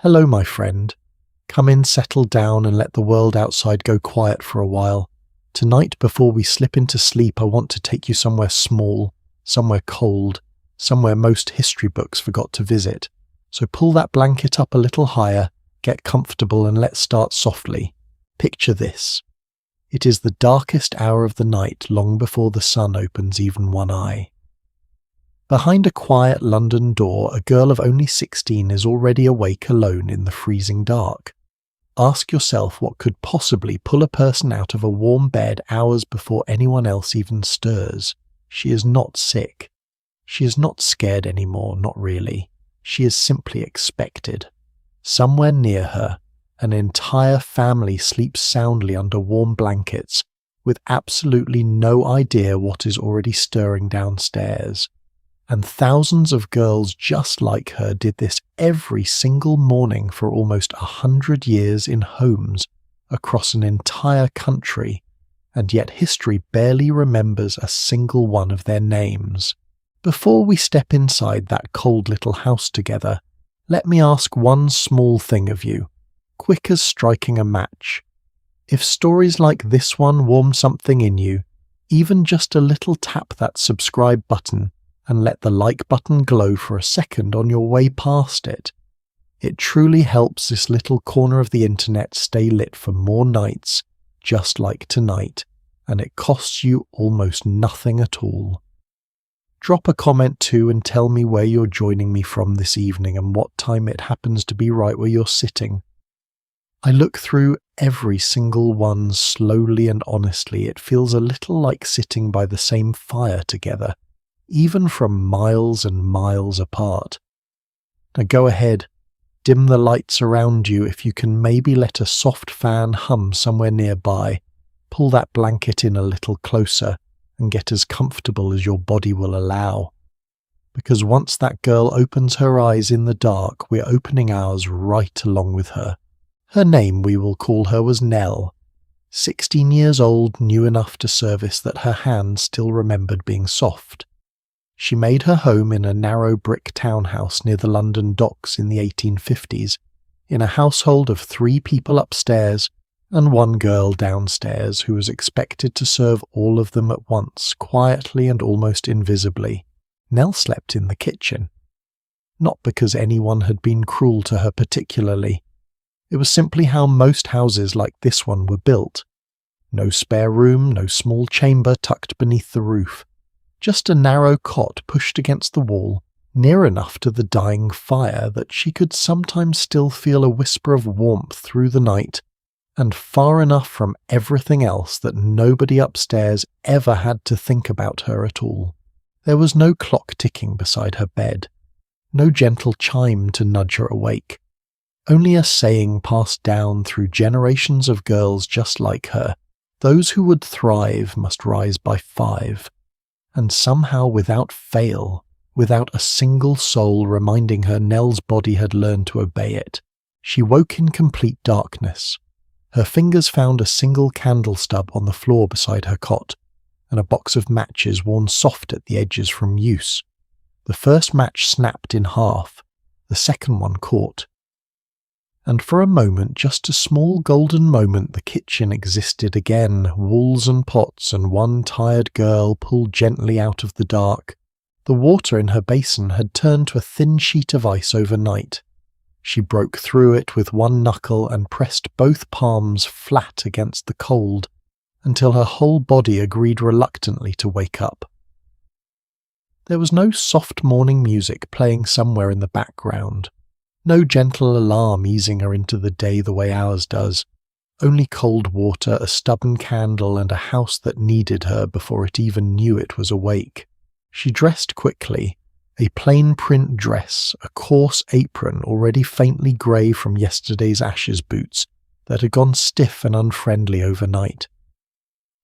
Hello, my friend. Come in, settle down, and let the world outside go quiet for a while. Tonight, before we slip into sleep, I want to take you somewhere small, somewhere cold, somewhere most history books forgot to visit. So pull that blanket up a little higher, get comfortable, and let's start softly. Picture this. It is the darkest hour of the night, long before the sun opens even one eye. Behind a quiet London door, a girl of only 16 is already awake alone in the freezing dark. Ask yourself what could possibly pull a person out of a warm bed hours before anyone else even stirs. She is not sick. She is not scared anymore, not really. She is simply expected. Somewhere near her, an entire family sleeps soundly under warm blankets, with absolutely no idea what is already stirring downstairs. And thousands of girls just like her did this every single morning for almost 100 years in homes across an entire country, and yet history barely remembers a single one of their names. Before we step inside that cold little house together, let me ask one small thing of you, quick as striking a match. If stories like this one warm something in you, even just a little tap that subscribe button and let the like button glow for a second on your way past it. It truly helps this little corner of the internet stay lit for more nights, just like tonight, and it costs you almost nothing at all. Drop a comment too and tell me where you're joining me from this evening and what time it happens to be right where you're sitting. I look through every single one slowly and honestly. It feels a little like sitting by the same fire together, even from miles and miles apart. Now go ahead, dim the lights around you. If you can, maybe let a soft fan hum somewhere nearby. Pull that blanket in a little closer and get as comfortable as your body will allow. Because once that girl opens her eyes in the dark, we're opening ours right along with her. Her name, we will call her, was Nell. 16 years old, new enough to service that her hand still remembered being soft. She made her home in a narrow brick townhouse near the London docks in the 1850s, in a household of 3 people upstairs and 1 girl downstairs who was expected to serve all of them at once, quietly and almost invisibly. Nell slept in the kitchen. Not because anyone had been cruel to her particularly. It was simply how most houses like this one were built. No spare room, no small chamber tucked beneath the roof. Just a narrow cot pushed against the wall, near enough to the dying fire that she could sometimes still feel a whisper of warmth through the night, and far enough from everything else that nobody upstairs ever had to think about her at all. There was no clock ticking beside her bed, no gentle chime to nudge her awake, only a saying passed down through generations of girls just like her: those who would thrive must rise by 5. And somehow without fail, without a single soul reminding her Nell's body had learned to obey it, she woke in complete darkness. Her fingers found a single candle stub on the floor beside her cot, and a box of matches worn soft at the edges from use. The first match snapped in half, the second one caught. And for a moment, just a small golden moment, the kitchen existed again, walls and pots and 1 tired girl pulled gently out of the dark. The water in her basin had turned to a thin sheet of ice overnight. She broke through it with 1 knuckle and pressed both palms flat against the cold until her whole body agreed reluctantly to wake up. There was no soft morning music playing somewhere in the background. No gentle alarm easing her into the day the way ours does. Only cold water, a stubborn candle, and a house that needed her before it even knew it was awake. She dressed quickly. A plain print dress, a coarse apron already faintly grey from yesterday's ashes boots that had gone stiff and unfriendly overnight.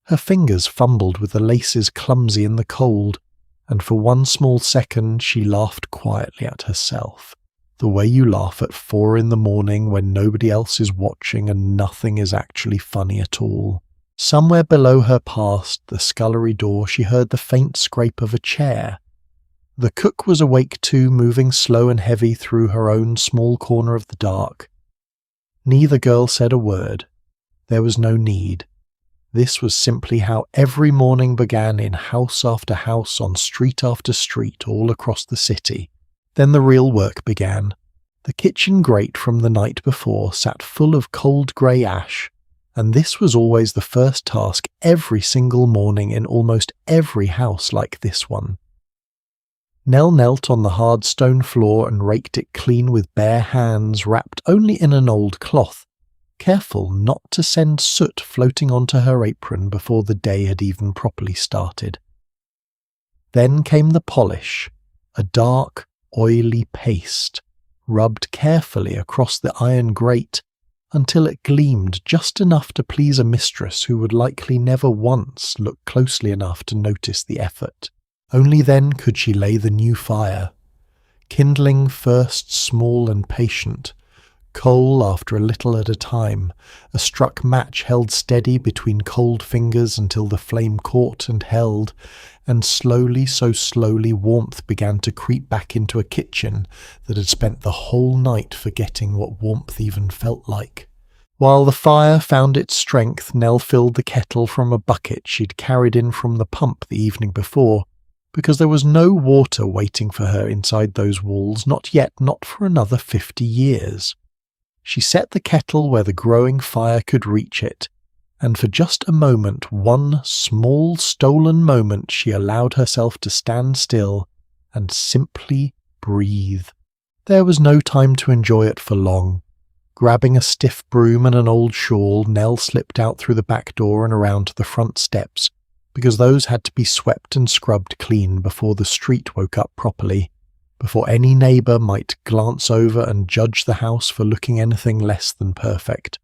Her fingers fumbled with the laces clumsy in the cold, and for 1 small second she laughed quietly at herself. The way you laugh at 4 in the morning when nobody else is watching and nothing is actually funny at all. Somewhere below her past the scullery door she heard the faint scrape of a chair. The cook was awake too, moving slow and heavy through her own small corner of the dark. Neither girl said a word. There was no need. This was simply how every morning began in house after house, on street after street, all across the city. Then the real work began. The kitchen grate from the night before sat full of cold grey ash, and this was always the first task every single morning in almost every house like this one. Nell knelt on the hard stone floor and raked it clean with bare hands wrapped only in an old cloth, careful not to send soot floating onto her apron before the day had even properly started. Then came the polish, a dark, oily paste, rubbed carefully across the iron grate until it gleamed just enough to please a mistress who would likely never once look closely enough to notice the effort. Only then could she lay the new fire, kindling first small and patient, coal after a little at a time, a struck match held steady between cold fingers until the flame caught and held, and slowly, so slowly, warmth began to creep back into a kitchen that had spent the whole night forgetting what warmth even felt like. While the fire found its strength, Nell filled the kettle from a bucket she'd carried in from the pump the evening before, because there was no water waiting for her inside those walls, not yet, not for another 50 years. She set the kettle where the growing fire could reach it, and for just a moment, one small stolen moment, she allowed herself to stand still and simply breathe. There was no time to enjoy it for long. Grabbing a stiff broom and an old shawl, Nell slipped out through the back door and around to the front steps, because those had to be swept and scrubbed clean before the street woke up properly, before any neighbour might glance over and judge the house for looking anything less than perfect.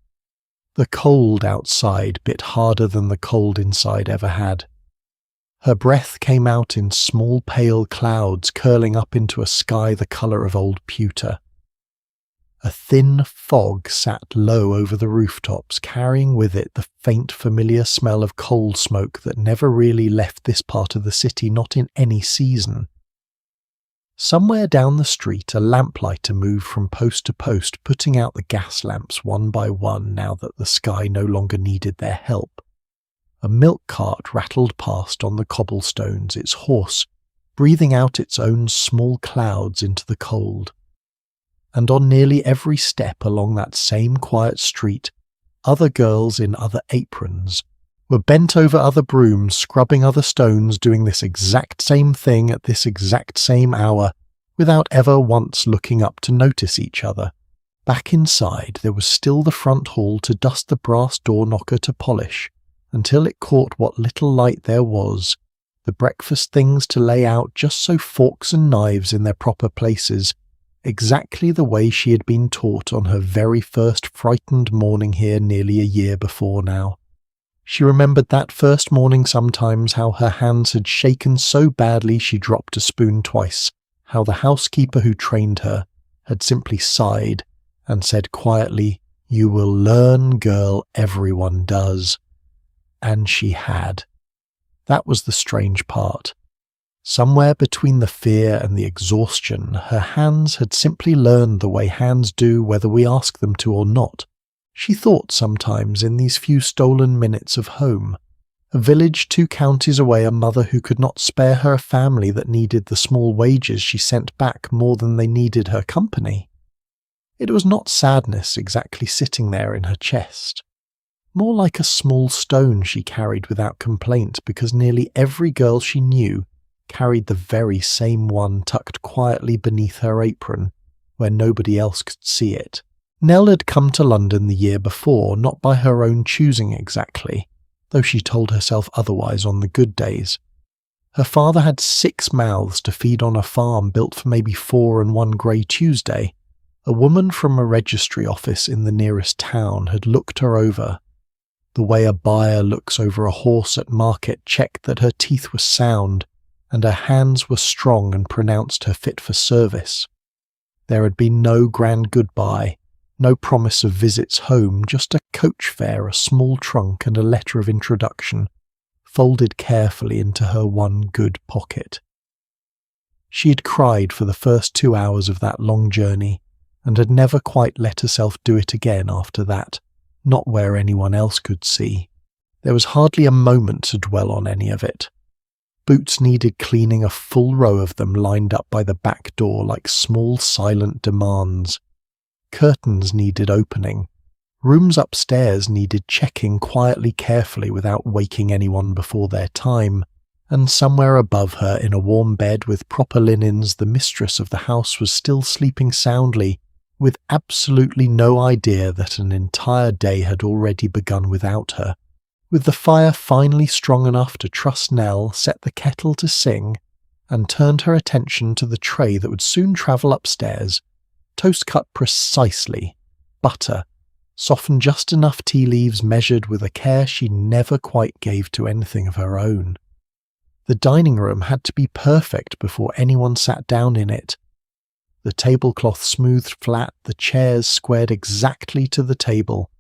The cold outside bit harder than the cold inside ever had. Her breath came out in small pale clouds curling up into a sky the colour of old pewter. A thin fog sat low over the rooftops, carrying with it the faint familiar smell of coal smoke that never really left this part of the city, not in any season. Somewhere down the street a lamplighter moved from post to post, putting out the gas lamps one by one now that the sky no longer needed their help. A milk cart rattled past on the cobblestones, its horse breathing out its own small clouds into the cold. And on nearly every step along that same quiet street, other girls in other aprons were bent over other brooms, scrubbing other stones, doing this exact same thing at this exact same hour, without ever once looking up to notice each other. Back inside, there was still the front hall to dust, the brass door knocker to polish, until it caught what little light there was, the breakfast things to lay out just so forks and knives in their proper places, exactly the way she had been taught on her very first frightened morning here nearly a year before now. She remembered that first morning sometimes, how her hands had shaken so badly she dropped a spoon twice, how the housekeeper who trained her had simply sighed and said quietly, "You will learn, girl, everyone does." And she had. That was the strange part. Somewhere between the fear and the exhaustion, her hands had simply learned the way hands do whether we ask them to or not. She thought sometimes in these few stolen minutes of home, a village 2 counties away, a mother who could not spare her a family that needed the small wages she sent back more than they needed her company. It was not sadness exactly sitting there in her chest, more like a small stone she carried without complaint, because nearly every girl she knew carried the very same one tucked quietly beneath her apron, where nobody else could see it. Nell had come to London the year before, not by her own choosing exactly, though she told herself otherwise on the good days. Her father had 6 mouths to feed on a farm built for maybe 4 and one grey Tuesday. A woman from a registry office in the nearest town had looked her over, the way a buyer looks over a horse at market, checked that her teeth were sound and her hands were strong, and pronounced her fit for service. There had been no grand goodbye, no promise of visits home, just a coach fare, a small trunk, and a letter of introduction, folded carefully into her one good pocket. She had cried for the first 2 hours of that long journey, and had never quite let herself do it again after that, not where anyone else could see. There was hardly a moment to dwell on any of it. Boots needed cleaning, a full row of them lined up by the back door like small silent demands. Curtains needed opening. Rooms upstairs needed checking quietly, carefully, without waking anyone before their time. And somewhere above her, in a warm bed with proper linens, the mistress of the house was still sleeping soundly, with absolutely no idea that an entire day had already begun without her. With the fire finally strong enough to trust Nell, set the kettle to sing, and turned her attention to the tray that would soon travel upstairs. Toast cut precisely, butter, softened just enough tea leaves, measured with a care she never quite gave to anything of her own. The dining room had to be perfect before anyone sat down in it. The tablecloth smoothed flat, the chairs squared exactly to the table,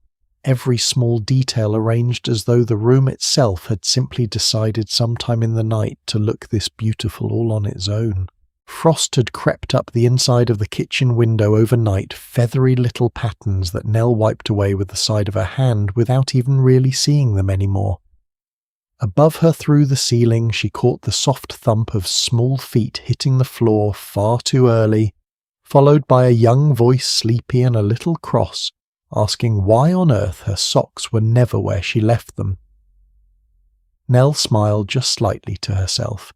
every small detail arranged as though the room itself had simply decided sometime in the night to look this beautiful all on its own. Frost had crept up the inside of the kitchen window overnight, feathery little patterns that Nell wiped away with the side of her hand without even really seeing them anymore. Above her through the ceiling she caught the soft thump of small feet hitting the floor far too early, followed by a young voice, sleepy and a little cross, asking why on earth her socks were never where she left them. Nell smiled just slightly to herself.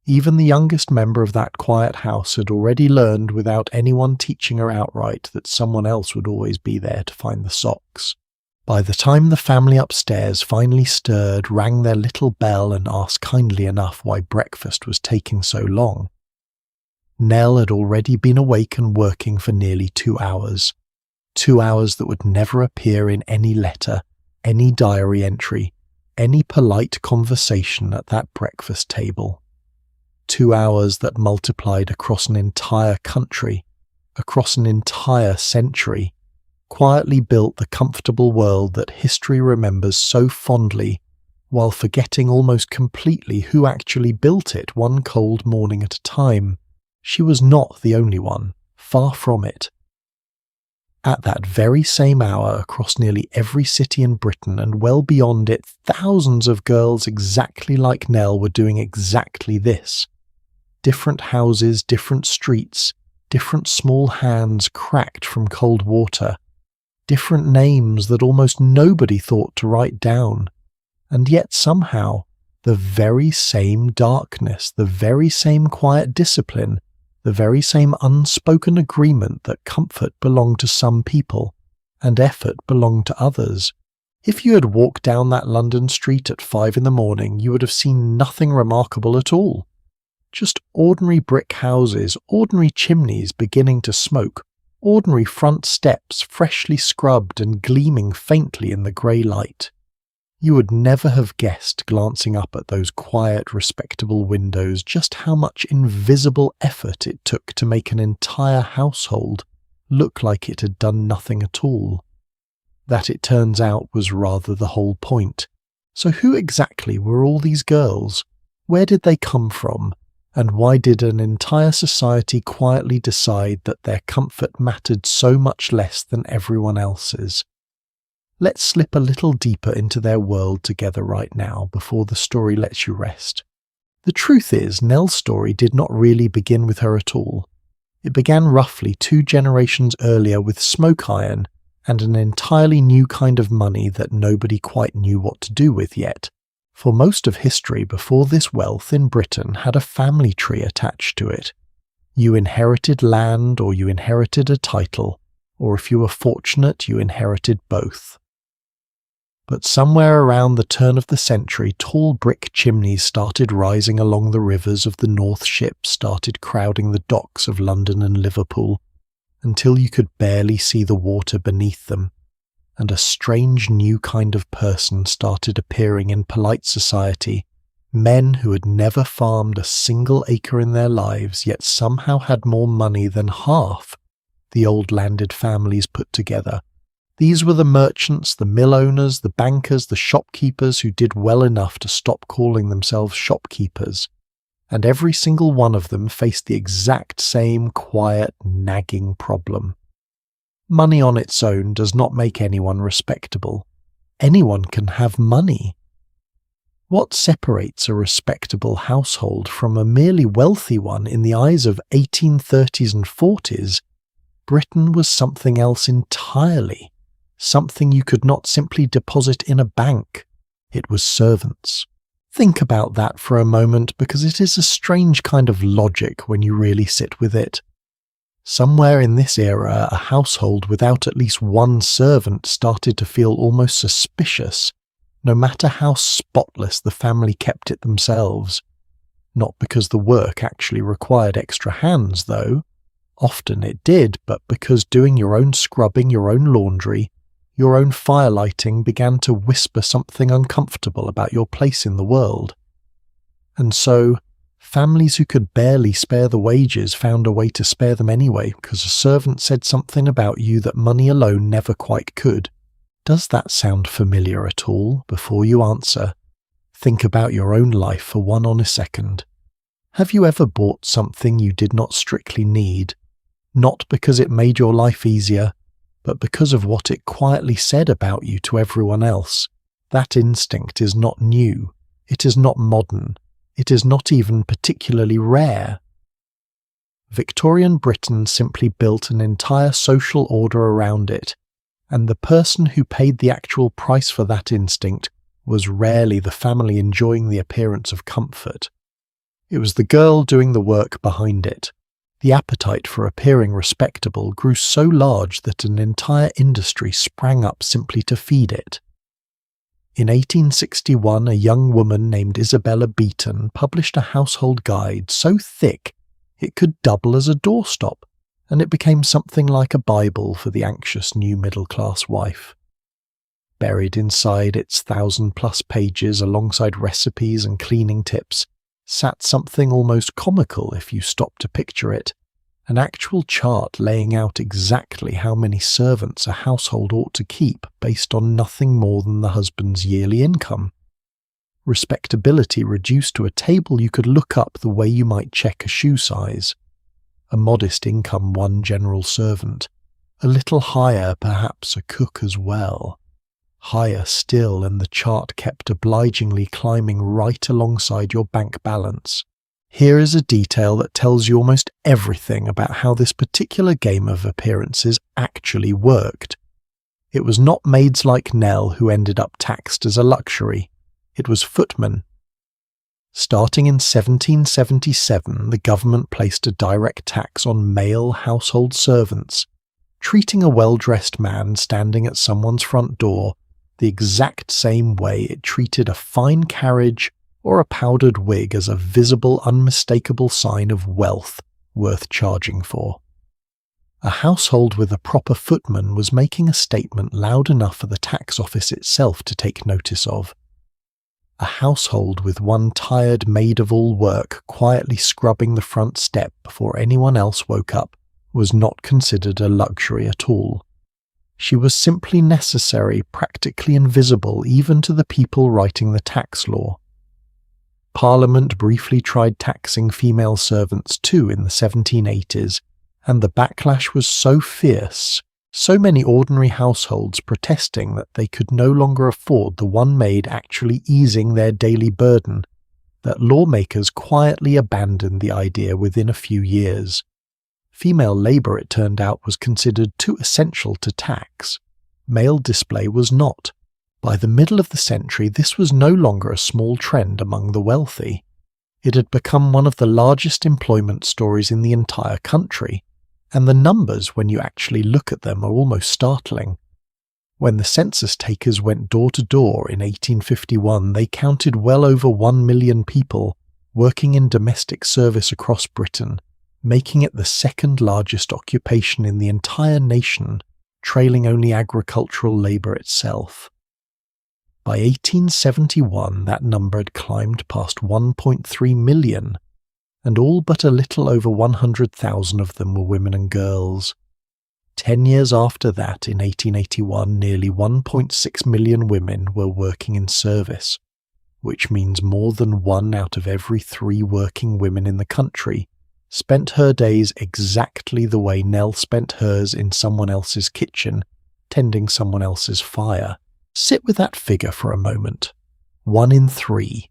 Even the youngest member of that quiet house had already learned without anyone teaching her outright that someone else would always be there to find the socks. By the time the family upstairs finally stirred, rang their little bell and asked kindly enough why breakfast was taking so long, Nell had already been awake and working for nearly 2 hours. 2 hours that would never appear in any letter, any diary entry, any polite conversation at that breakfast table. 2 hours that multiplied across an entire country, across an entire century, quietly built the comfortable world that history remembers so fondly, while forgetting almost completely who actually built it one cold morning at a time. She was not the only one, far from it. At that very same hour, across nearly every city in Britain and well beyond it, thousands of girls exactly like Nell were doing exactly this. Different houses, different streets, different small hands cracked from cold water, different names that almost nobody thought to write down, and yet somehow the very same darkness, the very same quiet discipline, the very same unspoken agreement that comfort belonged to some people and effort belonged to others. If you had walked down that London street at 5 a.m, you would have seen nothing remarkable at all. Just ordinary brick houses, ordinary chimneys beginning to smoke, ordinary front steps freshly scrubbed and gleaming faintly in the grey light. You would never have guessed, glancing up at those quiet, respectable windows, just how much invisible effort it took to make an entire household look like it had done nothing at all. That, it turns out, was rather the whole point. So who exactly were all these girls? Where did they come from? And why did an entire society quietly decide that their comfort mattered so much less than everyone else's? Let's slip a little deeper into their world together right now before the story lets you rest. The truth is, Nell's story did not really begin with her at all. It began roughly 2 generations earlier with smoke iron and an entirely new kind of money that nobody quite knew what to do with yet. For most of history before this, wealth in Britain had a family tree attached to it. You inherited land, or you inherited a title, or if you were fortunate, you inherited both. But somewhere around the turn of the century, tall brick chimneys started rising along the rivers of the North, ships started crowding the docks of London and Liverpool, until you could barely see the water beneath them, and a strange new kind of person started appearing in polite society, men who had never farmed a single acre in their lives, yet somehow had more money than half the old landed families put together. These were the merchants, the mill owners, the bankers, the shopkeepers who did well enough to stop calling themselves shopkeepers, and every single one of them faced the exact same quiet, nagging problem. Money on its own does not make anyone respectable. Anyone can have money. What separates a respectable household from a merely wealthy one in the eyes of 1830s and 40s? Britain was something else entirely, something you could not simply deposit in a bank. It was servants. Think about that for a moment, because it is a strange kind of logic when you really sit with it. Somewhere in this era, a household without at least one servant started to feel almost suspicious, no matter how spotless the family kept it themselves. Not because the work actually required extra hands, though. Often it did, but because doing your own scrubbing, your own laundry, your own firelighting began to whisper something uncomfortable about your place in the world. And so, families who could barely spare the wages found a way to spare them anyway, because a servant said something about you that money alone never quite could. Does that sound familiar at all? Before you answer, think about your own life for one honest second. Have you ever bought something you did not strictly need, not because it made your life easier, but because of what it quietly said about you to everyone else? That instinct is not new. It is not modern. It is not even particularly rare. Victorian Britain simply built an entire social order around it, and the person who paid the actual price for that instinct was rarely the family enjoying the appearance of comfort. It was the girl doing the work behind it. The appetite for appearing respectable grew so large that an entire industry sprang up simply to feed it. In 1861, a young woman named Isabella Beeton published a household guide so thick it could double as a doorstop, and it became something like a Bible for the anxious new middle-class wife. Buried inside its 1,000+ pages alongside recipes and cleaning tips sat something almost comical if you stopped to picture it, an actual chart laying out exactly how many servants a household ought to keep based on nothing more than the husband's yearly income. Respectability reduced to a table you could look up the way you might check a shoe size. A modest income one general servant, a little higher perhaps a cook as well. Higher still, and the chart kept obligingly climbing right alongside your bank balance. Here is a detail that tells you almost everything about how this particular game of appearances actually worked. It was not maids like Nell who ended up taxed as a luxury. It was footmen. Starting in 1777, the government placed a direct tax on male household servants, treating a well-dressed man standing at someone's front door the exact same way it treated a fine carriage or a powdered wig as a visible, unmistakable sign of wealth worth charging for. A household with a proper footman was making a statement loud enough for the tax office itself to take notice of. A household with one tired maid-of-all-work quietly scrubbing the front step before anyone else woke up was not considered a luxury at all. She was simply necessary, practically invisible even to the people writing the tax law. Parliament briefly tried taxing female servants too in the 1780s, and the backlash was so fierce, so many ordinary households protesting that they could no longer afford the one maid actually easing their daily burden, that lawmakers quietly abandoned the idea within a few years. Female labour, it turned out, was considered too essential to tax. Male display was not. By the middle of the century, this was no longer a small trend among the wealthy. It had become one of the largest employment stories in the entire country, and the numbers, when you actually look at them, are almost startling. When the census takers went door to door in 1851, they counted well over 1 million people working in domestic service across Britain, making it the second largest occupation in the entire nation, trailing only agricultural labour itself. By 1871, that number had climbed past 1.3 million, and all but a little over 100,000 of them were women and girls. 10 years after that, in 1881, nearly 1.6 million women were working in service. which means more than 1 out of every 3 working women in the country, spent her days exactly the way Nell spent hers in someone else's kitchen, tending someone else's fire. Sit with that figure for a moment. 1 in 3.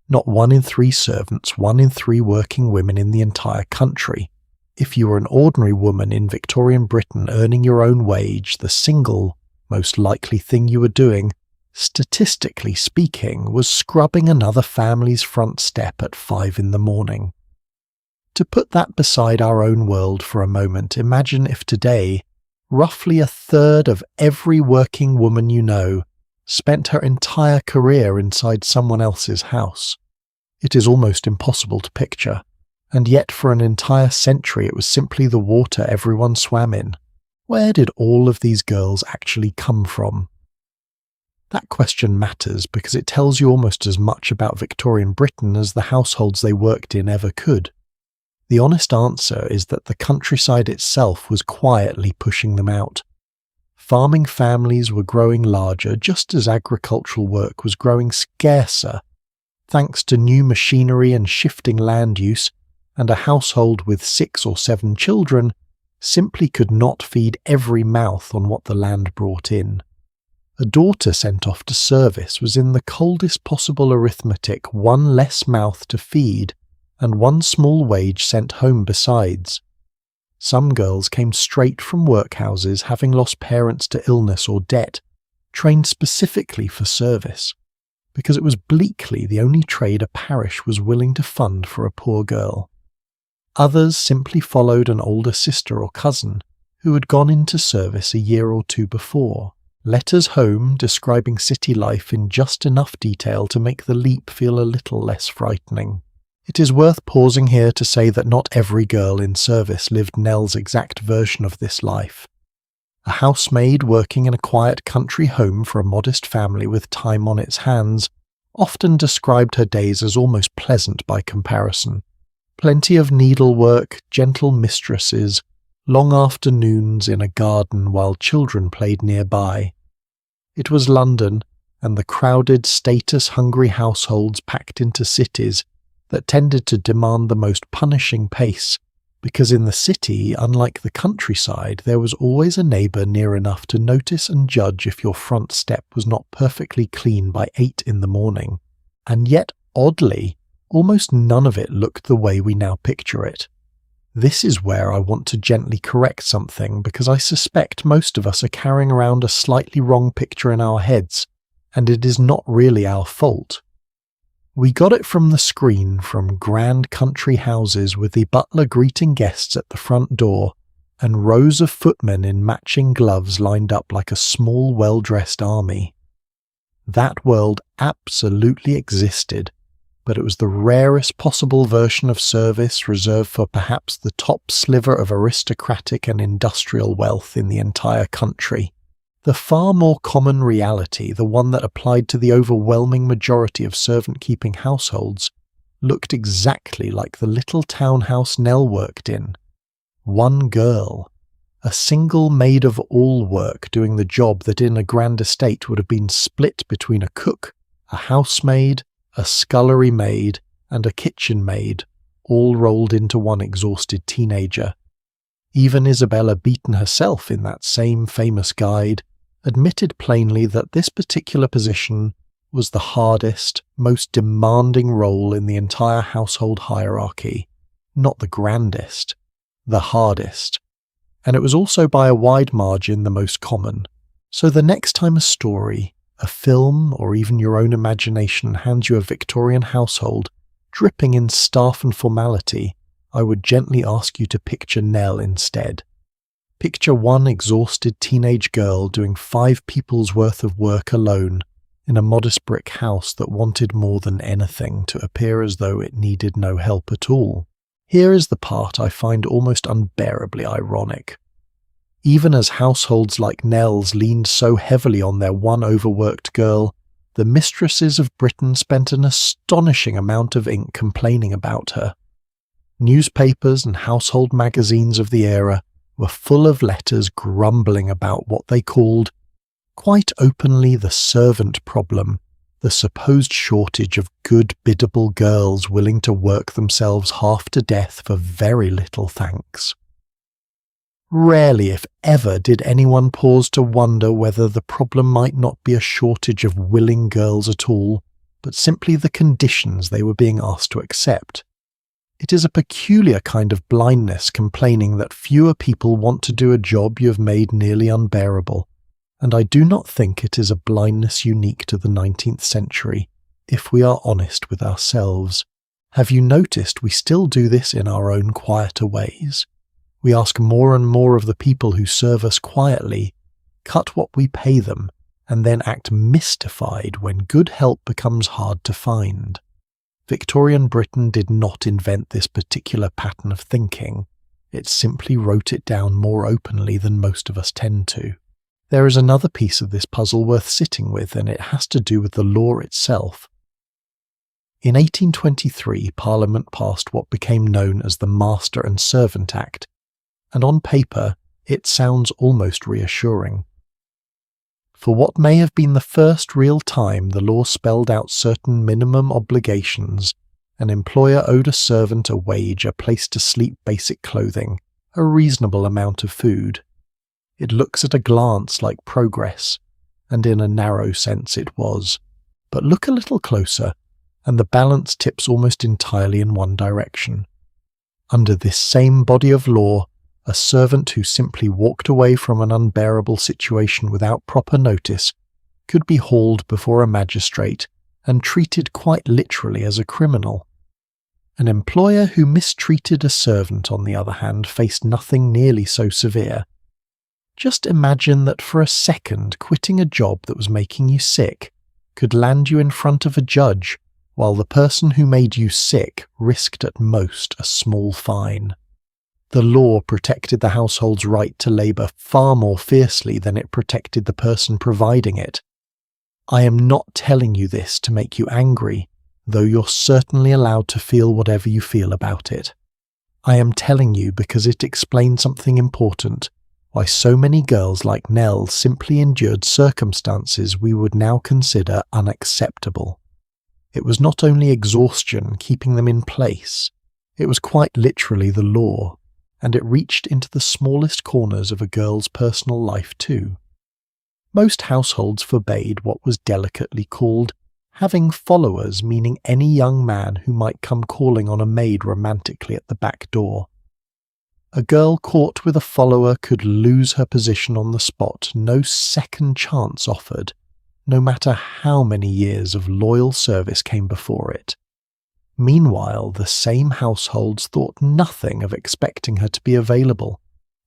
Not 1 in 3 servants, 1 in 3 working women in the entire country. If you were an ordinary woman in Victorian Britain earning your own wage, the single most likely thing you were doing, statistically speaking, was scrubbing another family's front step at 5 in the morning. To put that beside our own world for a moment, imagine if today, roughly a third of every working woman you know spent her entire career inside someone else's house. It is almost impossible to picture, and yet for an entire century it was simply the water everyone swam in. Where did all of these girls actually come from? That question matters because it tells you almost as much about Victorian Britain as the households they worked in ever could. The honest answer is that the countryside itself was quietly pushing them out. Farming families were growing larger just as agricultural work was growing scarcer, thanks to new machinery and shifting land use, and a household with 6 or 7 children simply could not feed every mouth on what the land brought in. A daughter sent off to service was in the coldest possible arithmetic 1 less mouth to feed, and 1 small wage sent home besides. Some girls came straight from workhouses having lost parents to illness or debt, trained specifically for service, because it was bleakly the only trade a parish was willing to fund for a poor girl. Others simply followed an older sister or cousin who had gone into service a year or 2 before. Letters home describing city life in just enough detail to make the leap feel a little less frightening. It is worth pausing here to say that not every girl in service lived Nell's exact version of this life. A housemaid working in a quiet country home for a modest family with time on its hands often described her days as almost pleasant by comparison. Plenty of needlework, gentle mistresses, long afternoons in a garden while children played nearby. It was London, and the crowded, status-hungry households packed into cities that tended to demand the most punishing pace, because in the city, unlike the countryside, there was always a neighbour near enough to notice and judge if your front step was not perfectly clean by 8 in the morning. And yet, oddly, almost none of it looked the way we now picture it. This is where I want to gently correct something, because I suspect most of us are carrying around a slightly wrong picture in our heads, and it is not really our fault. We got it from the screen from grand country houses with the butler greeting guests at the front door, and rows of footmen in matching gloves lined up like a small well-dressed army. That world absolutely existed, but it was the rarest possible version of service reserved for perhaps the top sliver of aristocratic and industrial wealth in the entire country. The far more common reality, the one that applied to the overwhelming majority of servant-keeping households, looked exactly like the little townhouse Nell worked in. 1 girl, a single maid-of-all work doing the job that in a grand estate would have been split between a cook, a housemaid, a scullery maid, and a kitchen maid, all rolled into 1 exhausted teenager. Even Isabella Beeton herself, in that same famous guide, admitted plainly that this particular position was the hardest, most demanding role in the entire household hierarchy. Not the grandest, the hardest. And it was also by a wide margin the most common. So the next time a story, a film, or even your own imagination hands you a Victorian household dripping in staff and formality, I would gently ask you to picture Nell instead. Picture 1 exhausted teenage girl doing 5 people's worth of work alone in a modest brick house that wanted more than anything to appear as though it needed no help at all. Here is the part I find almost unbearably ironic. Even as households like Nell's leaned so heavily on their 1 overworked girl, the mistresses of Britain spent an astonishing amount of ink complaining about her. Newspapers and household magazines of the era were full of letters grumbling about what they called, quite openly, the servant problem, the supposed shortage of good biddable girls willing to work themselves half to death for very little thanks. Rarely, if ever, did anyone pause to wonder whether the problem might not be a shortage of willing girls at all, but simply the conditions they were being asked to accept. It is a peculiar kind of blindness complaining that fewer people want to do a job you have made nearly unbearable, and I do not think it is a blindness unique to the 19th century, if we are honest with ourselves. Have you noticed we still do this in our own quieter ways? We ask more and more of the people who serve us quietly, cut what we pay them, and then act mystified when good help becomes hard to find. Victorian Britain did not invent this particular pattern of thinking. It simply wrote it down more openly than most of us tend to. There is another piece of this puzzle worth sitting with, and it has to do with the law itself. In 1823, Parliament passed what became known as the Master and Servant Act, and on paper, it sounds almost reassuring. For what may have been the first real time the law spelled out certain minimum obligations, an employer owed a servant a wage, a place to sleep, basic clothing, a reasonable amount of food. It looks at a glance like progress, and in a narrow sense it was. But look a little closer, and the balance tips almost entirely in one direction. Under this same body of law, a servant who simply walked away from an unbearable situation without proper notice could be hauled before a magistrate and treated quite literally as a criminal. An employer who mistreated a servant, on the other hand, faced nothing nearly so severe. Just imagine that for a second quitting a job that was making you sick could land you in front of a judge, while the person who made you sick risked at most a small fine. The law protected the household's right to labour far more fiercely than it protected the person providing it. I am not telling you this to make you angry, though you're certainly allowed to feel whatever you feel about it. I am telling you because it explains something important, why so many girls like Nell simply endured circumstances we would now consider unacceptable. It was not only exhaustion keeping them in place, it was quite literally the law, and it reached into the smallest corners of a girl's personal life too. Most households forbade what was delicately called having followers, meaning any young man who might come calling on a maid romantically at the back door. A girl caught with a follower could lose her position on the spot, no second chance offered, no matter how many years of loyal service came before it. Meanwhile, the same households thought nothing of expecting her to be available,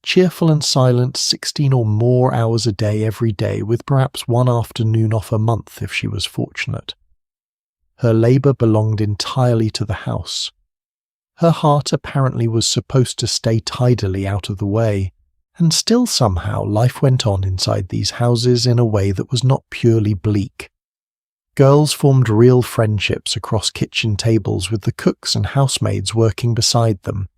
cheerful and silent 16 or more hours a day every day, with perhaps one afternoon off a month if she was fortunate. Her labour belonged entirely to the house. Her heart apparently was supposed to stay tidily out of the way, and still somehow life went on inside these houses in a way that was not purely bleak. Girls formed real friendships across kitchen tables with the cooks and housemaids working beside them.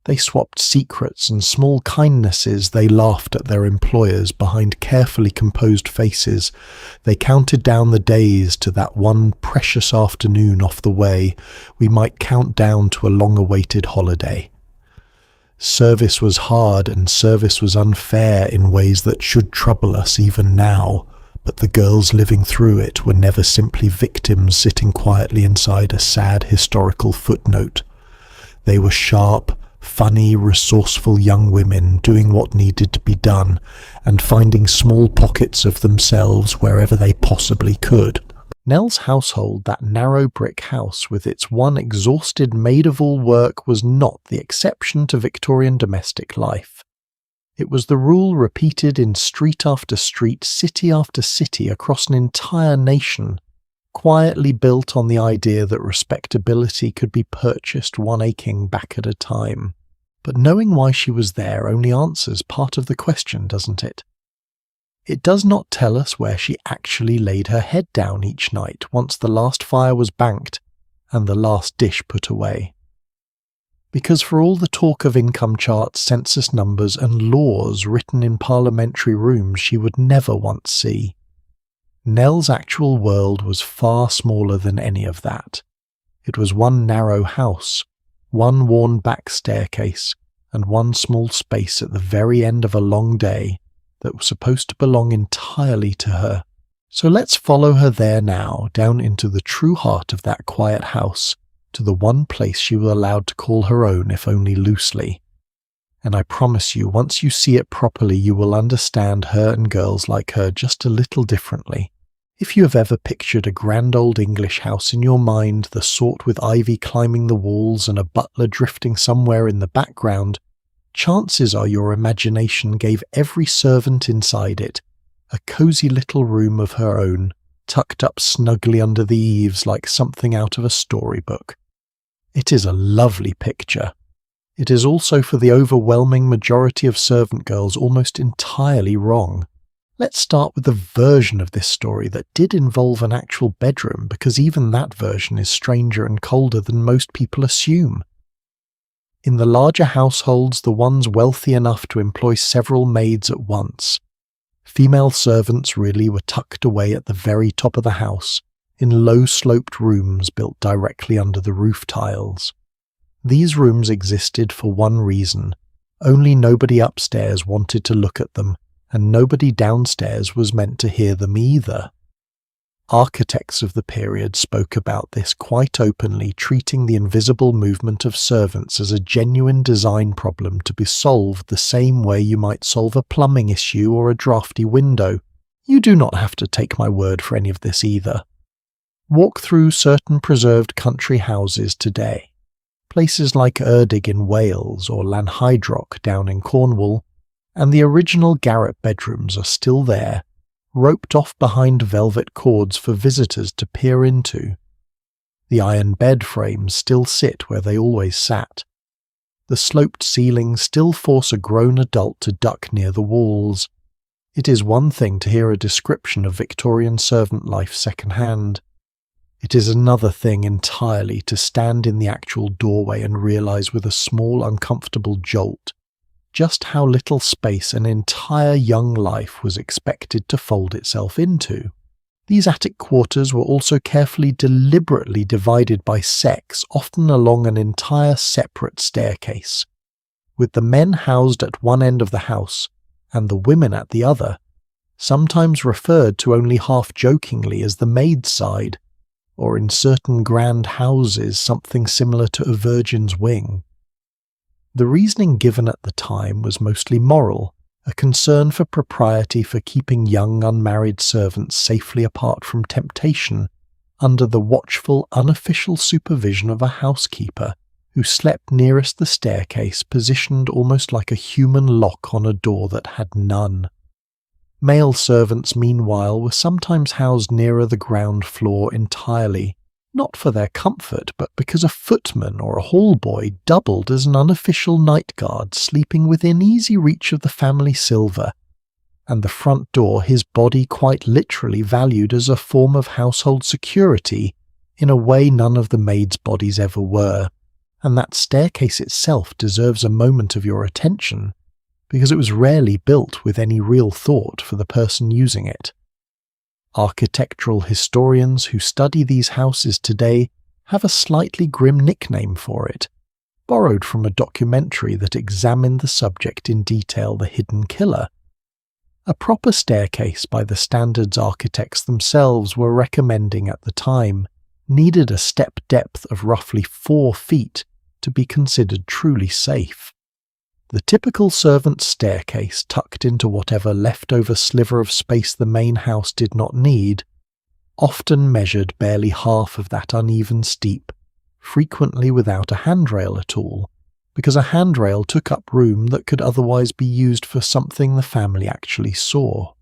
They swapped secrets and small kindnesses. They laughed at their employers behind carefully composed faces. They counted down the days to that one precious afternoon off the way we might count down to a long-awaited holiday. Service was hard and service was unfair in ways that should trouble us even now. But the girls living through it were never simply victims sitting quietly inside a sad historical footnote. They were sharp, funny, resourceful young women doing what needed to be done and finding small pockets of themselves wherever they possibly could. Nell's household, that narrow brick house with its one exhausted maid-of-all-work, was not the exception to Victorian domestic life. It was the rule repeated in street after street, city after city, across an entire nation, quietly built on the idea that respectability could be purchased one aching back at a time. But knowing why she was there only answers part of the question, doesn't it? It does not tell us where she actually laid her head down each night once the last fire was banked and the last dish put away. Because for all the talk of income charts, census numbers and laws written in parliamentary rooms she would never once see, Nell's actual world was far smaller than any of that. It was one narrow house, one worn-back staircase, and one small space at the very end of a long day that was supposed to belong entirely to her. So let's follow her there now, down into the true heart of that quiet house, to the one place she was allowed to call her own, if only loosely. And I promise you, once you see it properly, you will understand her and girls like her just a little differently. If you have ever pictured a grand old English house in your mind, the sort with ivy climbing the walls and a butler drifting somewhere in the background, chances are your imagination gave every servant inside it a cosy little room of her own, tucked up snugly under the eaves like something out of a storybook. It is a lovely picture. It is also, for the overwhelming majority of servant girls, almost entirely wrong. Let's start with the version of this story that did involve an actual bedroom, because even that version is stranger and colder than most people assume. In the larger households, the ones wealthy enough to employ several maids at once, female servants really were tucked away at the very top of the house, in low-sloped rooms built directly under the roof tiles. These rooms existed for one reason: only nobody upstairs wanted to look at them, and nobody downstairs was meant to hear them either. Architects of the period spoke about this quite openly, treating the invisible movement of servants as a genuine design problem to be solved the same way you might solve a plumbing issue or a drafty window. You do not have to take my word for any of this either. Walk through certain preserved country houses today. Places like Erdig in Wales or Lanhydrock down in Cornwall, and the original garret bedrooms are still there, roped off behind velvet cords for visitors to peer into. The iron bed frames still sit where they always sat. The sloped ceilings still force a grown adult to duck near the walls. It is one thing to hear a description of Victorian servant life second-hand. It is another thing entirely to stand in the actual doorway and realize with a small uncomfortable jolt just how little space an entire young life was expected to fold itself into. These attic quarters were also carefully, deliberately divided by sex, often along an entire separate staircase, with the men housed at one end of the house and the women at the other, sometimes referred to only half-jokingly as the maid's side, or in certain grand houses something similar to a virgin's wing. The reasoning given at the time was mostly moral, a concern for propriety for keeping young unmarried servants safely apart from temptation, under the watchful, unofficial supervision of a housekeeper who slept nearest the staircase, positioned almost like a human lock on a door that had none. Male servants, meanwhile, were sometimes housed nearer the ground floor entirely, not for their comfort, but because a footman or a hall boy doubled as an unofficial night guard, sleeping within easy reach of the family silver, and the front door his body quite literally valued as a form of household security in a way none of the maids' bodies ever were. And that staircase itself deserves a moment of your attention, because it was rarely built with any real thought for the person using it. Architectural historians who study these houses today have a slightly grim nickname for it, borrowed from a documentary that examined the subject in detail, The Hidden Killer. A proper staircase by the standards architects themselves were recommending at the time needed a step depth of roughly 4 feet to be considered truly safe. The typical servant's staircase, tucked into whatever leftover sliver of space the main house did not need, often measured barely half of that uneven steep, frequently without a handrail at all, because a handrail took up room that could otherwise be used for something the family actually saw.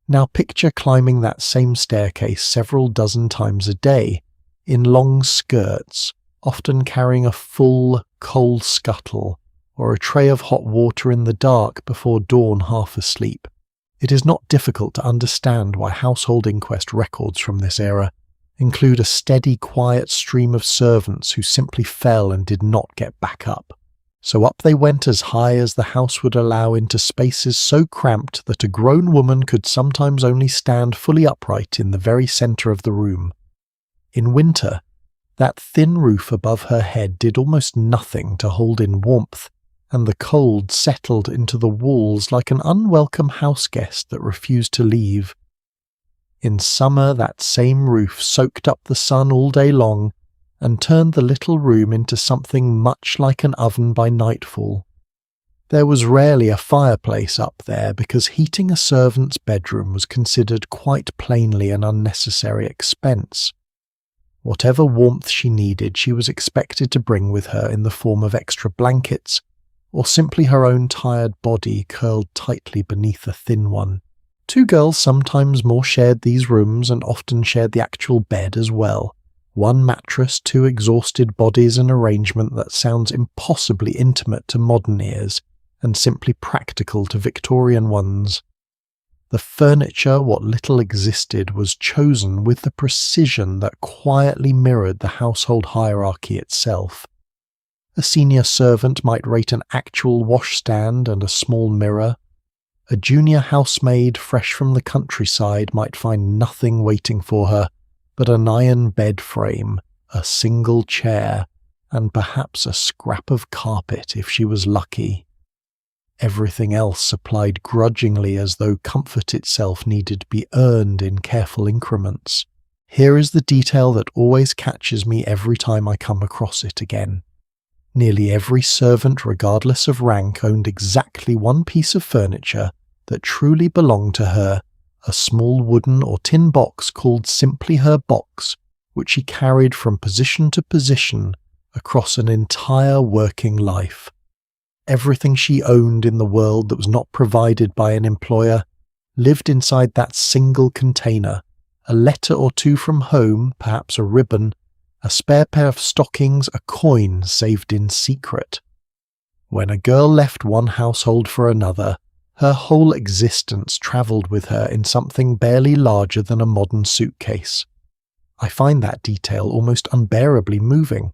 Now picture climbing that same staircase several dozen times a day, in long skirts, often carrying a full coal scuttle, or a tray of hot water in the dark before dawn, half asleep. It is not difficult to understand why household inquest records from this era include a steady, quiet stream of servants who simply fell and did not get back up. So up they went as high as the house would allow into spaces so cramped that a grown woman could sometimes only stand fully upright in the very centre of the room. In winter, that thin roof above her head did almost nothing to hold in warmth, and the cold settled into the walls like an unwelcome house guest that refused to leave. In summer, that same roof soaked up the sun all day long and turned the little room into something much like an oven by nightfall. There was rarely a fireplace up there because heating a servant's bedroom was considered quite plainly an unnecessary expense. Whatever warmth she needed, she was expected to bring with her in the form of extra blankets, or simply her own tired body curled tightly beneath a thin one. 2 girls sometimes more shared these rooms and often shared the actual bed as well. 1 mattress, 2 exhausted bodies, an arrangement that sounds impossibly intimate to modern ears and simply practical to Victorian ones. The furniture, what little existed, was chosen with the precision that quietly mirrored the household hierarchy itself. A senior servant might rate an actual washstand and a small mirror. A junior housemaid fresh from the countryside might find nothing waiting for her but an iron bed frame, a single chair, and perhaps a scrap of carpet if she was lucky. Everything else supplied grudgingly as though comfort itself needed to be earned in careful increments. Here is the detail that always catches me every time I come across it again. Nearly every servant, regardless of rank, owned exactly 1 piece of furniture that truly belonged to her, a small wooden or tin box called simply her box, which she carried from position to position across an entire working life. Everything she owned in the world that was not provided by an employer lived inside that single container. A letter or 2 from home, perhaps a ribbon, a spare pair of stockings, a coin saved in secret. When a girl left one household for another, her whole existence travelled with her in something barely larger than a modern suitcase. I find that detail almost unbearably moving.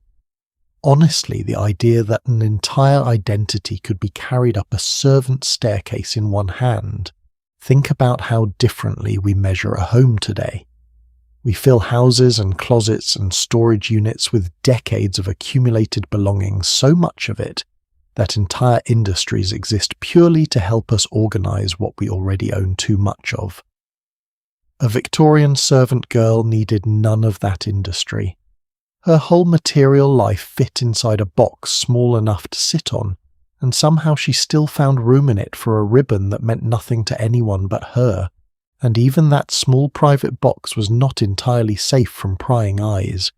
Honestly, the idea that an entire identity could be carried up a servant's staircase in one hand. Think about how differently we measure a home today. We fill houses and closets and storage units with decades of accumulated belongings, so much of it that entire industries exist purely to help us organise what we already own too much of. A Victorian servant girl needed none of that industry. Her whole material life fit inside a box small enough to sit on, and somehow she still found room in it for a ribbon that meant nothing to anyone but her, and even that small private box was not entirely safe from prying eyes.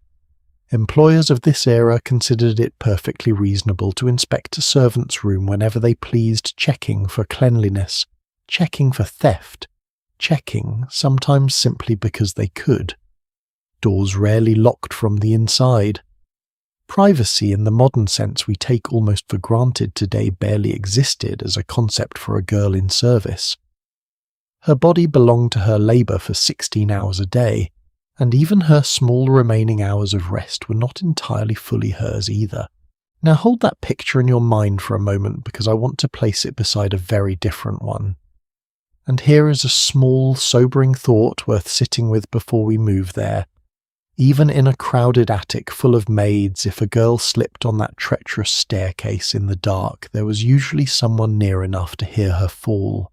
Employers of this era considered it perfectly reasonable to inspect a servant's room whenever they pleased, checking for cleanliness, checking for theft, checking sometimes simply because they could. Doors rarely locked from the inside. Privacy in the modern sense we take almost for granted today barely existed as a concept for a girl in service. Her body belonged to her labour for 16 hours a day, and even her small remaining hours of rest were not entirely fully hers either. Now hold that picture in your mind for a moment because I want to place it beside a very different one. And here is a small, sobering thought worth sitting with before we move there. Even in a crowded attic full of maids, if a girl slipped on that treacherous staircase in the dark, there was usually someone near enough to hear her fall.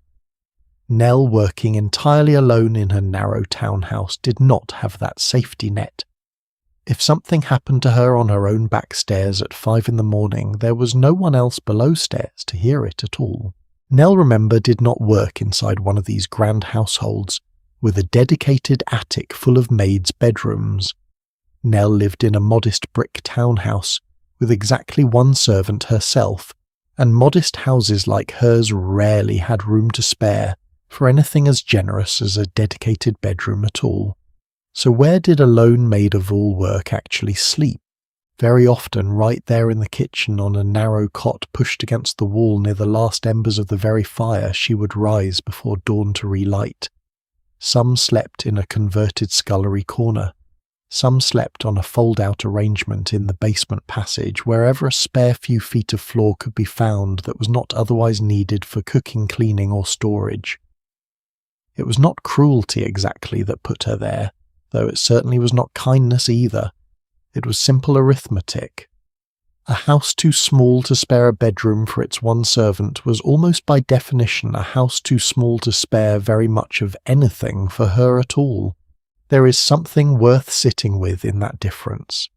Nell, working entirely alone in her narrow townhouse, did not have that safety net. If something happened to her on her own back stairs at 5 a.m, there was no one else below stairs to hear it at all. Nell, remember, did not work inside one of these grand households, with a dedicated attic full of maids' bedrooms. Nell lived in a modest brick townhouse, with exactly 1 servant herself, and modest houses like hers rarely had room to spare for anything as generous as a dedicated bedroom at all. So where did a lone maid of all work actually sleep? Very often right there in the kitchen on a narrow cot pushed against the wall near the last embers of the very fire she would rise before dawn to relight. Some slept in a converted scullery corner. Some slept on a fold-out arrangement in the basement passage wherever a spare few feet of floor could be found that was not otherwise needed for cooking, cleaning, or storage. It was not cruelty exactly that put her there, though it certainly was not kindness either. It was simple arithmetic. A house too small to spare a bedroom for its one servant was almost by definition a house too small to spare very much of anything for her at all. There is something worth sitting with in that difference.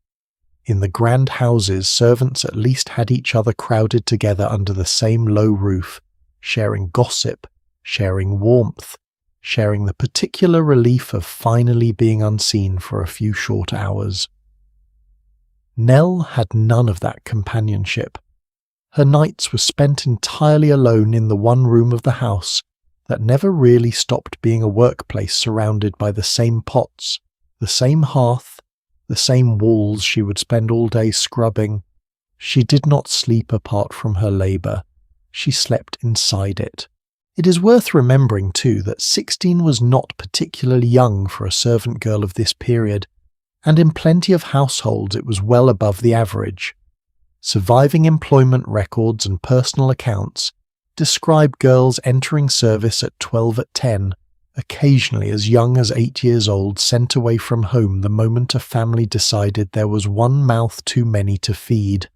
In the grand houses, servants at least had each other crowded together under the same low roof, sharing gossip, sharing warmth, sharing the particular relief of finally being unseen for a few short hours. Nell had none of that companionship. Her nights were spent entirely alone in the one room of the house that never really stopped being a workplace surrounded by the same pots, the same hearth, the same walls she would spend all day scrubbing. She did not sleep apart from her labour. She slept inside it. It is worth remembering, too, that 16 was not particularly young for a servant girl of this period, and in plenty of households it was well above the average. Surviving employment records and personal accounts describe girls entering service at 12 at 10, occasionally as young as 8 years old, sent away from home the moment a family decided there was one mouth too many to feed.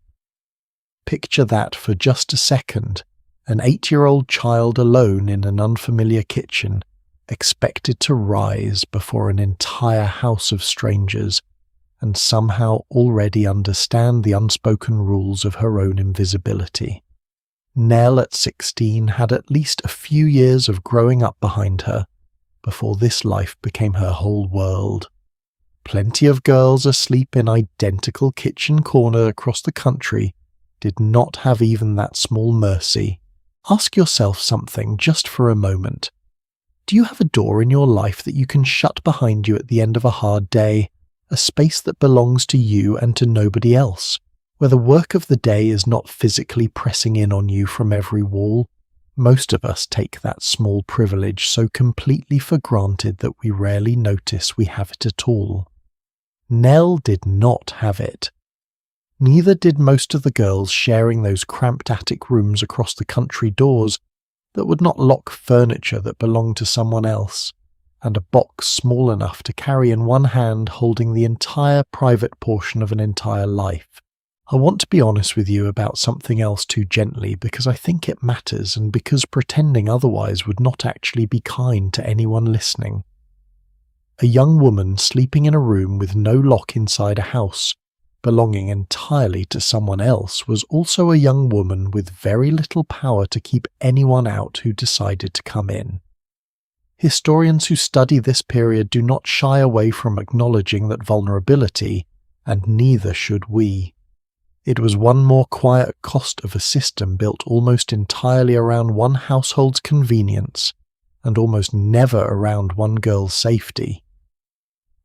Picture that for just a second, an 8-year-old child alone in an unfamiliar kitchen, expected to rise before an entire house of strangers, and somehow already understand the unspoken rules of her own invisibility. Nell at 16 had at least a few years of growing up behind her, before this life became her whole world. Plenty of girls asleep in identical kitchen corners across the country did not have even that small mercy. Ask yourself something just for a moment. Do you have a door in your life that you can shut behind you at the end of a hard day, a space that belongs to you and to nobody else, where the work of the day is not physically pressing in on you from every wall? Most of us take that small privilege so completely for granted that we rarely notice we have it at all. Nell did not have it. Neither did most of the girls sharing those cramped attic rooms across the country doors that would not lock furniture that belonged to someone else, and a box small enough to carry in one hand holding the entire private portion of an entire life. I want to be honest with you about something else too gently because I think it matters and because pretending otherwise would not actually be kind to anyone listening. A young woman sleeping in a room with no lock inside a house, belonging entirely to someone else, was also a young woman with very little power to keep anyone out who decided to come in. Historians who study this period do not shy away from acknowledging that vulnerability, and neither should we. It was one more quiet cost of a system built almost entirely around one household's convenience, and almost never around one girl's safety.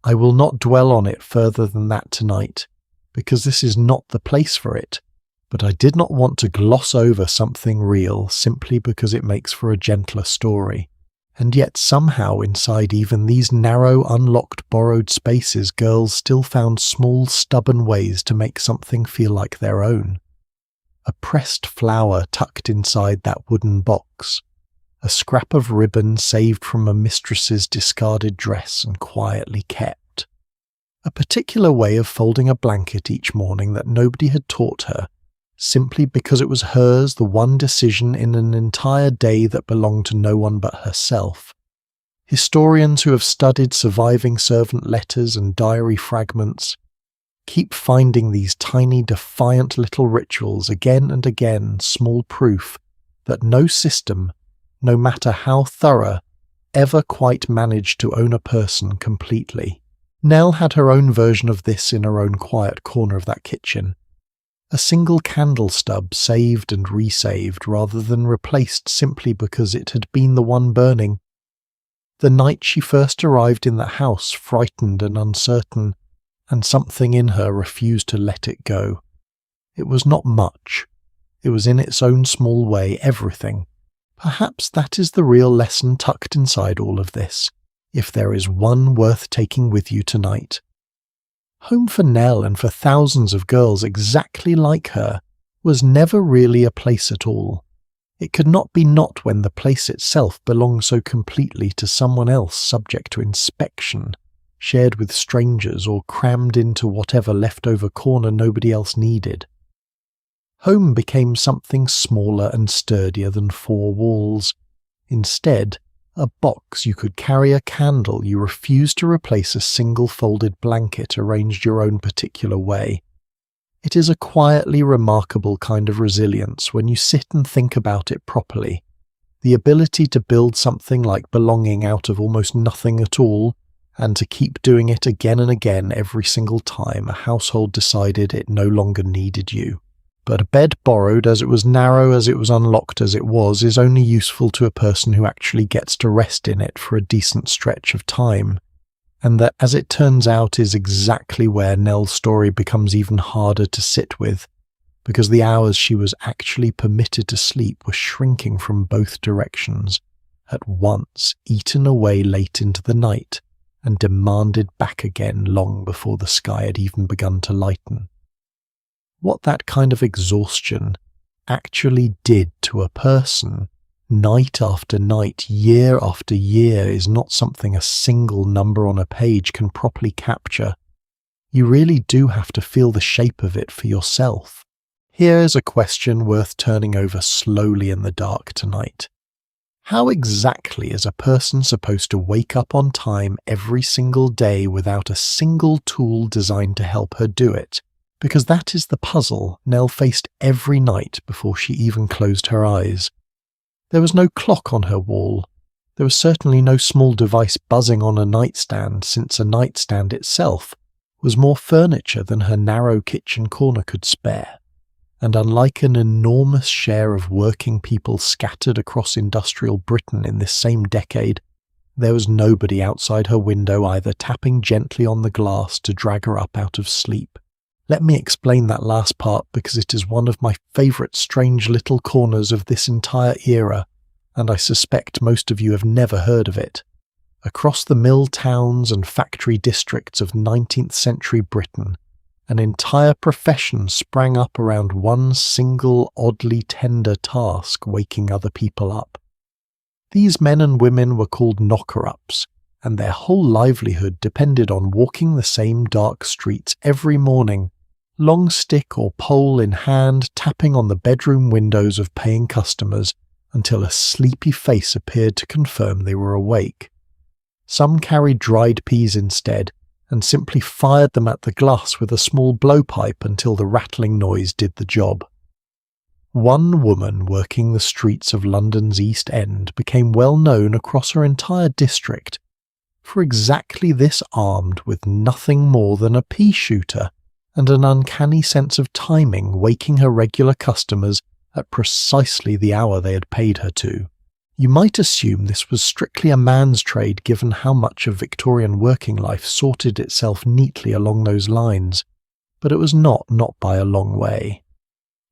I will not dwell on it further than that tonight, because this is not the place for it, but I did not want to gloss over something real simply because it makes for a gentler story. And yet somehow inside even these narrow, unlocked, borrowed spaces, girls still found small, stubborn ways to make something feel like their own. A pressed flower tucked inside that wooden box, a scrap of ribbon saved from a mistress's discarded dress and quietly kept. A particular way of folding a blanket each morning that nobody had taught her, simply because it was hers, the one decision in an entire day that belonged to no one but herself. Historians who have studied surviving servant letters and diary fragments keep finding these tiny, defiant little rituals again and again, small proof that no system, no matter how thorough, ever quite managed to own a person completely. Nell had her own version of this in her own quiet corner of that kitchen. A single candle stub saved and resaved rather than replaced simply because it had been the one burning. The night she first arrived in that house, frightened and uncertain, and something in her refused to let it go. It was not much. It was in its own small way everything. Perhaps that is the real lesson tucked inside all of this. If there is one worth taking with you tonight, Home for Nell and for thousands of girls exactly like her was never really a place at all. It could not be not when the place itself belonged so completely to someone else, subject to inspection, shared with strangers, or crammed into whatever leftover corner nobody else needed. Home became something smaller and sturdier than four walls. Instead, a box you could carry, a candle you refused to replace, a single folded blanket arranged your own particular way. It is a quietly remarkable kind of resilience when you sit and think about it properly. The ability to build something like belonging out of almost nothing at all, and to keep doing it again and again every single time a household decided it no longer needed you. But a bed borrowed, as it was narrow, as it was unlocked as it was, is only useful to a person who actually gets to rest in it for a decent stretch of time. And that, as it turns out, is exactly where Nell's story becomes even harder to sit with, because the hours she was actually permitted to sleep were shrinking from both directions, at once eaten away late into the night, and demanded back again long before the sky had even begun to lighten. What that kind of exhaustion actually did to a person, night after night, year after year, is not something a single number on a page can properly capture. You really do have to feel the shape of it for yourself. Here is a question worth turning over slowly in the dark tonight. How exactly is a person supposed to wake up on time every single day without a single tool designed to help her do it? Because that is the puzzle Nell faced every night before she even closed her eyes. There was no clock on her wall. There was certainly no small device buzzing on a nightstand, since a nightstand itself was more furniture than her narrow kitchen corner could spare. And unlike an enormous share of working people scattered across industrial Britain in this same decade, there was nobody outside her window either tapping gently on the glass to drag her up out of sleep. Let me explain that last part, because it is one of my favourite strange little corners of this entire era, and I suspect most of you have never heard of it. Across the mill towns and factory districts of 19th century Britain, an entire profession sprang up around one single oddly tender task: waking other people up. These men and women were called knocker-ups, and their whole livelihood depended on walking the same dark streets every morning, long stick or pole in hand, tapping on the bedroom windows of paying customers until a sleepy face appeared to confirm they were awake. Some carried dried peas instead, and simply fired them at the glass with a small blowpipe until the rattling noise did the job. One woman working the streets of London's East End became well known across her entire district for exactly this, armed with nothing more than a pea shooter and an uncanny sense of timing, waking her regular customers at precisely the hour they had paid her to. You might assume this was strictly a man's trade, given how much of Victorian working life sorted itself neatly along those lines, but it was not by a long way.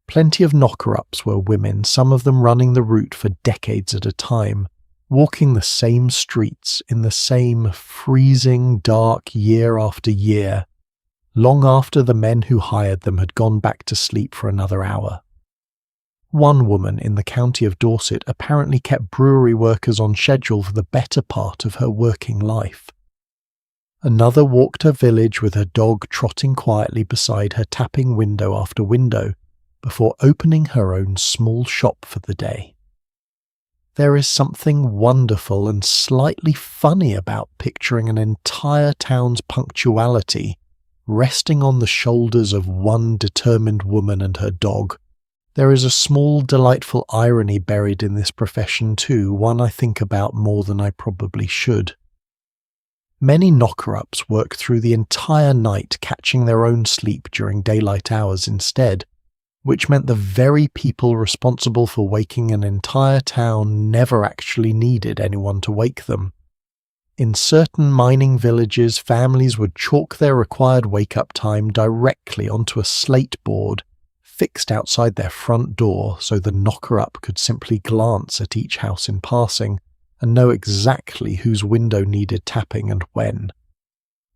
Plenty of knocker-ups were women, some of them running the route for decades at a time, walking the same streets in the same freezing dark year after year, long after the men who hired them had gone back to sleep for another hour. One woman in the county of Dorset apparently kept brewery workers on schedule for the better part of her working life. Another walked her village with her dog trotting quietly beside her, tapping window after window, before opening her own small shop for the day. There is something wonderful and slightly funny about picturing an entire town's punctuality resting on the shoulders of one determined woman and her dog. There is a small, delightful irony buried in this profession too, one I think about more than I probably should. Many knocker-ups work through the entire night, catching their own sleep during daylight hours instead, which meant the very people responsible for waking an entire town never actually needed anyone to wake them. In certain mining villages, families would chalk their required wake-up time directly onto a slate board fixed outside their front door, so the knocker-up could simply glance at each house in passing and know exactly whose window needed tapping and when.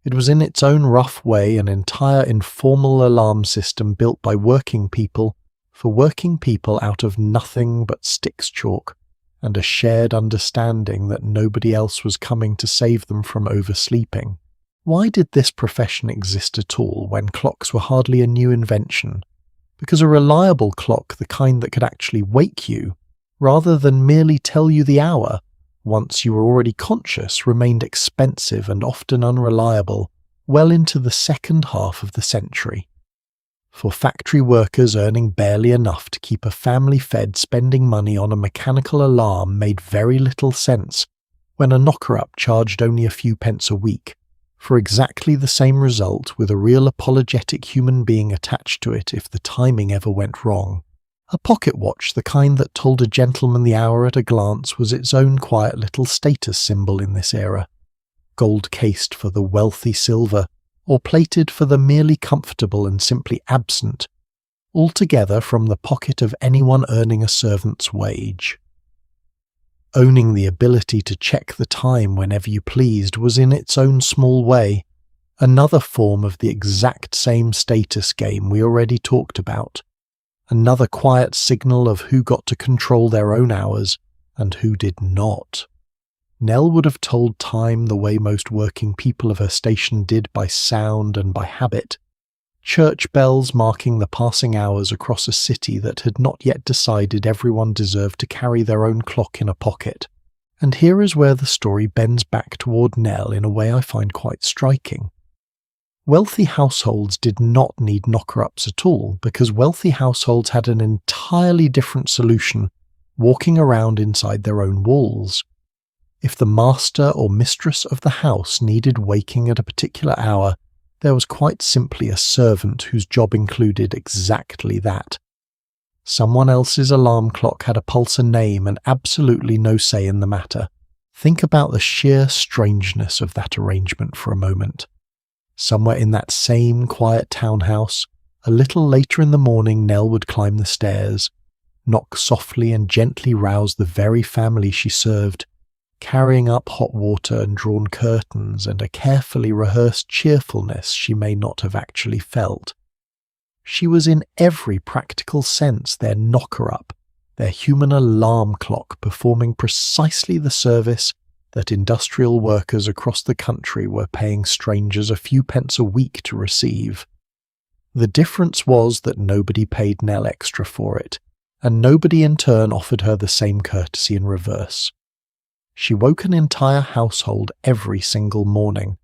It was in its own rough way an entire informal alarm system built by working people for working people out of nothing but Styx chalk and a shared understanding that nobody else was coming to save them from oversleeping. Why did this profession exist at all when clocks were hardly a new invention? Because a reliable clock, the kind that could actually wake you, rather than merely tell you the hour, once you were already conscious, remained expensive and often unreliable, well into the second half of the century. For factory workers earning barely enough to keep a family fed, spending money on a mechanical alarm made very little sense when a knocker-up charged only a few pence a week, for exactly the same result with a real apologetic human being attached to it if the timing ever went wrong. A pocket watch, the kind that told a gentleman the hour at a glance, was its own quiet little status symbol in this era, gold-cased for the wealthy silver, or plated for the merely comfortable and simply absent, altogether from the pocket of anyone earning a servant's wage. Owning the ability to check the time whenever you pleased was in its own small way another form of the exact same status game we already talked about, another quiet signal of who got to control their own hours and who did not. Nell would have told time the way most working people of her station did, by sound and by habit, church bells marking the passing hours across a city that had not yet decided everyone deserved to carry their own clock in a pocket. And here is where the story bends back toward Nell in a way I find quite striking. Wealthy households did not need knocker-ups at all, because wealthy households had an entirely different solution, walking around inside their own walls. If the master or mistress of the house needed waking at a particular hour, there was quite simply a servant whose job included exactly that. Someone else's alarm clock had a pulse and name and absolutely no say in the matter. Think about the sheer strangeness of that arrangement for a moment. Somewhere in that same quiet townhouse, a little later in the morning, Nell would climb the stairs, knock softly and gently rouse the very family she served, carrying up hot water and drawn curtains and a carefully rehearsed cheerfulness she may not have actually felt. She was in every practical sense their knocker-up, their human alarm clock, performing precisely the service that industrial workers across the country were paying strangers a few pence a week to receive. The difference was that nobody paid Nell extra for it, and nobody in turn offered her the same courtesy in reverse. She woke an entire household every single morning.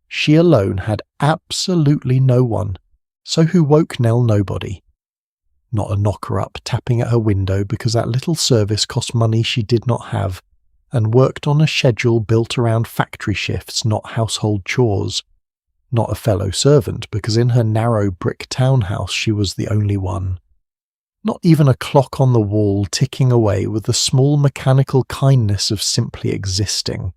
She alone had absolutely no one, so who woke Nell? Nobody. Not a knocker-up tapping at her window, because that little service cost money she did not have, and worked on a schedule built around factory shifts, not household chores. Not a fellow servant, because in her narrow brick townhouse she was the only one. Not even a clock on the wall ticking away with the small mechanical kindness of simply existing.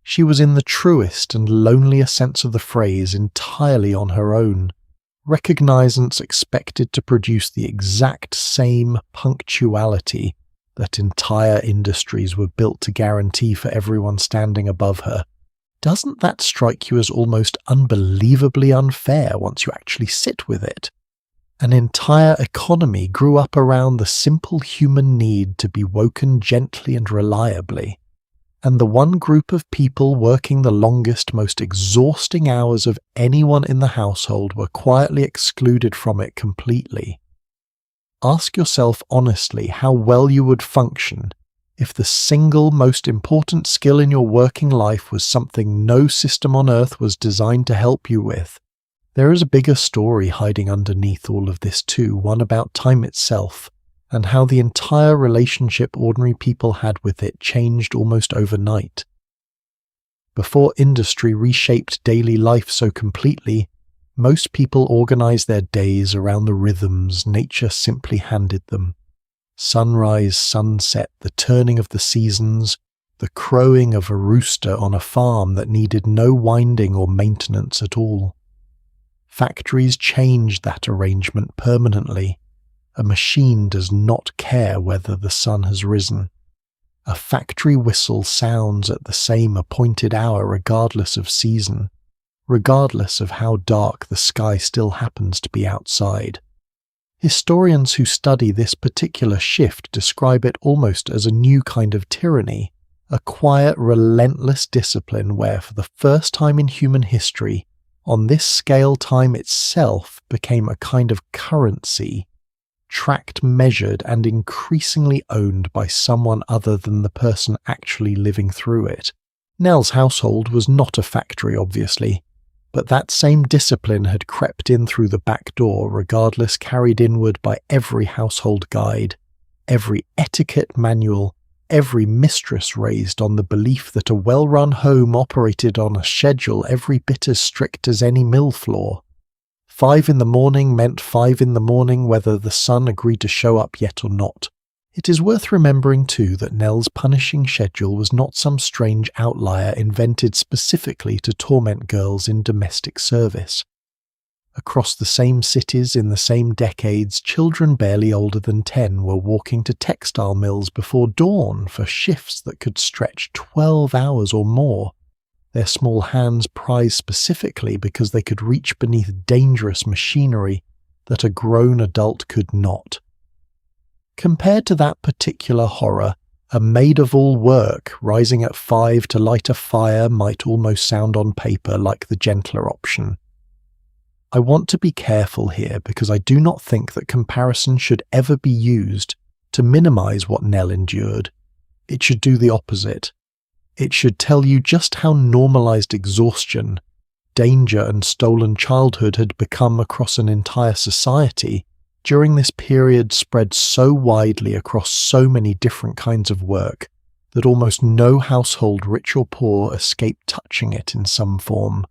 She was in the truest and loneliest sense of the phrase entirely on her own. Recognizance expected to produce the exact same punctuality that entire industries were built to guarantee for everyone standing above her. Doesn't that strike you as almost unbelievably unfair once you actually sit with it? An entire economy grew up around the simple human need to be woken gently and reliably, and the one group of people working the longest, most exhausting hours of anyone in the household were quietly excluded from it completely. Ask yourself honestly how well you would function if the single most important skill in your working life was something no system on earth was designed to help you with. There is a bigger story hiding underneath all of this too, one about time itself, and how the entire relationship ordinary people had with it changed almost overnight. Before industry reshaped daily life so completely, most people organized their days around the rhythms nature simply handed them. Sunrise, sunset, the turning of the seasons, the crowing of a rooster on a farm that needed no winding or maintenance at all. Factories changed that arrangement permanently. A machine does not care whether the sun has risen. A factory whistle sounds at the same appointed hour regardless of season. regardless of how dark the sky still happens to be outside. Historians who study this particular shift describe it almost as a new kind of tyranny, a quiet, relentless discipline where, for the first time in human history, on this scale time itself became a kind of currency, tracked, measured, and increasingly owned by someone other than the person actually living through it. Nell's household was not a factory, obviously, but that same discipline had crept in through the back door, regardless, carried inward by every household guide, every etiquette manual, every mistress raised on the belief that a well-run home operated on a schedule every bit as strict as any mill floor. 5 in the morning meant 5 in the morning whether the sun agreed to show up yet or not. It is worth remembering too that Nell's punishing schedule was not some strange outlier invented specifically to torment girls in domestic service. Across the same cities in the same decades, children barely older than 10 were walking to textile mills before dawn for shifts that could stretch 12 hours or more, their small hands prized specifically because they could reach beneath dangerous machinery that a grown adult could not. Compared to that particular horror, a maid-of-all-work rising at 5 to light a fire might almost sound on paper like the gentler option. I want to be careful here because I do not think that comparison should ever be used to minimize what Nell endured. It should do the opposite. It should tell you just how normalized exhaustion, danger, and stolen childhood had become across an entire society during this period spread so widely across so many different kinds of work that almost no household, rich or poor, escaped touching it in some form.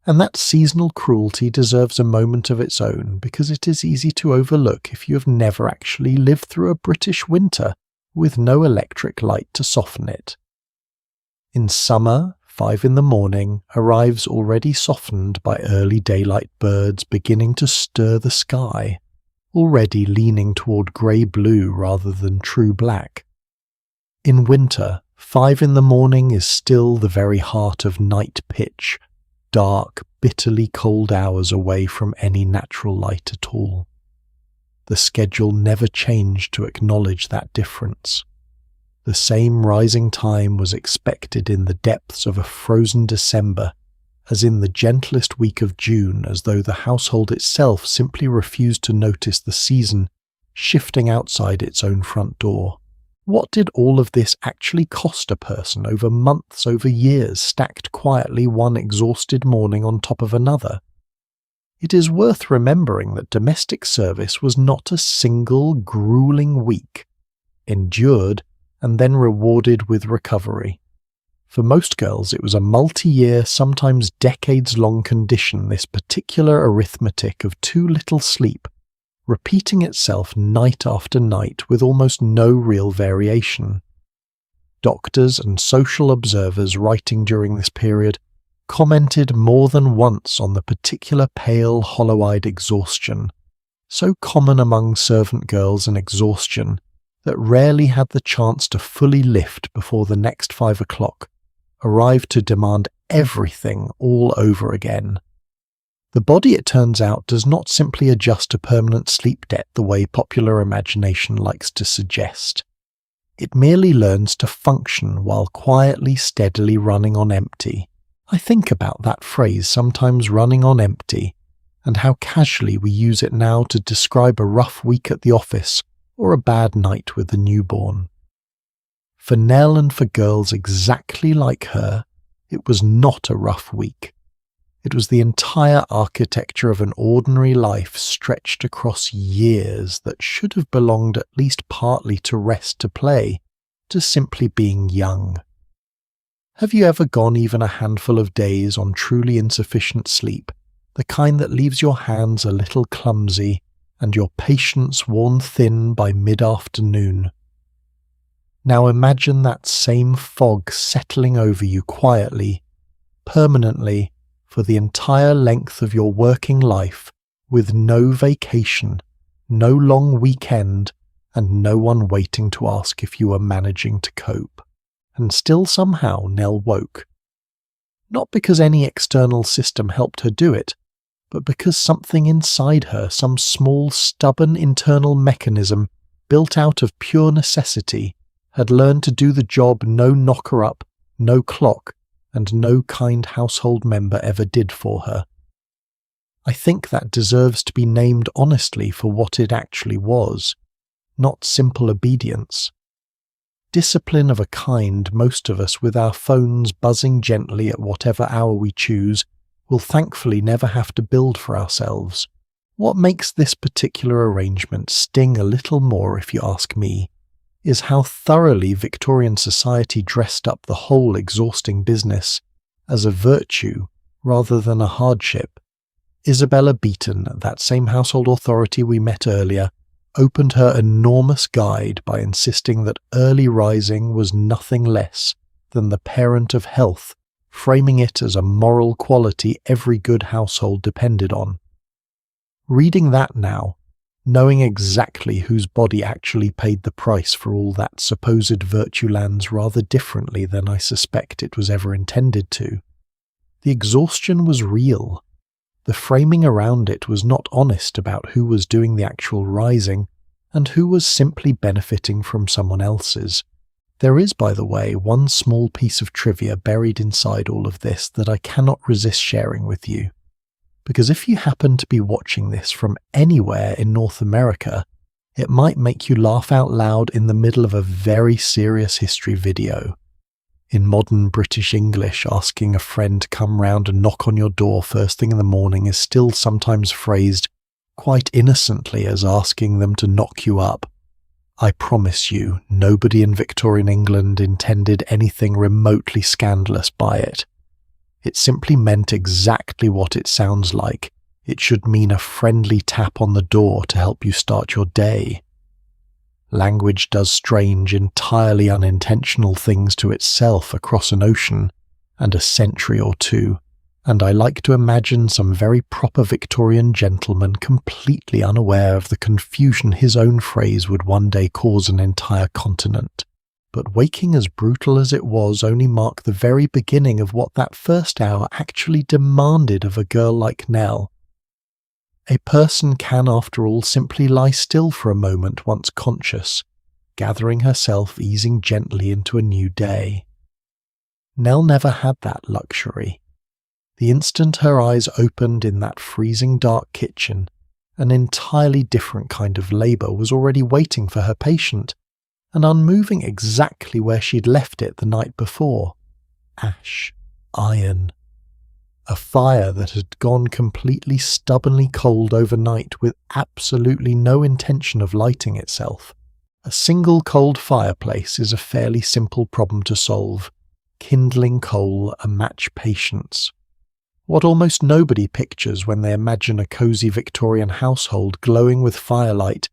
And that seasonal cruelty deserves a moment of its own because it is easy to overlook if you have never actually lived through a British winter with no electric light to soften it. In summer, 5 in the morning arrives already softened by early daylight birds beginning to stir the sky, already leaning toward grey-blue rather than true black. In winter, 5 in the morning is still the very heart of night pitch, dark, bitterly cold hours away from any natural light at all. The schedule never changed to acknowledge that difference. The same rising time was expected in the depths of a frozen December, as in the gentlest week of June, as though the household itself simply refused to notice the season shifting outside its own front door. What did all of this actually cost a person over months, over years, stacked quietly one exhausted morning on top of another? It is worth remembering that domestic service was not a single grueling week, endured and then rewarded with recovery. For most girls, it was a multi-year, sometimes decades-long condition, this particular arithmetic of too little sleep, repeating itself night after night with almost no real variation. Doctors and social observers writing during this period commented more than once on the particular pale, hollow-eyed exhaustion, so common among servant girls and exhaustion that rarely had the chance to fully lift before the next 5 o'clock, arrived to demand everything all over again. The body, it turns out, does not simply adjust to permanent sleep debt the way popular imagination likes to suggest. It merely learns to function while quietly, steadily running on empty. I think about that phrase, sometimes running on empty, and how casually we use it now to describe a rough week at the office or a bad night with the newborn. For Nell and for girls exactly like her, it was not a rough week. It was the entire architecture of an ordinary life stretched across years that should have belonged at least partly to rest, to play, to simply being young. Have you ever gone even a handful of days on truly insufficient sleep, the kind that leaves your hands a little clumsy and your patience worn thin by mid-afternoon? Now imagine that same fog settling over you quietly, permanently, for the entire length of your working life, with no vacation, no long weekend, and no one waiting to ask if you were managing to cope. And still somehow Nell woke. not because any external system helped her do it, but because something inside her, some small, stubborn internal mechanism built out of pure necessity, had learned to do the job no knocker-up, no clock, and no kind household member ever did for her. I think that deserves to be named honestly for what it actually was, not simple obedience. Discipline of a kind most of us, with our phones buzzing gently at whatever hour we choose, will thankfully never have to build for ourselves. What makes this particular arrangement sting a little more, if you ask me, is how thoroughly Victorian society dressed up the whole exhausting business as a virtue rather than a hardship. Isabella Beeton, that same household authority we met earlier, opened her enormous guide by insisting that early rising was nothing less than the parent of health, framing it as a moral quality every good household depended on. Reading that now, knowing exactly whose body actually paid the price for all that supposed virtue lands rather differently than I suspect it was ever intended to. The exhaustion was real. The framing around it was not honest about who was doing the actual rising and who was simply benefiting from someone else's. There is, by the way, one small piece of trivia buried inside all of this that I cannot resist sharing with you. Because if you happen to be watching this from anywhere in North America, it might make you laugh out loud in the middle of a very serious history video. In modern British English, asking a friend to come round and knock on your door first thing in the morning is still sometimes phrased quite innocently as asking them to knock you up. I promise you, nobody in Victorian England intended anything remotely scandalous by it. It simply meant exactly what it sounds like. It should mean a friendly tap on the door to help you start your day. Language does strange, entirely unintentional things to itself across an ocean and a century or two, and I like to imagine some very proper Victorian gentleman completely unaware of the confusion his own phrase would one day cause an entire continent. But waking as brutal as it was only marked the very beginning of what that first hour actually demanded of a girl like Nell. A person can, after all, simply lie still for a moment once conscious, gathering herself, easing gently into a new day. Nell never had that luxury. The instant her eyes opened in that freezing dark kitchen, an entirely different kind of labour was already waiting for her patient, and unmoving exactly where she'd left it the night before. Ash, iron. A fire that had gone completely stubbornly cold overnight with absolutely no intention of lighting itself. A single cold fireplace is a fairly simple problem to solve. Kindling coal, a match patience. What almost nobody pictures when they imagine a cosy Victorian household glowing with firelight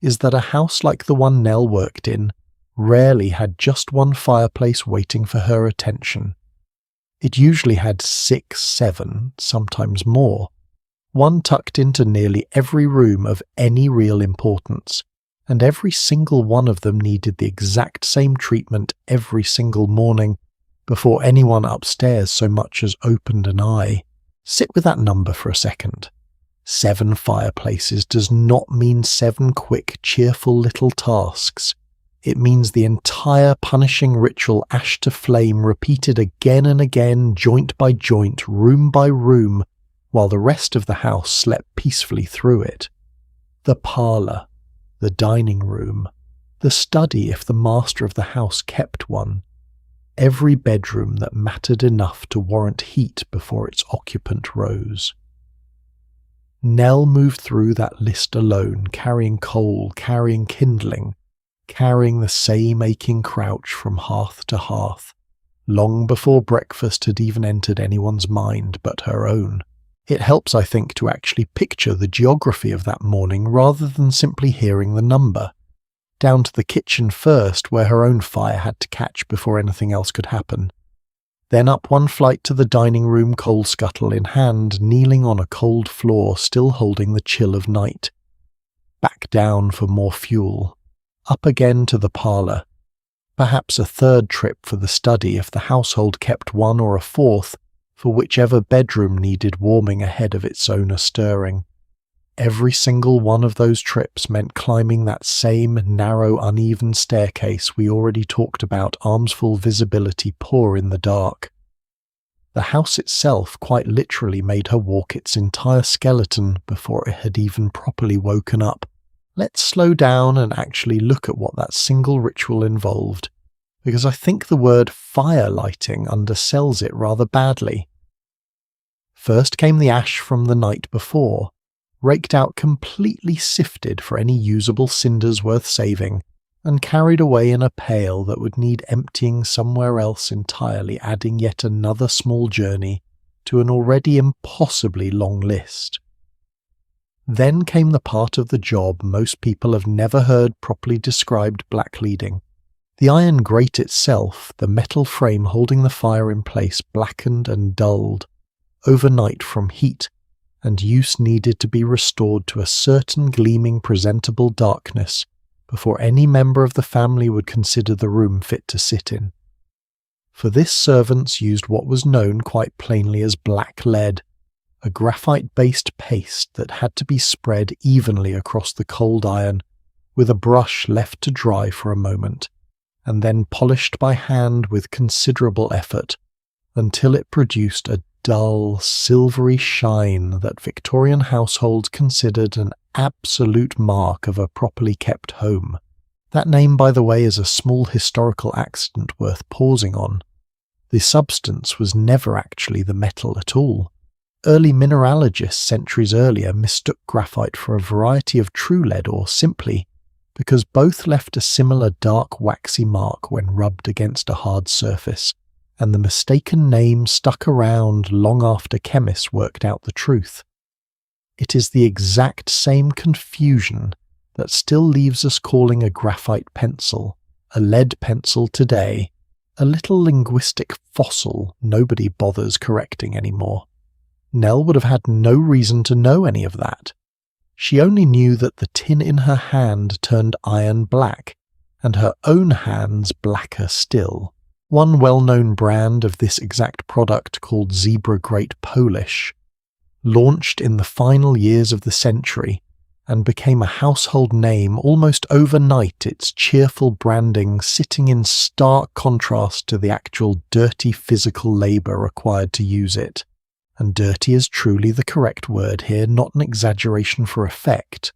is that a house like the one Nell worked in rarely had just one fireplace waiting for her attention. It usually had 6, 7, sometimes more, one tucked into nearly every room of any real importance, and every single one of them needed the exact same treatment every single morning before anyone upstairs so much as opened an eye. Sit with that number for a second. 7 fireplaces does not mean 7 quick, cheerful little tasks. It means the entire punishing ritual ash to flame repeated again and again, joint by joint, room by room, while the rest of the house slept peacefully through it. The parlour, the dining room, the study if the master of the house kept one, every bedroom that mattered enough to warrant heat before its occupant rose. Nell moved through that list alone, carrying coal, carrying kindling, carrying the same aching crouch from hearth to hearth, long before breakfast had even entered anyone's mind but her own. It helps, I think, to actually picture the geography of that morning rather than simply hearing the number. Down to the kitchen first, where her own fire had to catch before anything else could happen. Then up one flight to the dining room, coal scuttle in hand, kneeling on a cold floor, still holding the chill of night. Back down for more fuel. Up again to the parlour. Perhaps a third trip for the study if the household kept one, or a fourth for whichever bedroom needed warming ahead of its owner stirring. Every single one of those trips meant climbing that same narrow, uneven staircase we already talked about, armsful visibility poor in the dark. The house itself quite literally made her walk its entire skeleton before it had even properly woken up. Let's slow down and actually look at what that single ritual involved, because I think the word fire lighting undersells it rather badly. First came the ash from the night before, raked out completely sifted for any usable cinders worth saving, and carried away in a pail that would need emptying somewhere else entirely, adding yet another small journey to an already impossibly long list. Then came the part of the job most people have never heard properly described blackleading. The iron grate itself, the metal frame holding the fire in place, blackened and dulled overnight from heat, and use needed to be restored to a certain gleaming presentable darkness before any member of the family would consider the room fit to sit in. For this servants used what was known quite plainly as black lead, a graphite-based paste that had to be spread evenly across the cold iron, with a brush left to dry for a moment, and then polished by hand with considerable effort, until it produced a dull, silvery shine that Victorian households considered an absolute mark of a properly kept home. That name, by the way, is a small historical accident worth pausing on. The substance was never actually the metal at all. Early mineralogists centuries earlier mistook graphite for a variety of true lead, or simply because both left a similar dark waxy mark when rubbed against a hard surface, and the mistaken name stuck around long after chemists worked out the truth. It is the exact same confusion that still leaves us calling a graphite pencil a lead pencil today, a little linguistic fossil nobody bothers correcting anymore. Nell would have had no reason to know any of that. She only knew that the tin in her hand turned iron black, and her own hands blacker still. One well-known brand of this exact product, called Zebra Great Polish, launched in the final years of the century and became a household name almost overnight, its cheerful branding sitting in stark contrast to the actual dirty physical labour required to use it. And dirty is truly the correct word here, not an exaggeration for effect.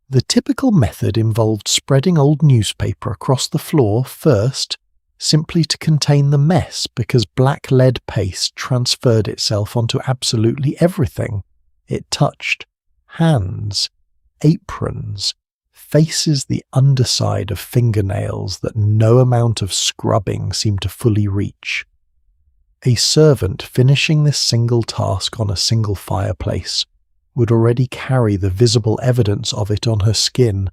The typical method involved spreading old newspaper across the floor first, simply to contain the mess, because black lead paste transferred itself onto absolutely everything it touched: hands, aprons, faces, the underside of fingernails that no amount of scrubbing seemed to fully reach. A servant finishing this single task on a single fireplace would already carry the visible evidence of it on her skin,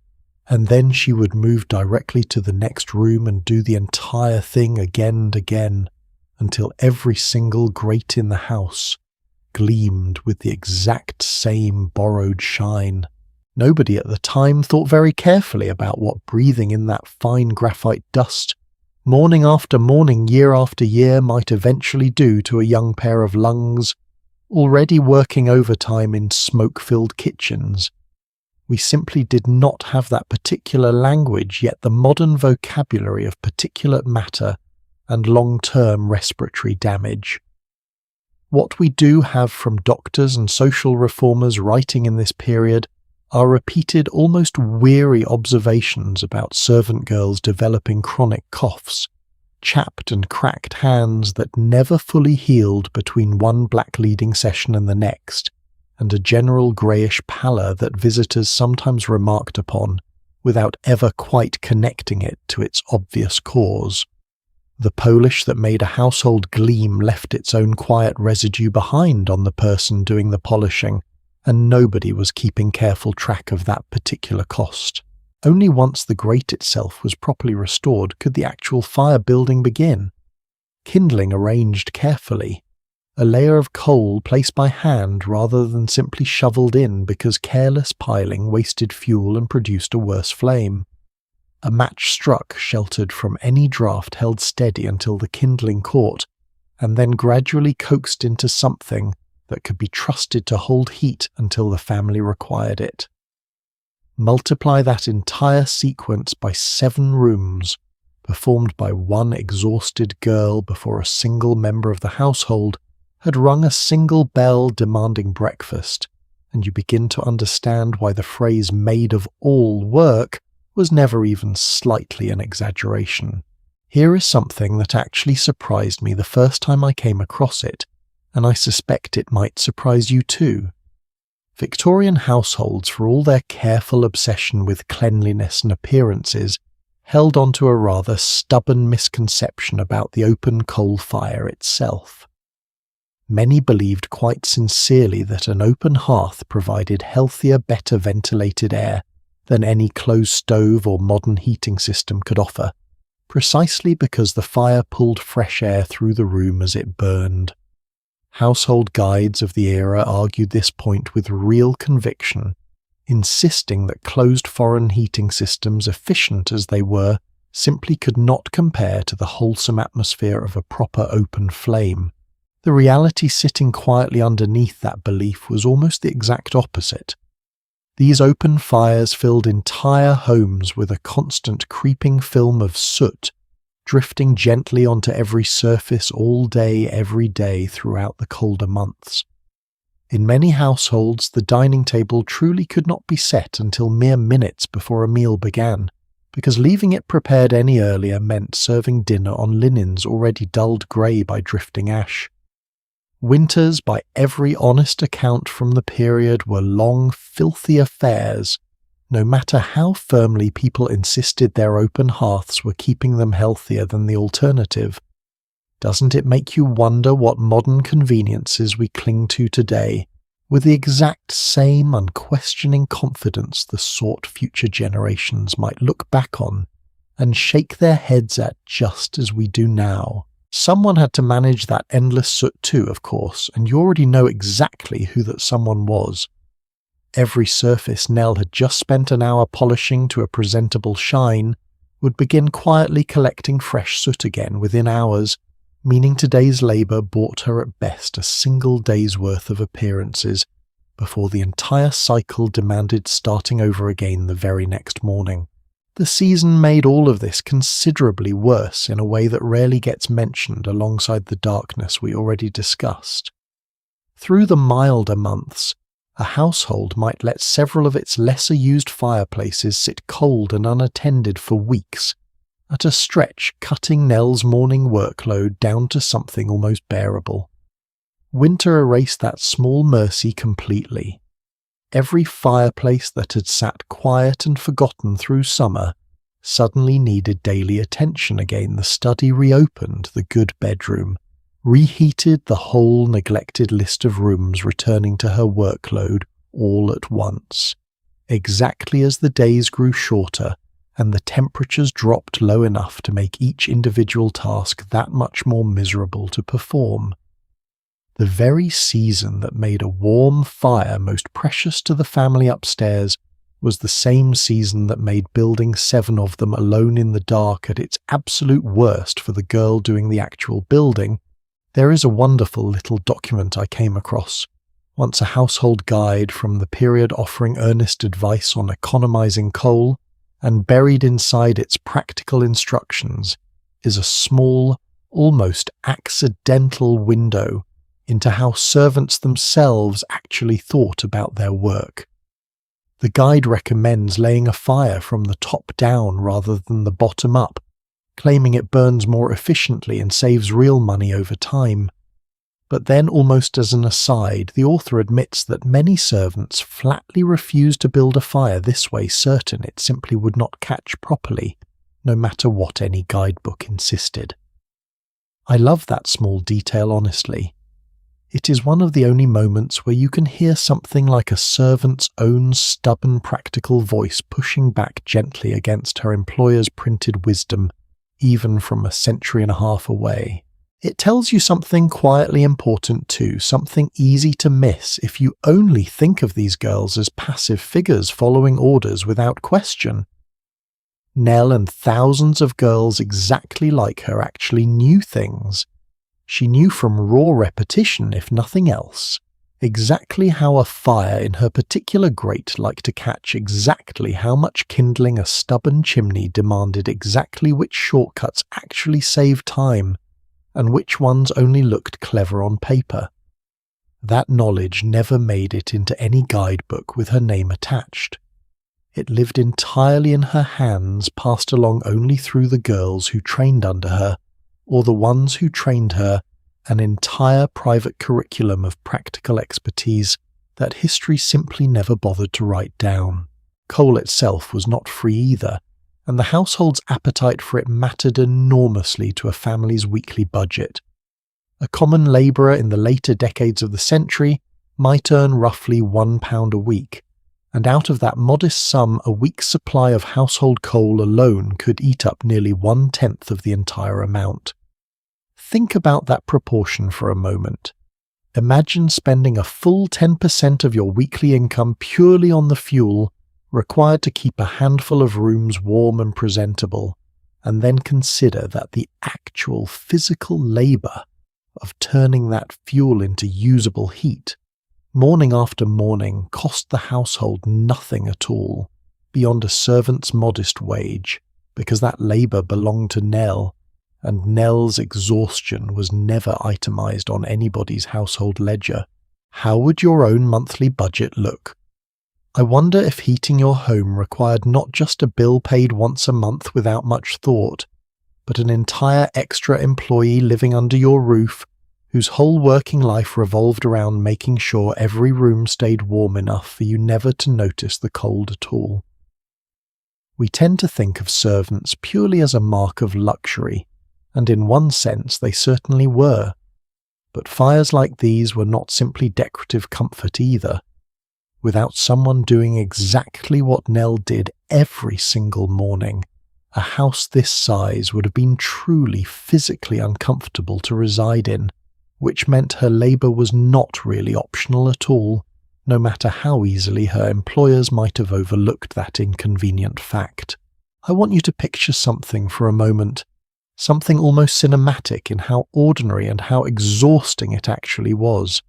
and then she would move directly to the next room and do the entire thing again and again, until every single grate in the house gleamed with the exact same borrowed shine. Nobody at the time thought very carefully about what breathing in that fine graphite dust, morning after morning, year after year, might eventually do to a young pair of lungs, already working overtime in smoke-filled kitchens. We simply did not have that particular language, yet the modern vocabulary of particulate matter and long-term respiratory damage. What we do have from doctors and social reformers writing in this period are repeated, almost weary observations about servant girls developing chronic coughs, chapped and cracked hands that never fully healed between one blackleading session and the next, and a general greyish pallor that visitors sometimes remarked upon without ever quite connecting it to its obvious cause. The polish that made a household gleam left its own quiet residue behind on the person doing the polishing, and nobody was keeping careful track of that particular cost. Only once the grate itself was properly restored could the actual fire building begin. Kindling arranged carefully, a layer of coal placed by hand rather than simply shoveled in because careless piling wasted fuel and produced a worse flame. A match struck, sheltered from any draught, held steady until the kindling caught, and then gradually coaxed into something that could be trusted to hold heat until the family required it. Multiply that entire sequence by 7 rooms, performed by one exhausted girl before a single member of the household had rung a single bell demanding breakfast, and you begin to understand why the phrase "maid of all work" was never even slightly an exaggeration. Here is something that actually surprised me the first time I came across it, and I suspect it might surprise you too. Victorian households, for all their careful obsession with cleanliness and appearances, held on to a rather stubborn misconception about the open coal fire itself. Many believed quite sincerely that an open hearth provided healthier, better ventilated air than any closed stove or modern heating system could offer, precisely because the fire pulled fresh air through the room as it burned. Household guides of the era argued this point with real conviction, insisting that closed foreign heating systems, efficient as they were, simply could not compare to the wholesome atmosphere of a proper open flame. The reality sitting quietly underneath that belief was almost the exact opposite. These open fires filled entire homes with a constant creeping film of soot, drifting gently onto every surface all day, every day throughout the colder months. In many households, the dining table truly could not be set until mere minutes before a meal began, because leaving it prepared any earlier meant serving dinner on linens already dulled grey by drifting ash. Winters, by every honest account from the period, were long, filthy affairs, no matter how firmly people insisted their open hearths were keeping them healthier than the alternative. Doesn't it make you wonder what modern conveniences we cling to today, with the exact same unquestioning confidence the sort future generations might look back on and shake their heads at just as we do now? Someone had to manage that endless soot too, of course, and you already know exactly who that someone was. Every surface Nell had just spent an hour polishing to a presentable shine would begin quietly collecting fresh soot again within hours, meaning today's labour bought her at best a single day's worth of appearances before the entire cycle demanded starting over again the very next morning. The season made all of this considerably worse in a way that rarely gets mentioned alongside the darkness we already discussed. Through the milder months, a household might let several of its lesser used fireplaces sit cold and unattended for weeks, at a stretch cutting Nell's morning workload down to something almost bearable. Winter erased that small mercy completely. Every fireplace that had sat quiet and forgotten through summer suddenly needed daily attention again. The study reopened, the good bedroom reheated, the whole neglected list of rooms returning to her workload all at once, exactly as the days grew shorter and the temperatures dropped low enough to make each individual task that much more miserable to perform. The very season that made a warm fire most precious to the family upstairs was the same season that made building 7 of them alone in the dark at its absolute worst for the girl doing the actual building. There is a wonderful little document I came across, once a household guide from the period offering earnest advice on economizing coal, and buried inside its practical instructions is a small, almost accidental window into how servants themselves actually thought about their work. The guide recommends laying a fire from the top down rather than the bottom up, claiming it burns more efficiently and saves real money over time. But then, almost as an aside, the author admits that many servants flatly refuse to build a fire this way, certain it simply would not catch properly, no matter what any guidebook insisted. I love that small detail, honestly. It is one of the only moments where you can hear something like a servant's own stubborn practical voice pushing back gently against her employer's printed wisdom, even from a century and a half away. It tells you something quietly important too, something easy to miss if you only think of these girls as passive figures following orders without question. Nell and thousands of girls exactly like her actually knew things. She knew from raw repetition, if nothing else, exactly how a fire in her particular grate liked to catch, exactly how much kindling a stubborn chimney demanded, exactly which shortcuts actually saved time, and which ones only looked clever on paper. That knowledge never made it into any guidebook with her name attached. It lived entirely in her hands, passed along only through the girls who trained under her, or the ones who trained her, an entire private curriculum of practical expertise that history simply never bothered to write down. Coal itself was not free either, and the household's appetite for it mattered enormously to a family's weekly budget. A common labourer in the later decades of the century might earn roughly £1 a week, and out of that modest sum a week's supply of household coal alone could eat up nearly 1/10 of the entire amount. Think about that proportion for a moment. Imagine spending a full 10% of your weekly income purely on the fuel required to keep a handful of rooms warm and presentable, and then consider that the actual physical labour of turning that fuel into usable heat, morning after morning, cost the household nothing at all, beyond a servant's modest wage, because that labour belonged to Nell, and Nell's exhaustion was never itemised on anybody's household ledger. How would your own monthly budget look? I wonder if heating your home required not just a bill paid once a month without much thought, but an entire extra employee living under your roof, whose whole working life revolved around making sure every room stayed warm enough for you never to notice the cold at all. We tend to think of servants purely as a mark of luxury, and in one sense they certainly were. But fires like these were not simply decorative comfort either. Without someone doing exactly what Nell did every single morning, a house this size would have been truly physically uncomfortable to reside in, which meant her labour was not really optional at all, no matter how easily her employers might have overlooked that inconvenient fact. I want you to picture something for a moment, something almost cinematic in how ordinary and how exhausting it actually was.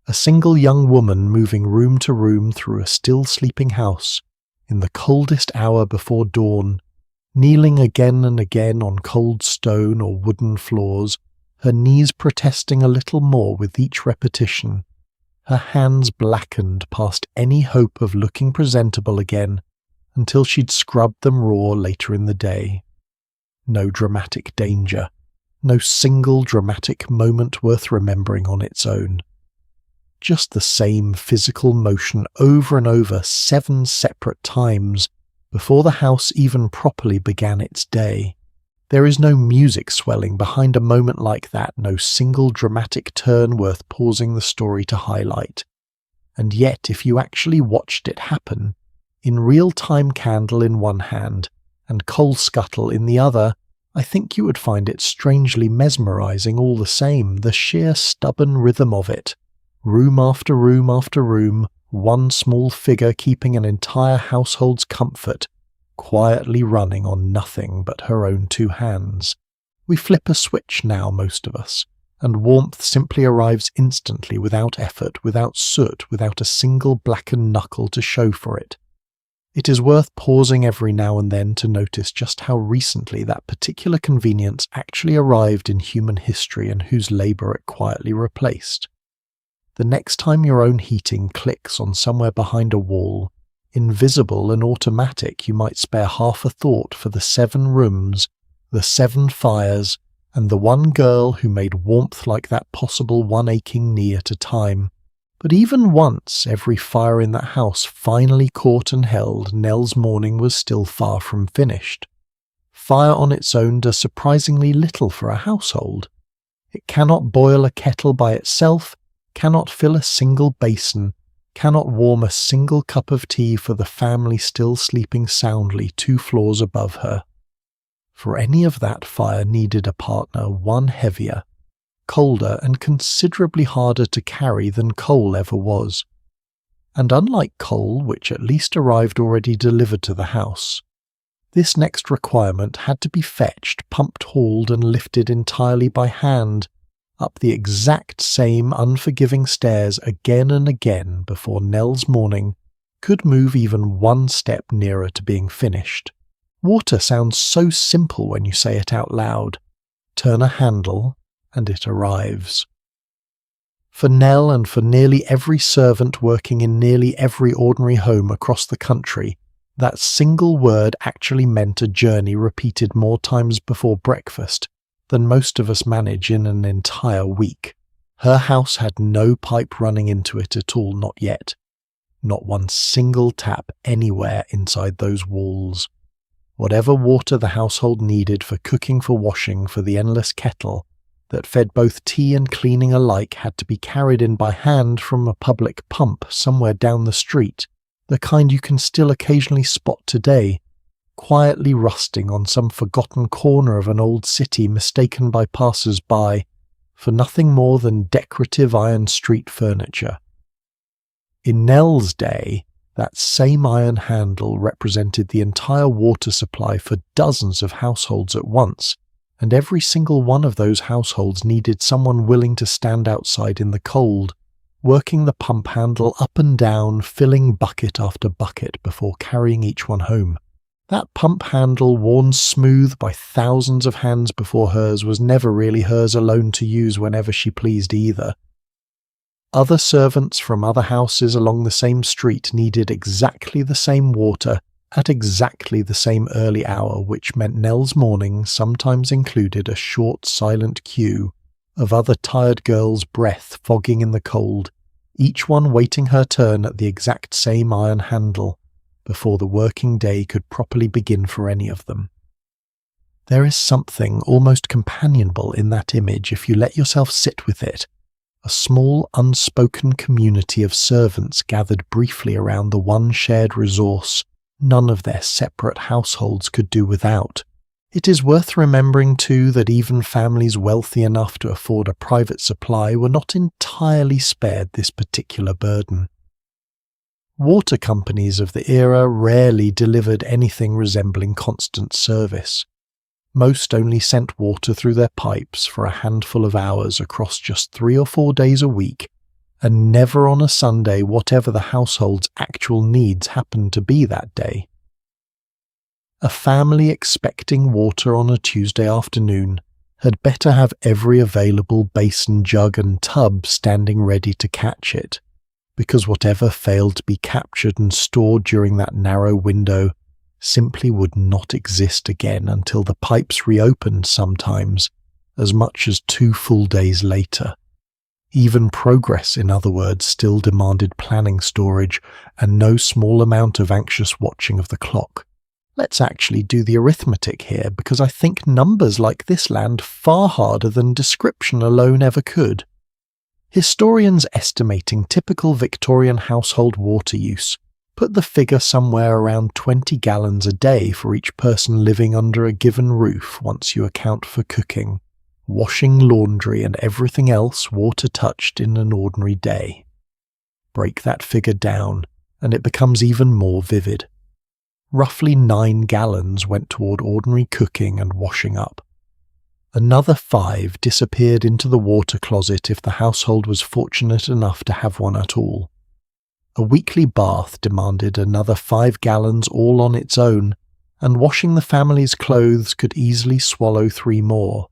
A single young woman moving room to room through a still sleeping house, in the coldest hour before dawn, kneeling again and again on cold stone or wooden floors, her knees protesting a little more with each repetition, her hands blackened past any hope of looking presentable again until she'd scrubbed them raw later in the day. No dramatic danger, no single dramatic moment worth remembering on its own. Just the same physical motion over and over 7 separate times before the house even properly began its day. There is no music swelling behind a moment like that, no single dramatic turn worth pausing the story to highlight. And yet, if you actually watched it happen, in real-time candle in one hand and coal scuttle in the other, I think you would find it strangely mesmerising all the same, the sheer stubborn rhythm of it. Room after room after room, one small figure keeping an entire household's comfort, quietly running on nothing but her own 2 hands. We flip a switch now, most of us, and warmth simply arrives instantly, without effort, without soot, without a single blackened knuckle to show for it. It is worth pausing every now and then to notice just how recently that particular convenience actually arrived in human history and whose labour it quietly replaced. The next time your own heating clicks on somewhere behind a wall, invisible and automatic, you might spare half a thought for the 7 rooms, the 7 fires, and the one girl who made warmth like that possible one aching knee at a time. But even once every fire in that house finally caught and held, Nell's morning was still far from finished. Fire on its own does surprisingly little for a household. It cannot boil a kettle by itself, cannot fill a single basin, cannot warm a single cup of tea for the family still sleeping soundly 2 floors above her. For any of that fire needed a partner one heavier, colder and considerably harder to carry than coal ever was. And unlike coal, which at least arrived already delivered to the house, This next requirement had to be fetched, pumped, hauled, and lifted entirely by hand, up the exact same unforgiving stairs again and again before Nell's morning could move even one step nearer to being finished. Water sounds so simple when you say it out loud. Turn a handle, and it arrives. For Nell and for nearly every servant working in nearly every ordinary home across the country, that single word actually meant a journey repeated more times before breakfast than most of us manage in an entire week. Her house had no pipe running into it at all, not yet. Not one single tap anywhere inside those walls. Whatever water the household needed for cooking, for washing, for the endless kettle that fed both tea and cleaning alike had to be carried in by hand from a public pump somewhere down the street, the kind you can still occasionally spot today, quietly rusting on some forgotten corner of an old city mistaken by passers-by for nothing more than decorative iron street furniture. In Nell's day, that same iron handle represented the entire water supply for dozens of households at once, and every single one of those households needed someone willing to stand outside in the cold, working the pump handle up and down, filling bucket after bucket before carrying each one home. That pump handle, worn smooth by thousands of hands before hers, was never really hers alone to use whenever she pleased either. Other servants from other houses along the same street needed exactly the same water at exactly the same early hour, which meant Nell's morning sometimes included a short, silent queue of other tired girls' breath fogging in the cold, each one waiting her turn at the exact same iron handle before the working day could properly begin for any of them. There is something almost companionable in that image if you let yourself sit with it. A small, unspoken community of servants gathered briefly around the one shared resource none of their separate households could do without. It is worth remembering, too, that even families wealthy enough to afford a private supply were not entirely spared this particular burden. Water companies of the era rarely delivered anything resembling constant service. Most only sent water through their pipes for a handful of hours across just 3 or 4 days a week, and never on a Sunday, whatever the household's actual needs happened to be that day. A family expecting water on a Tuesday afternoon had better have every available basin, jug and tub standing ready to catch it, because whatever failed to be captured and stored during that narrow window simply would not exist again until the pipes reopened, sometimes as much as 2 full days later. Even progress, in other words, still demanded planning, storage, and no small amount of anxious watching of the clock. Let's actually do the arithmetic here, because I think numbers like this land far harder than description alone ever could. Historians estimating typical Victorian household water use put the figure somewhere around 20 gallons a day for each person living under a given roof once you account for cooking, washing, laundry, and everything else water touched in an ordinary day. Break that figure down, and it becomes even more vivid. Roughly 9 gallons went toward ordinary cooking and washing up. Another 5 disappeared into the water closet if the household was fortunate enough to have one at all. A weekly bath demanded another 5 gallons all on its own, and washing the family's clothes could easily swallow 3 more.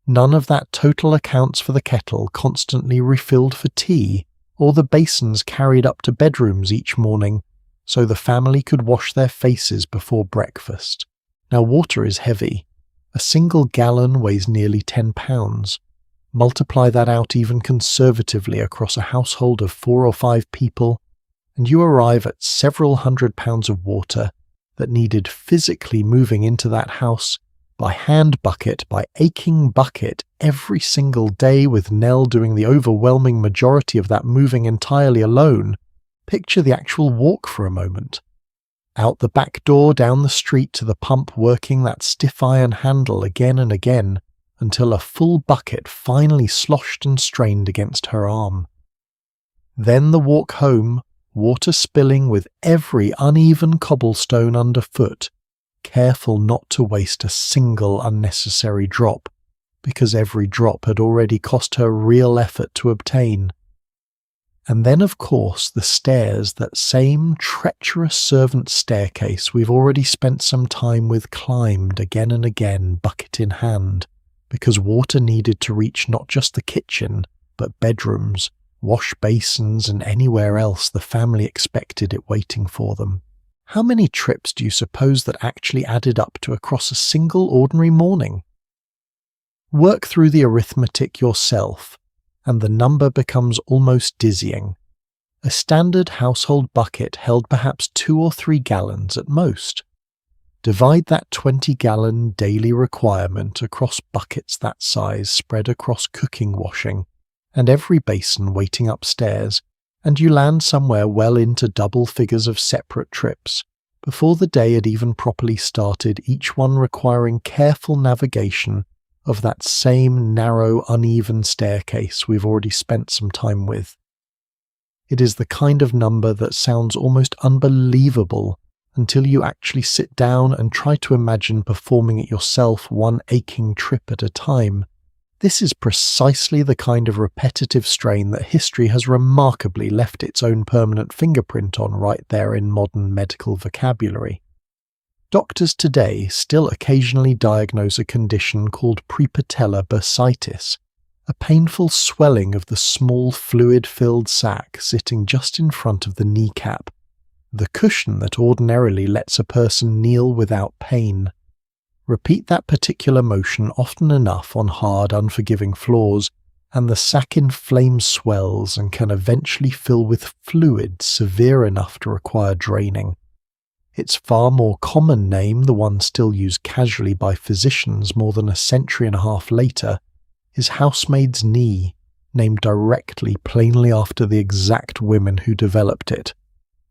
None of that total accounts for the kettle constantly refilled for tea, or the basins carried up to bedrooms each morning, so the family could wash their faces before breakfast. Now water is heavy. A single gallon weighs nearly 10 pounds. Multiply that out even conservatively across a household of 4 or 5 people, and you arrive at several hundred pounds of water that needed physically moving into that house by hand bucket, by aching bucket, every single day, with Nell doing the overwhelming majority of that moving entirely alone. Picture the actual walk for a moment. Out the back door, down the street to the pump, working that stiff iron handle again and again, until a full bucket finally sloshed and strained against her arm. Then the walk home, water spilling with every uneven cobblestone underfoot, careful not to waste a single unnecessary drop, because every drop had already cost her real effort to obtain. And then, of course, the stairs, that same treacherous servant staircase we've already spent some time with, climbed again and again, bucket in hand, because water needed to reach not just the kitchen, but bedrooms, wash basins, and anywhere else the family expected it waiting for them. How many trips do you suppose that actually added up to across a single ordinary morning? Work through the arithmetic yourself, and the number becomes almost dizzying. A standard household bucket held perhaps 2 or 3 gallons at most. Divide that 20-gallon daily requirement across buckets that size spread across cooking, washing, and every basin waiting upstairs, and you land somewhere well into double figures of separate trips, before the day had even properly started, each one requiring careful navigation of that same narrow, uneven staircase we've already spent some time with. It is the kind of number that sounds almost unbelievable until you actually sit down and try to imagine performing it yourself, one aching trip at a time. This is precisely the kind of repetitive strain that history has remarkably left its own permanent fingerprint on right there in modern medical vocabulary. Doctors today still occasionally diagnose a condition called prepatellar bursitis, a painful swelling of the small fluid-filled sac sitting just in front of the kneecap, the cushion that ordinarily lets a person kneel without pain. Repeat that particular motion often enough on hard, unforgiving floors, and the sac inflames, swells, and can eventually fill with fluid severe enough to require draining. Its far more common name, the one still used casually by physicians more than a century and a half later, is housemaid's knee, named directly plainly after the exact women who developed it,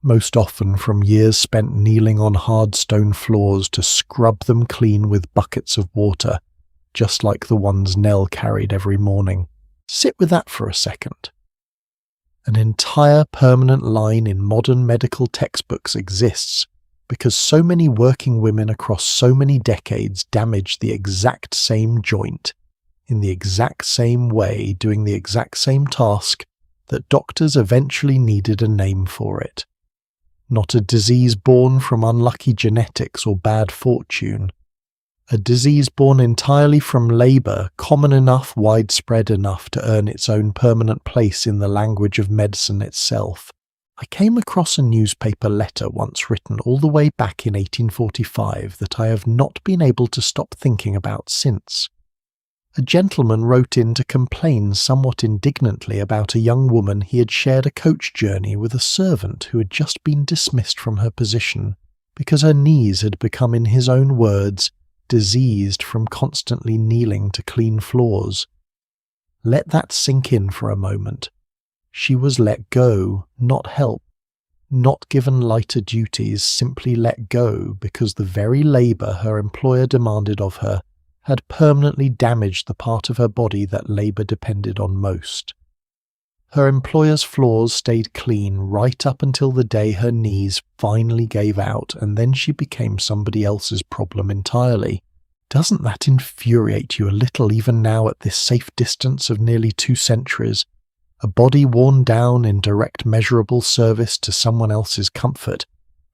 most often from years spent kneeling on hard stone floors to scrub them clean with buckets of water, just like the ones Nell carried every morning. Sit with that for a second. An entire permanent line in modern medical textbooks exists because so many working women across so many decades damaged the exact same joint, in the exact same way, doing the exact same task, that doctors eventually needed a name for it. Not a disease born from unlucky genetics or bad fortune. A disease born entirely from labour, common enough, widespread enough to earn its own permanent place in the language of medicine itself. I came across a newspaper letter once written all the way back in 1845 that I have not been able to stop thinking about since. A gentleman wrote in to complain somewhat indignantly about a young woman he had shared a coach journey with a servant who had just been dismissed from her position because her knees had become, in his own words, diseased from constantly kneeling to clean floors. Let that sink in for a moment. She was let go, not help, not given lighter duties, simply let go because the very labour her employer demanded of her had permanently damaged the part of her body that labour depended on most. Her employer's floors stayed clean right up until the day her knees finally gave out, and then she became somebody else's problem entirely. Doesn't that infuriate you a little even now at this safe distance of nearly 2 centuries? A body worn down in direct measurable service to someone else's comfort,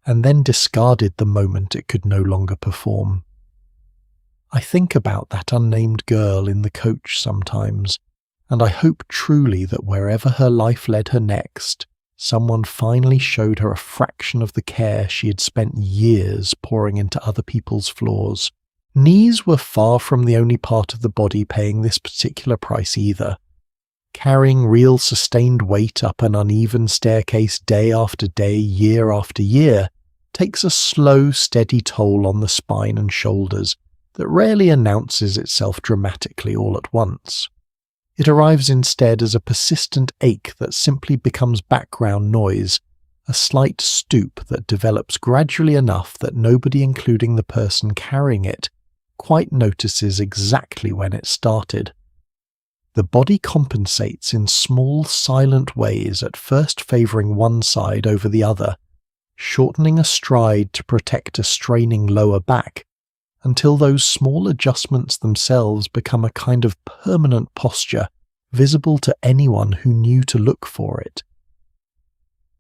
and then discarded the moment it could no longer perform. I think about that unnamed girl in the coach sometimes, and I hope truly that wherever her life led her next, someone finally showed her a fraction of the care she had spent years pouring into other people's floors. Knees were far from the only part of the body paying this particular price either. Carrying real sustained weight up an uneven staircase day after day, year after year, takes a slow, steady toll on the spine and shoulders that rarely announces itself dramatically all at once. It arrives instead as a persistent ache that simply becomes background noise, a slight stoop that develops gradually enough that nobody, including the person carrying it, quite notices exactly when it started. The body compensates in small, silent ways, at first favouring one side over the other, shortening a stride to protect a straining lower back, until those small adjustments themselves become a kind of permanent posture, visible to anyone who knew to look for it.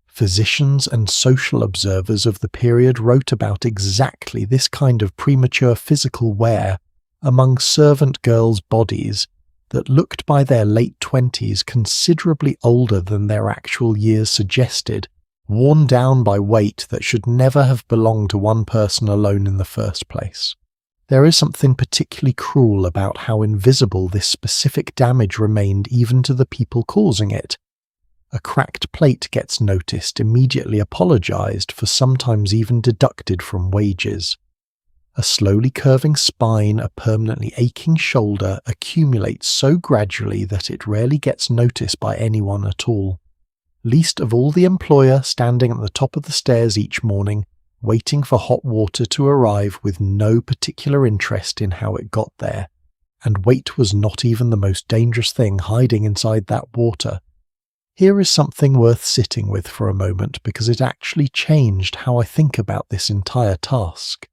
Physicians and social observers of the period wrote about exactly this kind of premature physical wear among servant girls' bodies that looked by their late 20s considerably older than their actual years suggested, worn down by weight that should never have belonged to one person alone in the first place. There is something particularly cruel about how invisible this specific damage remained even to the people causing it. A cracked plate gets noticed, immediately apologized for, sometimes even deducted from wages. A slowly curving spine, a permanently aching shoulder accumulates so gradually that it rarely gets noticed by anyone at all. Least of all the employer standing at the top of the stairs each morning, waiting for hot water to arrive with no particular interest in how it got there. And weight was not even the most dangerous thing hiding inside that water. Here is something worth sitting with for a moment, because it actually changed how I think about this entire task.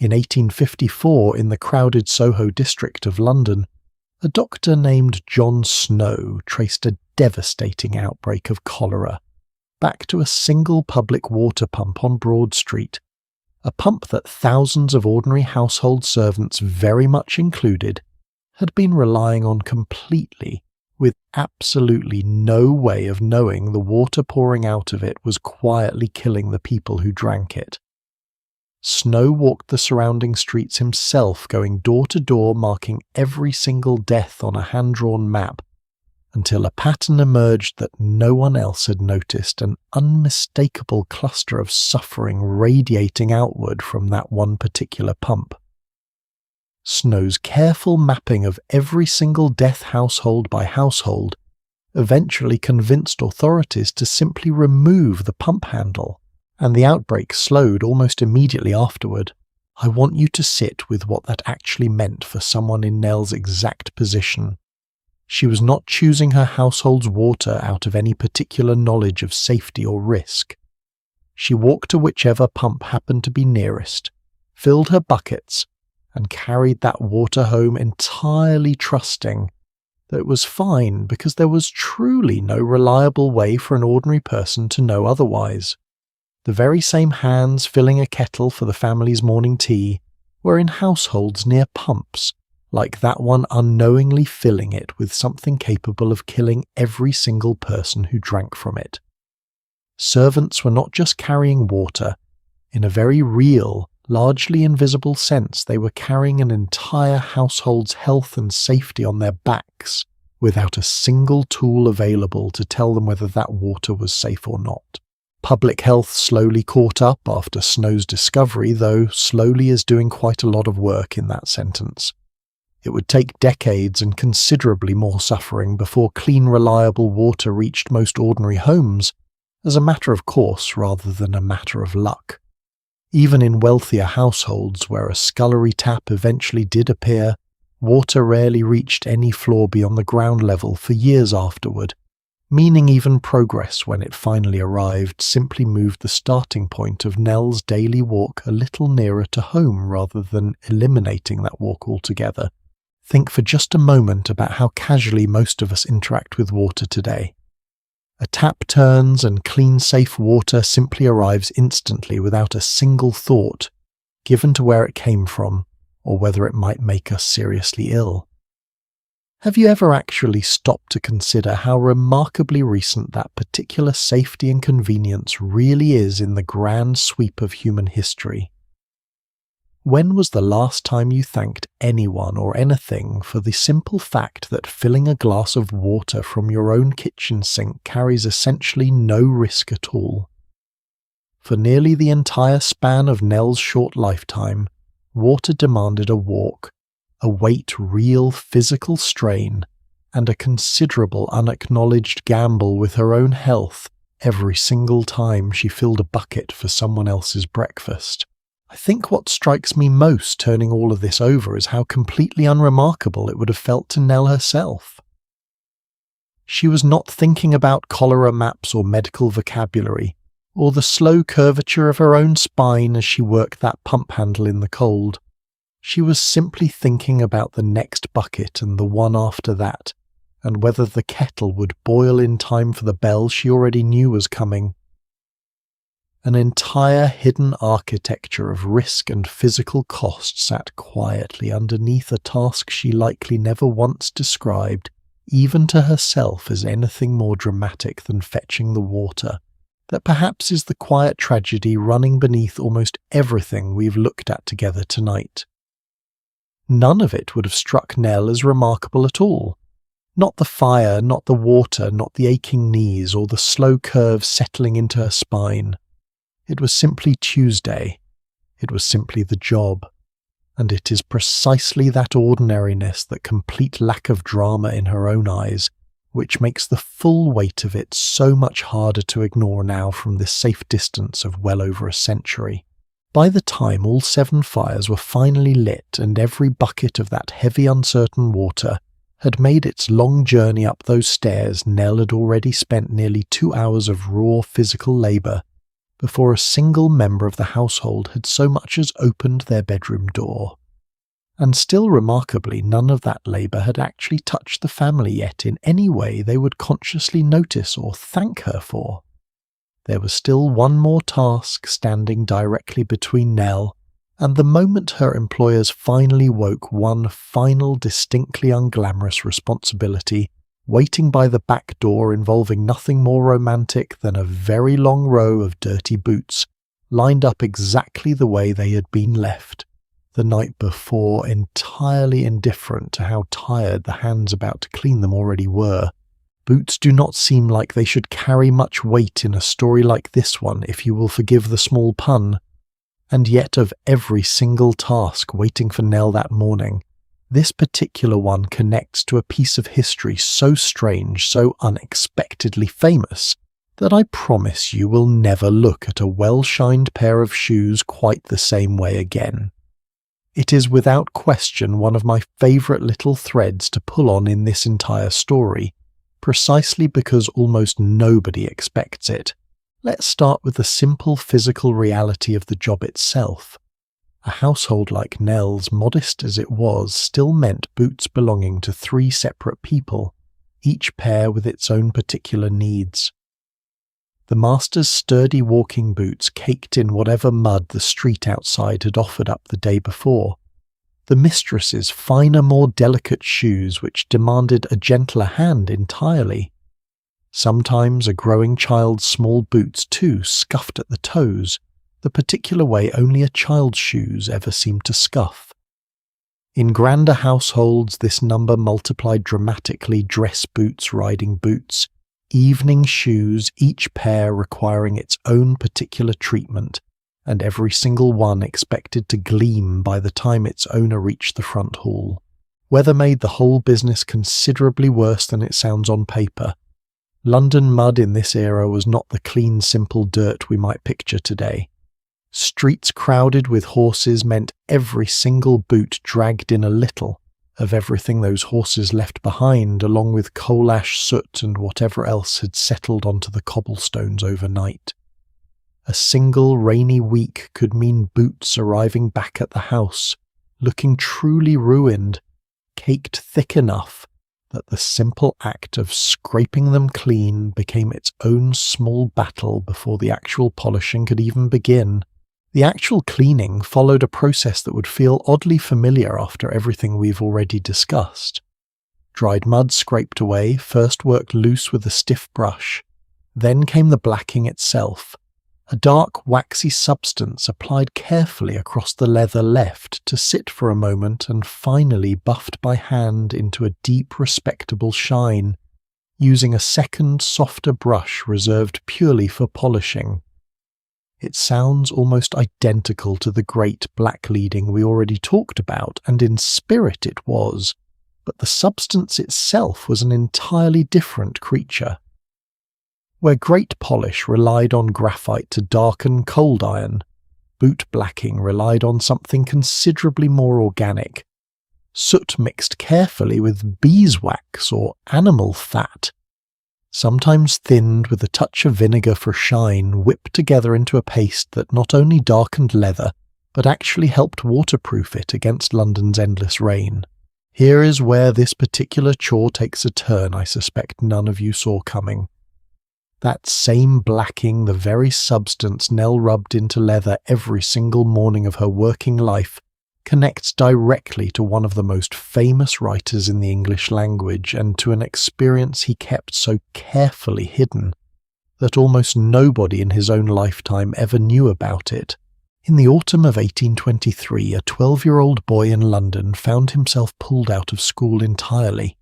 In 1854, in the crowded Soho district of London, a doctor named John Snow traced a devastating outbreak of cholera back to a single public water pump on Broad Street, a pump that thousands of ordinary household servants, very much included, had been relying on completely, with absolutely no way of knowing the water pouring out of it was quietly killing the people who drank it. Snow walked the surrounding streets himself, going door to door, marking every single death on a hand-drawn map, until a pattern emerged that no one else had noticed, an unmistakable cluster of suffering radiating outward from that one particular pump. Snow's careful mapping of every single death household by household eventually convinced authorities to simply remove the pump handle, and the outbreak slowed almost immediately afterward. I want you to sit with what that actually meant for someone in Nell's exact position. She was not choosing her household's water out of any particular knowledge of safety or risk. She walked to whichever pump happened to be nearest, filled her buckets, and carried that water home, entirely trusting that it was fine, because there was truly no reliable way for an ordinary person to know otherwise. The very same hands filling a kettle for the family's morning tea were in households near pumps, like that one unknowingly filling it with something capable of killing every single person who drank from it. Servants were not just carrying water. In a very real, largely invisible sense, they were carrying an entire household's health and safety on their backs, without a single tool available to tell them whether that water was safe or not. Public health slowly caught up after Snow's discovery, though slowly is doing quite a lot of work in that sentence. It would take decades and considerably more suffering before clean, reliable water reached most ordinary homes, as a matter of course rather than a matter of luck. Even in wealthier households where a scullery tap eventually did appear, water rarely reached any floor beyond the ground level for years afterward, meaning even progress when it finally arrived simply moved the starting point of Nell's daily walk a little nearer to home rather than eliminating that walk altogether. Think for just a moment about how casually most of us interact with water today. A tap turns and clean, safe water simply arrives instantly without a single thought given to where it came from or whether it might make us seriously ill. Have you ever actually stopped to consider how remarkably recent that particular safety and convenience really is in the grand sweep of human history? When was the last time you thanked anyone or anything for the simple fact that filling a glass of water from your own kitchen sink carries essentially no risk at all? For nearly the entire span of Nell's short lifetime, water demanded a walk, a weight real physical strain, and a considerable unacknowledged gamble with her own health every single time she filled a bucket for someone else's breakfast. I think what strikes me most turning all of this over is how completely unremarkable it would have felt to Nell herself. She was not thinking about cholera maps or medical vocabulary, or the slow curvature of her own spine as she worked that pump handle in the cold. She was simply thinking about the next bucket and the one after that, and whether the kettle would boil in time for the bell she already knew was coming. An entire hidden architecture of risk and physical cost sat quietly underneath a task she likely never once described, even to herself, as anything more dramatic than fetching the water. That perhaps is the quiet tragedy running beneath almost everything we've looked at together tonight. None of it would have struck Nell as remarkable at all. Not the fire, not the water, not the aching knees, or the slow curves settling into her spine. It was simply Tuesday. It was simply the job. And it is precisely that ordinariness, that complete lack of drama in her own eyes, which makes the full weight of it so much harder to ignore now from this safe distance of well over a century. By the time all 7 fires were finally lit and every bucket of that heavy uncertain water had made its long journey up those stairs, Nell had already spent nearly 2 hours of raw physical labour before a single member of the household had so much as opened their bedroom door. And still remarkably, none of that labour had actually touched the family yet in any way they would consciously notice or thank her for. There was still one more task standing directly between Nell and the moment her employers finally woke, one final distinctly unglamorous responsibility waiting by the back door, involving nothing more romantic than a very long row of dirty boots lined up exactly the way they had been left the night before, entirely indifferent to how tired the hands about to clean them already were. Boots do not seem like they should carry much weight in a story like this one, if you will forgive the small pun. And yet of every single task waiting for Nell that morning, this particular one connects to a piece of history so strange, so unexpectedly famous, that I promise you will never look at a well-shined pair of shoes quite the same way again. It is without question one of my favourite little threads to pull on in this entire story, precisely because almost nobody expects it. Let's start with the simple physical reality of the job itself. A household like Nell's, modest as it was, still meant boots belonging to 3 separate people, each pair with its own particular needs. The master's sturdy walking boots caked in whatever mud the street outside had offered up the day before. The mistress's finer, more delicate shoes, which demanded a gentler hand entirely. Sometimes a growing child's small boots, too, scuffed at the toes, the particular way only a child's shoes ever seemed to scuff. In grander households, this number multiplied dramatically: dress boots, riding boots, evening shoes, each pair requiring its own particular treatment, and every single one expected to gleam by the time its owner reached the front hall. Weather made the whole business considerably worse than it sounds on paper. London mud in this era was not the clean, simple dirt we might picture today. Streets crowded with horses meant every single boot dragged in a little of everything those horses left behind, along with coal ash, soot, and whatever else had settled onto the cobblestones overnight. A single rainy week could mean boots arriving back at the house, looking truly ruined, caked thick enough that the simple act of scraping them clean became its own small battle before the actual polishing could even begin. The actual cleaning followed a process that would feel oddly familiar after everything we've already discussed. Dried mud scraped away, first worked loose with a stiff brush. Then came the blacking itself, a dark waxy substance applied carefully across the leather left to sit for a moment and finally buffed by hand into a deep, respectable shine, using a second, softer brush reserved purely for polishing. It sounds almost identical to the great black-leading we already talked about, and in spirit it was, but the substance itself was an entirely different creature. Where great polish relied on graphite to darken cold iron, boot blacking relied on something considerably more organic, soot mixed carefully with beeswax or animal fat. sometimes thinned with a touch of vinegar for shine, whipped together into a paste that not only darkened leather, but actually helped waterproof it against London's endless rain. Here is where this particular chore takes a turn I suspect none of you saw coming. That same blacking, the very substance Nell rubbed into leather every single morning of her working life, connects directly to one of the most famous writers in the English language and to an experience he kept so carefully hidden that almost nobody in his own lifetime ever knew about it. In the autumn of 1823, a 12-year-old boy in London found himself pulled out of school entirely.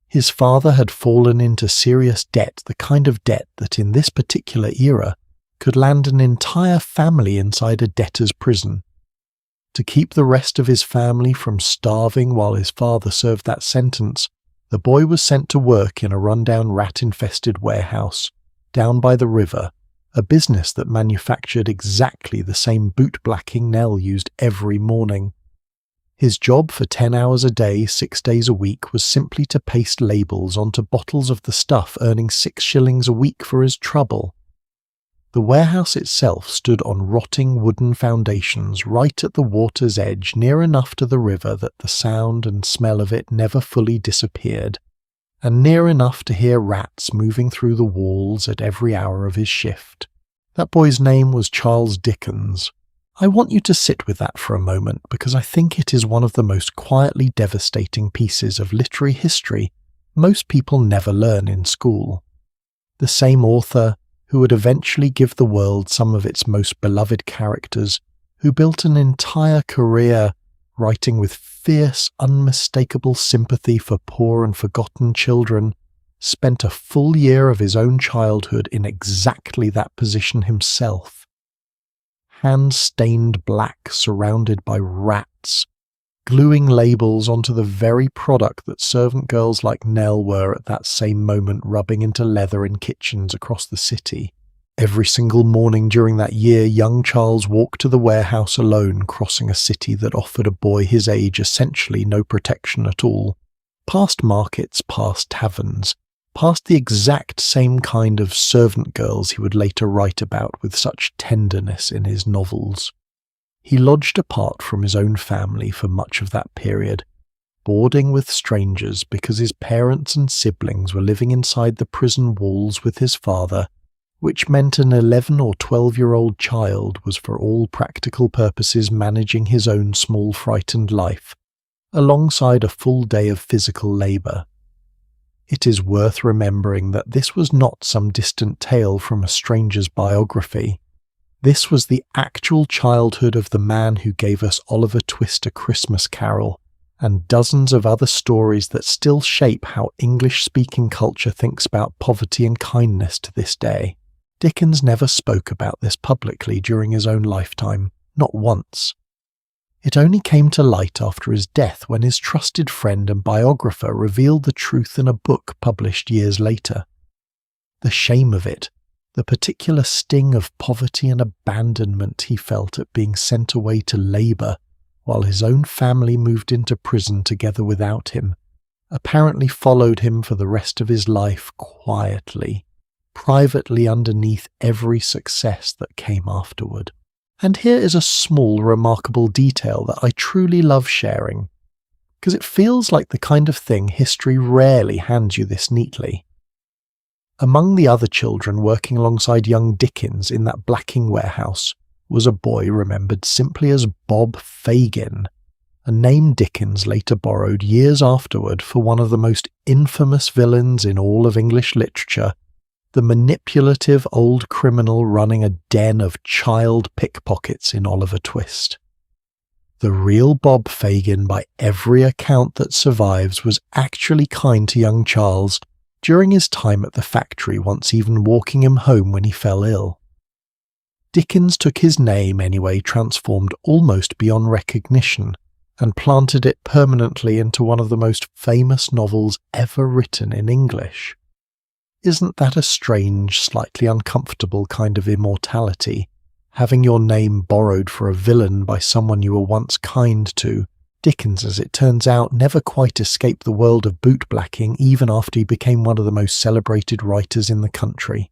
His father had fallen into serious debt, the kind of debt that in this particular era could land an entire family inside a debtor's prison. To keep the rest of his family from starving while his father served that sentence, the boy was sent to work in a rundown rat-infested warehouse down by the river, a business that manufactured exactly the same boot-blacking Nell used every morning. His job for 10 hours a day, 6 days a week, was simply to paste labels onto bottles of the stuff, earning 6 shillings a week for his trouble. The warehouse itself stood on rotting wooden foundations right at the water's edge, near enough to the river that the sound and smell of it never fully disappeared, and near enough to hear rats moving through the walls at every hour of his shift. That boy's name was Charles Dickens. I want you to sit with that for a moment because I think it is one of the most quietly devastating pieces of literary history most people never learn in school. The same author who would eventually give the world some of its most beloved characters, who built an entire career writing with fierce, unmistakable sympathy for poor and forgotten children, spent a full year of his own childhood in exactly that position himself. Hands stained black, surrounded by rats, gluing labels onto the very product that servant girls like Nell were at that same moment rubbing into leather in kitchens across the city. Every single morning during that year, young Charles walked to the warehouse alone, crossing a city that offered a boy his age essentially no protection at all. Past markets, past taverns, past the exact same kind of servant girls he would later write about with such tenderness in his novels. He lodged apart from his own family for much of that period, boarding with strangers because his parents and siblings were living inside the prison walls with his father, which meant an 11 or 12-year-old child was for all practical purposes managing his own small frightened life, alongside a full day of physical labour. It is worth remembering that this was not some distant tale from a stranger's biography. This was the actual childhood of the man who gave us Oliver Twist: A Christmas Carol, and dozens of other stories that still shape how English-speaking culture thinks about poverty and kindness to this day. Dickens never spoke about this publicly during his own lifetime, not once. It only came to light after his death when his trusted friend and biographer revealed the truth in a book published years later. The shame of it, the particular sting of poverty and abandonment he felt at being sent away to labour while his own family moved into prison together without him, apparently followed him for the rest of his life quietly, privately underneath every success that came afterward. And here is a small, remarkable detail that I truly love sharing, because it feels like the kind of thing history rarely hands you this neatly. Among the other children working alongside young Dickens in that blacking warehouse was a boy remembered simply as Bob Fagin, a name Dickens later borrowed years afterward for one of the most infamous villains in all of English literature, the manipulative old criminal running a den of child pickpockets in Oliver Twist. The real Bob Fagin, by every account that survives, was actually kind to young Charles during his time at the factory, once even walking him home when he fell ill. Dickens took his name, anyway, transformed almost beyond recognition, and planted it permanently into one of the most famous novels ever written in English. Isn't that a strange, slightly uncomfortable kind of immortality, having your name borrowed for a villain by someone you were once kind to, Dickens, as it turns out, never quite escaped the world of bootblacking even after he became one of the most celebrated writers in the country.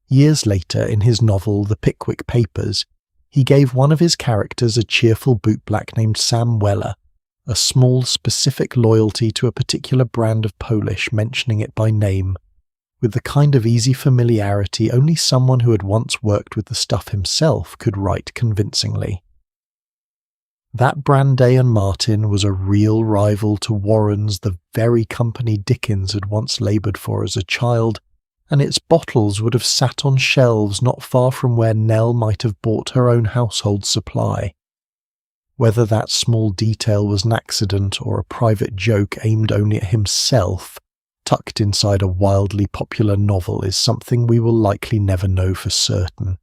Years later, in his novel The Pickwick Papers, he gave one of his characters a cheerful bootblack named Sam Weller, a small specific loyalty to a particular brand of polish, mentioning it by name, with the kind of easy familiarity only someone who had once worked with the stuff himself could write convincingly. That Brandeis and Martin was a real rival to Warren's, the very company Dickens had once laboured for as a child, and its bottles would have sat on shelves not far from where Nell might have bought her own household supply. Whether that small detail was an accident or a private joke aimed only at himself, tucked inside a wildly popular novel, is something we will likely never know for certain.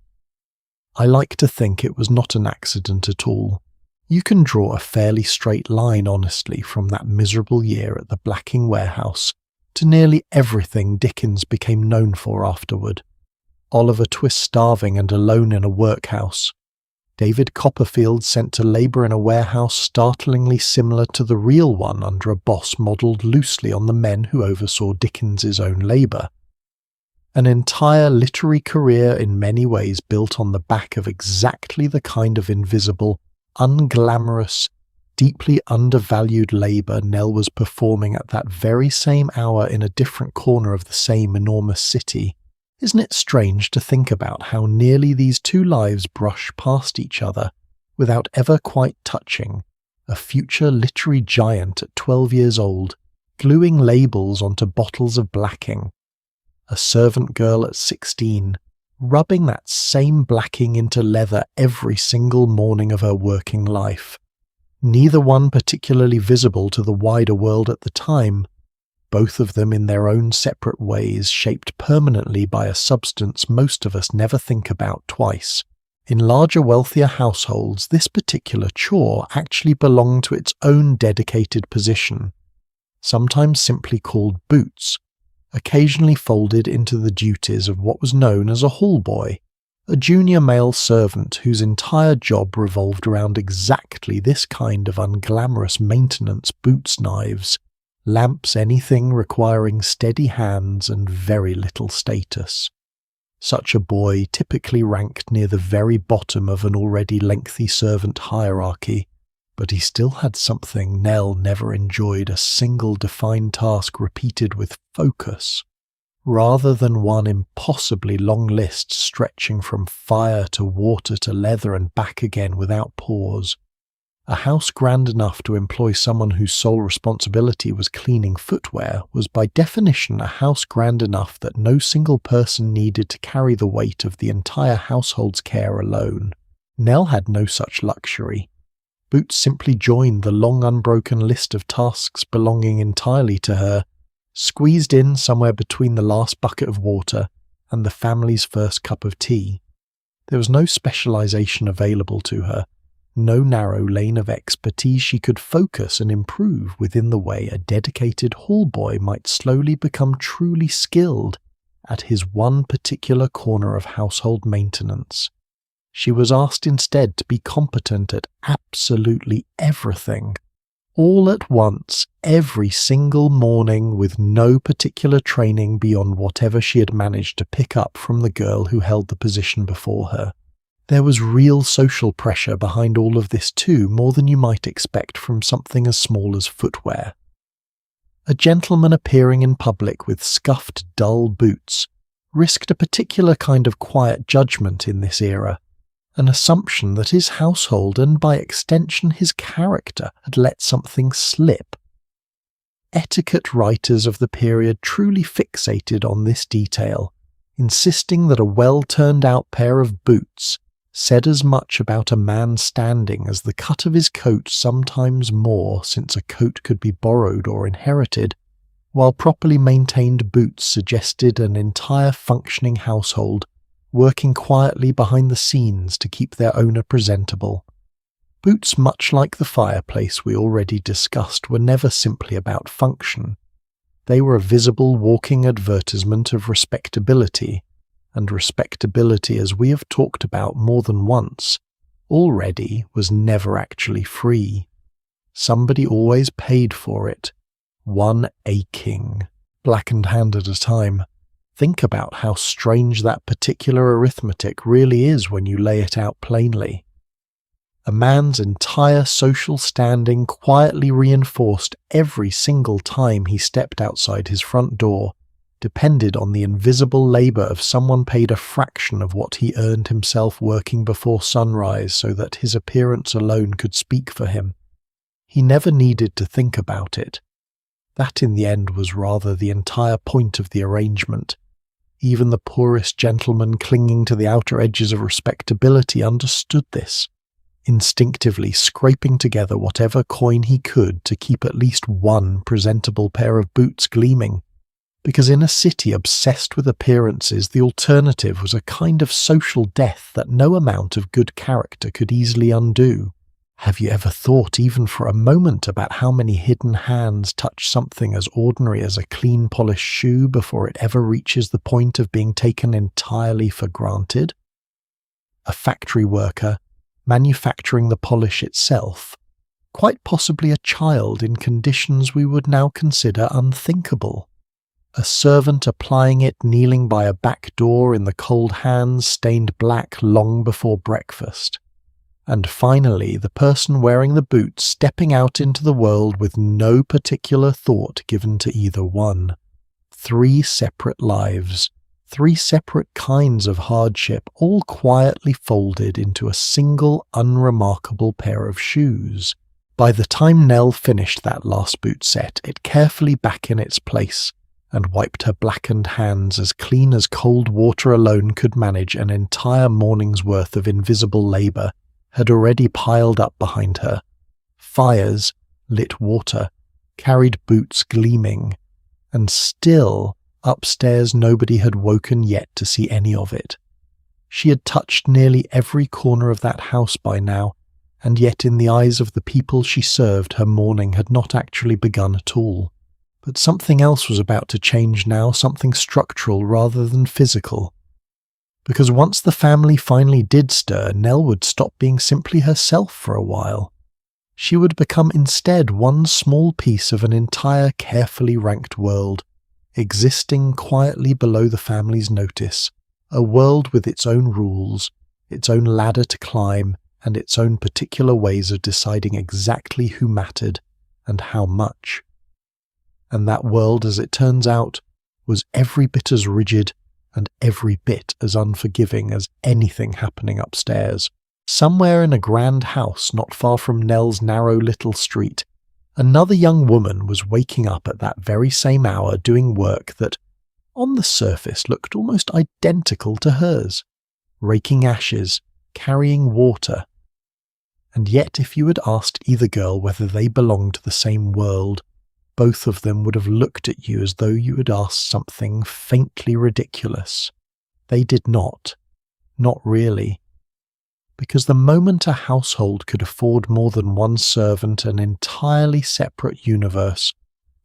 I like to think it was not an accident at all. You can draw a fairly straight line, honestly, from that miserable year at the blacking warehouse to nearly everything Dickens became known for afterward. Oliver Twist starving and alone in a workhouse. David Copperfield sent to labour in a warehouse startlingly similar to the real one under a boss modelled loosely on the men who oversaw Dickens's own labour. An entire literary career in many ways built on the back of exactly the kind of invisible, unglamorous, deeply undervalued labour Nell was performing at that very same hour in a different corner of the same enormous city. Isn't it strange to think about how nearly these two lives brush past each other without ever quite touching? A future literary giant at 12 years old, gluing labels onto bottles of blacking. A servant girl at 16, rubbing that same blacking into leather every single morning of her working life. Neither one particularly visible to the wider world at the time, both of them in their own separate ways shaped permanently by a substance most of us never think about twice. In larger, wealthier households, this particular chore actually belonged to its own dedicated position, sometimes simply called boots, occasionally folded into the duties of what was known as a hall boy, a junior male servant whose entire job revolved around exactly this kind of unglamorous maintenance: boots, knives, lamps, anything requiring steady hands and very little status. Such a boy typically ranked near the very bottom of an already lengthy servant hierarchy, but he still had something Nell never enjoyed: a single defined task repeated with focus, rather than one impossibly long list stretching from fire to water to leather and back again without pause. A house grand enough to employ someone whose sole responsibility was cleaning footwear was by definition a house grand enough that no single person needed to carry the weight of the entire household's care alone. Nell had no such luxury. Boots simply joined the long unbroken list of tasks belonging entirely to her, squeezed in somewhere between the last bucket of water and the family's first cup of tea. There was no specialization available to her, no narrow lane of expertise she could focus and improve within the way a dedicated hall boy might slowly become truly skilled at his one particular corner of household maintenance. She was asked instead to be competent at absolutely everything, all at once, every single morning, with no particular training beyond whatever she had managed to pick up from the girl who held the position before her. There was real social pressure behind all of this too, more than you might expect from something as small as footwear. A gentleman appearing in public with scuffed, dull boots risked a particular kind of quiet judgment in this era, an assumption that his household and by extension his character had let something slip. Etiquette writers of the period truly fixated on this detail, insisting that a well-turned-out pair of boots said as much about a man's standing as the cut of his coat, sometimes more, since a coat could be borrowed or inherited, while properly maintained boots suggested an entire functioning household working quietly behind the scenes to keep their owner presentable. Boots, much like the fireplace we already discussed, were never simply about function. They were a visible walking advertisement of respectability, and respectability, as we have talked about more than once, already was never actually free. Somebody always paid for it. One aching, blackened hand at a time. Think about how strange that particular arithmetic really is when you lay it out plainly. A man's entire social standing quietly reinforced every single time he stepped outside his front door depended on the invisible labour of someone paid a fraction of what he earned himself working before sunrise so that his appearance alone could speak for him. He never needed to think about it. That in the end was rather the entire point of the arrangement. Even the poorest gentleman clinging to the outer edges of respectability understood this, instinctively scraping together whatever coin he could to keep at least one presentable pair of boots gleaming. Because in a city obsessed with appearances, the alternative was a kind of social death that no amount of good character could easily undo. Have you ever thought even for a moment about how many hidden hands touch something as ordinary as a clean polished shoe before it ever reaches the point of being taken entirely for granted? A factory worker, manufacturing the polish itself, quite possibly a child in conditions we would now consider unthinkable. A servant applying it kneeling by a back door in the cold hands stained black long before breakfast. And finally, the person wearing the boots stepping out into the world with no particular thought given to either one. 3 separate lives, 3 separate kinds of hardship, all quietly folded into a single unremarkable pair of shoes. By the time Nell finished that last boot set, it carefully back in its place, and wiped her blackened hands as clean as cold water alone could manage, an entire morning's worth of invisible labour had already piled up behind her. Fires, lit water, carried boots gleaming, and still, upstairs nobody had woken yet to see any of it. She had touched nearly every corner of that house by now, and yet in the eyes of the people she served her morning had not actually begun at all. But something else was about to change now, something structural rather than physical. Because once the family finally did stir, Nell would stop being simply herself for a while. She would become instead one small piece of an entire carefully ranked world, existing quietly below the family's notice, a world with its own rules, its own ladder to climb, and its own particular ways of deciding exactly who mattered and how much. And that world, as it turns out, was every bit as rigid and every bit as unforgiving as anything happening upstairs. Somewhere in a grand house not far from Nell's narrow little street, another young woman was waking up at that very same hour doing work that, on the surface, looked almost identical to hers, raking ashes, carrying water. And yet if you had asked either girl whether they belonged to the same world, both of them would have looked at you as though you had asked something faintly ridiculous. They did not really. Because the moment a household could afford more than one servant, an entirely separate universe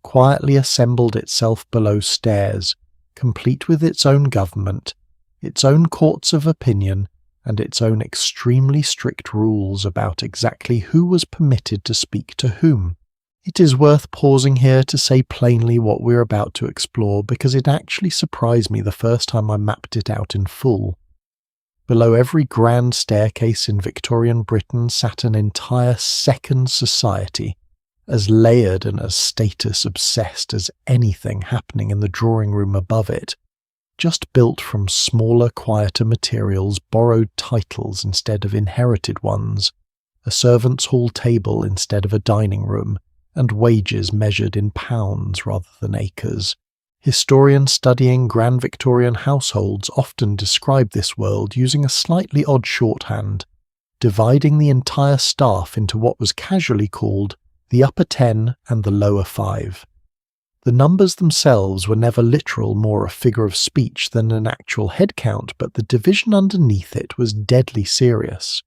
quietly assembled itself below stairs, complete with its own government, its own courts of opinion, and its own extremely strict rules about exactly who was permitted to speak to whom. It is worth pausing here to say plainly what we're about to explore, because it actually surprised me the first time I mapped it out in full. Below every grand staircase in Victorian Britain sat an entire second society, as layered and as status-obsessed as anything happening in the drawing room above it, just built from smaller, quieter materials, borrowed titles instead of inherited ones, a servants' hall table instead of a dining room, and wages measured in pounds rather than acres. Historians studying Grand Victorian households often describe this world using a slightly odd shorthand, dividing the entire staff into what was casually called the upper 10 and the lower 5. The numbers themselves were never literal, more a figure of speech than an actual head count, but the division underneath it was deadly serious.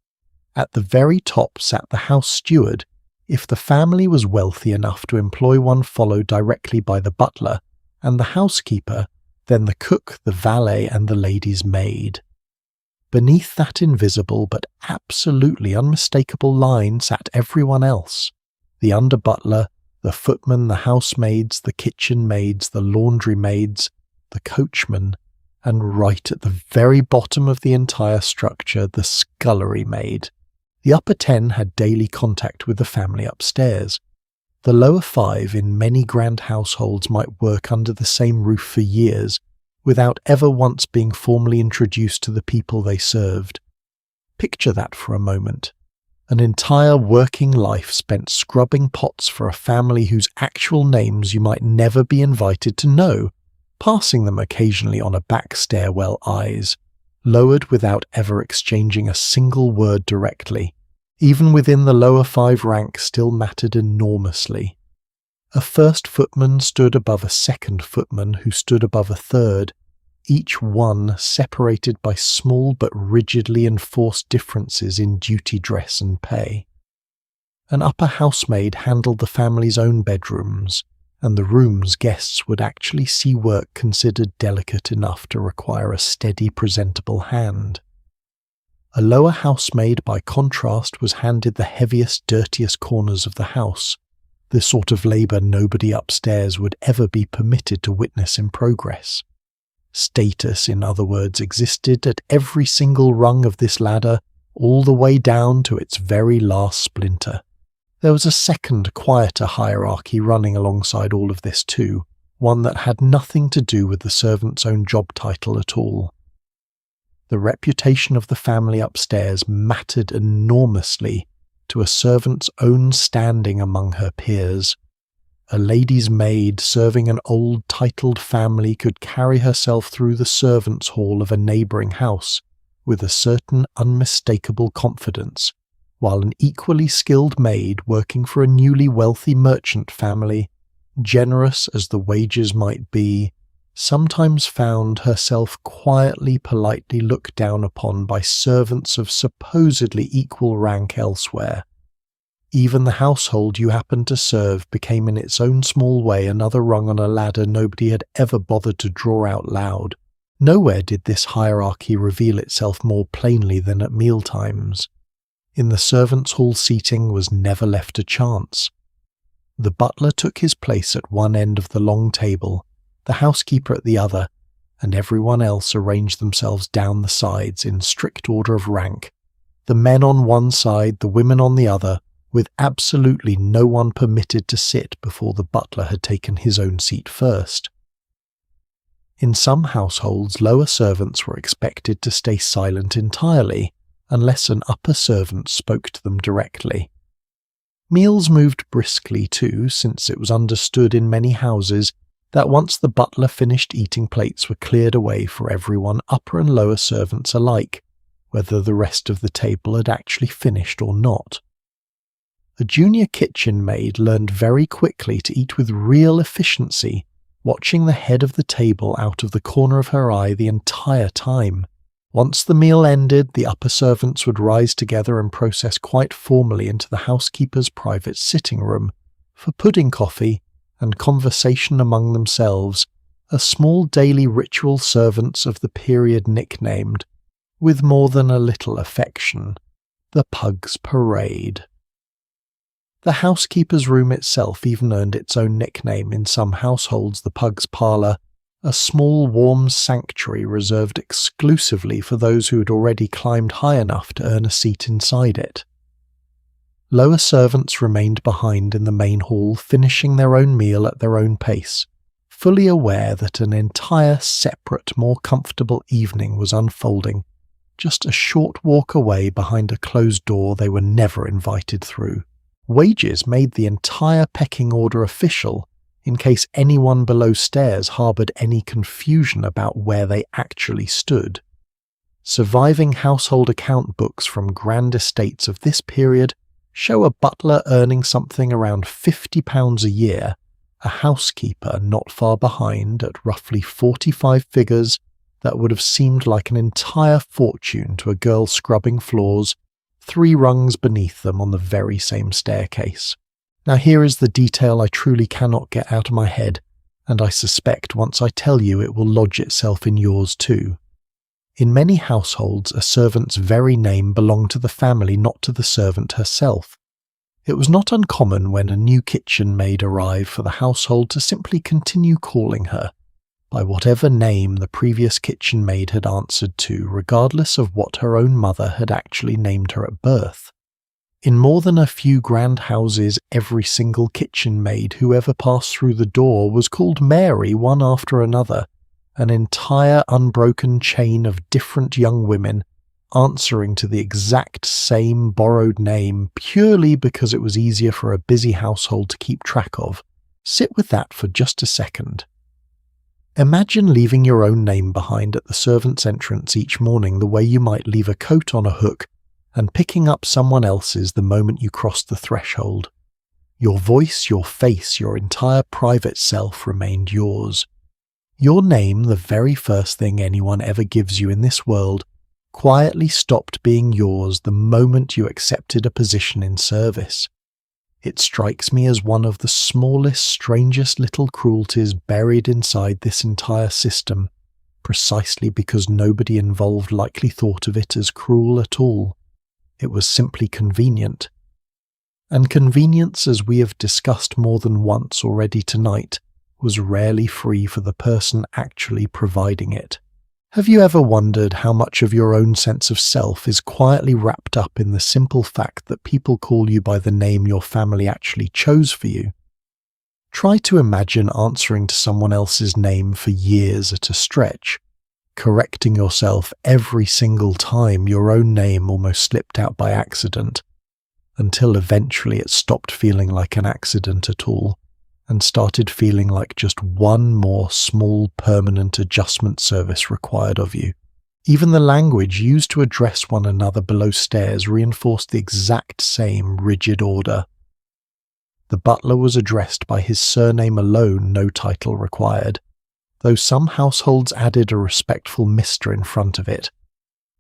At the very top sat the house steward, if the family was wealthy enough to employ one followed directly by the butler, and the housekeeper, then the cook, the valet, and the lady's maid. Beneath that invisible but absolutely unmistakable line sat everyone else, the under-butler, the footman, the housemaids, the kitchen maids, the laundry maids, the coachman, and right at the very bottom of the entire structure, the scullery maid. The upper 10 had daily contact with the family upstairs. The lower 5 in many grand households might work under the same roof for years, without ever once being formally introduced to the people they served. Picture that for a moment. An entire working life spent scrubbing pots for a family whose actual names you might never be invited to know, passing them occasionally on a back stairwell eyes, lowered without ever exchanging a single word directly. Even within the lower 5 rank still mattered enormously. A first footman stood above a second footman who stood above a third, each one separated by small but rigidly enforced differences in duty dress and pay. An upper housemaid handled the family's own bedrooms, and the rooms guests would actually see work considered delicate enough to require a steady, presentable hand. A lower housemaid, by contrast, was handed the heaviest, dirtiest corners of the house, the sort of labour nobody upstairs would ever be permitted to witness in progress. Status, in other words, existed at every single rung of this ladder, all the way down to its very last splinter. There was a second, quieter hierarchy running alongside all of this too, one that had nothing to do with the servant's own job title at all. The reputation of the family upstairs mattered enormously to a servant's own standing among her peers. A lady's maid serving an old titled family could carry herself through the servants' hall of a neighbouring house with a certain unmistakable confidence, while an equally skilled maid working for a newly wealthy merchant family, generous as the wages might be, sometimes found herself quietly, politely looked down upon by servants of supposedly equal rank elsewhere. Even the household you happened to serve became in its own small way another rung on a ladder nobody had ever bothered to draw out loud. Nowhere did this hierarchy reveal itself more plainly than at mealtimes. In the servants' hall seating was never left a chance. The butler took his place at one end of the long table, the housekeeper at the other, and everyone else arranged themselves down the sides in strict order of rank, the men on one side, the women on the other, with absolutely no one permitted to sit before the butler had taken his own seat first. In some households, lower servants were expected to stay silent entirely, unless an upper servant spoke to them directly. Meals moved briskly too, since it was understood in many houses that once the butler finished eating, plates were cleared away for everyone, upper and lower servants alike, whether the rest of the table had actually finished or not. A junior kitchen maid learned very quickly to eat with real efficiency, watching the head of the table out of the corner of her eye the entire time. Once the meal ended, the upper servants would rise together and process quite formally into the housekeeper's private sitting room for pudding coffee and conversation among themselves, a small daily ritual servants of the period nicknamed, with more than a little affection, the Pug's Parade. The housekeeper's room itself even earned its own nickname in some households, the Pug's Parlour, a small warm sanctuary reserved exclusively for those who had already climbed high enough to earn a seat inside it. Lower servants remained behind in the main hall, finishing their own meal at their own pace, fully aware that an entire separate, more comfortable evening was unfolding, just a short walk away behind a closed door they were never invited through. Wages made the entire pecking order official, in case anyone below stairs harboured any confusion about where they actually stood. Surviving household account books from grand estates of this period show a butler earning something around £50 a year, a housekeeper not far behind at roughly 45 figures that would have seemed like an entire fortune to a girl scrubbing floors 3 rungs beneath them on the very same staircase. Now here is the detail I truly cannot get out of my head, and I suspect once I tell you it will lodge itself in yours too. In many households, a servant's very name belonged to the family, not to the servant herself. It was not uncommon when a new kitchen maid arrived for the household to simply continue calling her by whatever name the previous kitchen maid had answered to, regardless of what her own mother had actually named her at birth. In more than a few grand houses, every single kitchen maid who ever passed through the door was called Mary one after another, an entire unbroken chain of different young women answering to the exact same borrowed name purely because it was easier for a busy household to keep track of. Sit with that for just a second. Imagine leaving your own name behind at the servant's entrance each morning the way you might leave a coat on a hook and picking up someone else's the moment you cross the threshold. Your voice, your face, your entire private self remained yours. Your name, the very first thing anyone ever gives you in this world, quietly stopped being yours the moment you accepted a position in service. It strikes me as one of the smallest, strangest little cruelties buried inside this entire system, precisely because nobody involved likely thought of it as cruel at all. It was simply convenient. And convenience, as we have discussed more than once already tonight, was rarely free for the person actually providing it. Have you ever wondered how much of your own sense of self is quietly wrapped up in the simple fact that people call you by the name your family actually chose for you? Try to imagine answering to someone else's name for years at a stretch, correcting yourself every single time your own name almost slipped out by accident, until eventually it stopped feeling like an accident at all, and started feeling like just one more small permanent adjustment service required of you. Even the language used to address one another below stairs reinforced the exact same rigid order. The butler was addressed by his surname alone, no title required, though some households added a respectful Mr. in front of it.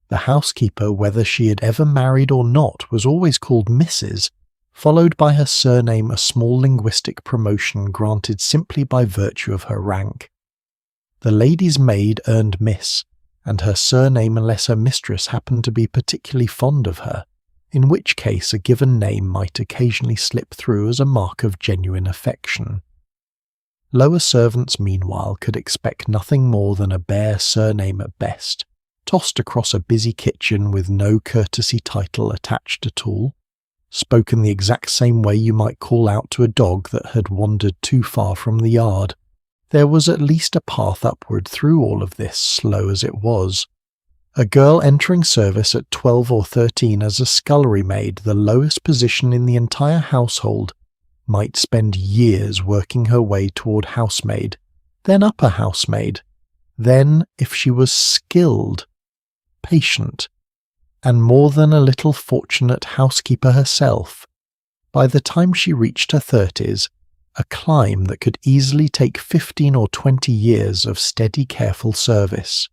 The housekeeper, whether she had ever married or not, was always called Mrs., followed by her surname, a small linguistic promotion granted simply by virtue of her rank. The lady's maid earned Miss, and her surname unless her mistress happened to be particularly fond of her, in which case a given name might occasionally slip through as a mark of genuine affection. Lower servants, meanwhile, could expect nothing more than a bare surname at best, tossed across a busy kitchen with no courtesy title attached at all, spoken the exact same way you might call out to a dog that had wandered too far from the yard. There was at least a path upward through all of this, slow as it was. A girl entering service at 12 or 13 as a scullery maid, the lowest position in the entire household, might spend years working her way toward housemaid, then upper housemaid, then, if she was skilled, patient, and more than a little fortunate housekeeper herself. By the time she reached her 30s, a climb that could easily take 15 or 20 years of steady, careful service.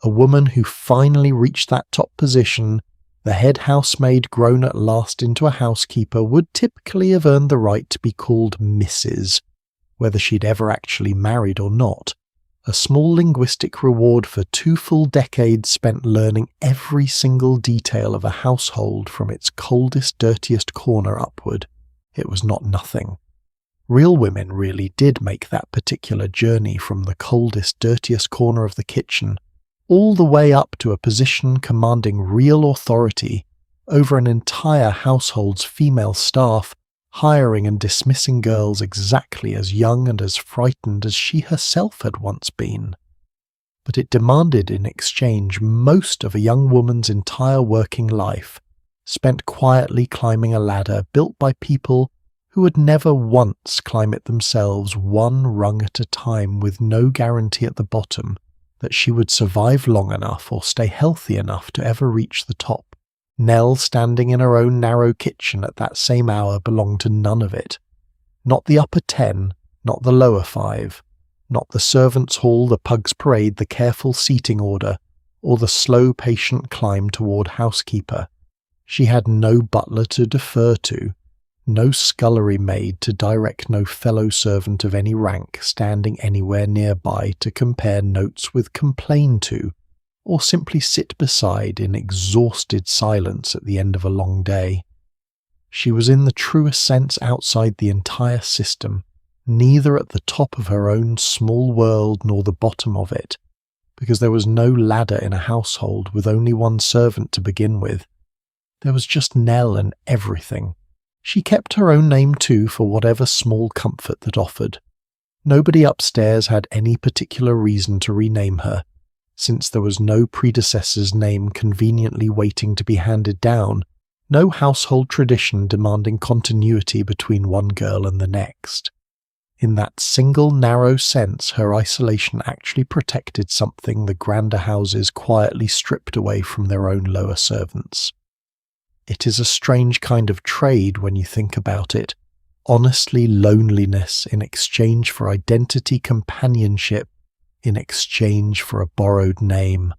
A woman who finally reached that top position, the head housemaid grown at last into a housekeeper, would typically have earned the right to be called Mrs., whether she'd ever actually married or not. A small linguistic reward for 2 full decades spent learning every single detail of a household from its coldest, dirtiest corner upward. It was not nothing. Real women really did make that particular journey from the coldest, dirtiest corner of the kitchen all the way up to a position commanding real authority over an entire household's female staff, hiring and dismissing girls exactly as young and as frightened as she herself had once been. But it demanded in exchange most of a young woman's entire working life, spent quietly climbing a ladder built by people who would never once climb it themselves, one rung at a time, with no guarantee at the bottom that she would survive long enough or stay healthy enough to ever reach the top. Nell, standing in her own narrow kitchen at that same hour, belonged to none of it. Not the upper 10, not the lower 5, not the servants' hall, the pug's parade, the careful seating order, or the slow, patient climb toward housekeeper. She had no butler to defer to, no scullery maid to direct, no fellow servant of any rank standing anywhere nearby to compare notes with, complain to, or simply sit beside in exhausted silence at the end of a long day. She was in the truest sense outside the entire system, neither at the top of her own small world nor the bottom of it, because there was no ladder in a household with only one servant to begin with. There was just Nell and everything. She kept her own name too for whatever small comfort that offered. Nobody upstairs had any particular reason to rename her, since there was no predecessor's name conveniently waiting to be handed down, no household tradition demanding continuity between one girl and the next. In that single narrow sense, her isolation actually protected something the grander houses quietly stripped away from their own lower servants. It is a strange kind of trade when you think about it. Honestly, loneliness in exchange for identity companionship, in exchange for a borrowed name.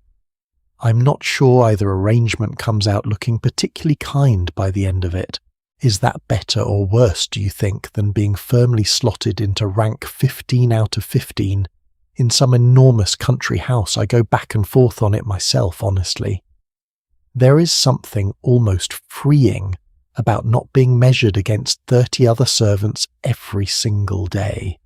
I'm not sure either arrangement comes out looking particularly kind by the end of it. Is that better or worse, do you think, than being firmly slotted into rank 15 out of 15 in some enormous country house? I go back and forth on it myself, honestly. There is something almost freeing about not being measured against 30 other servants every single day.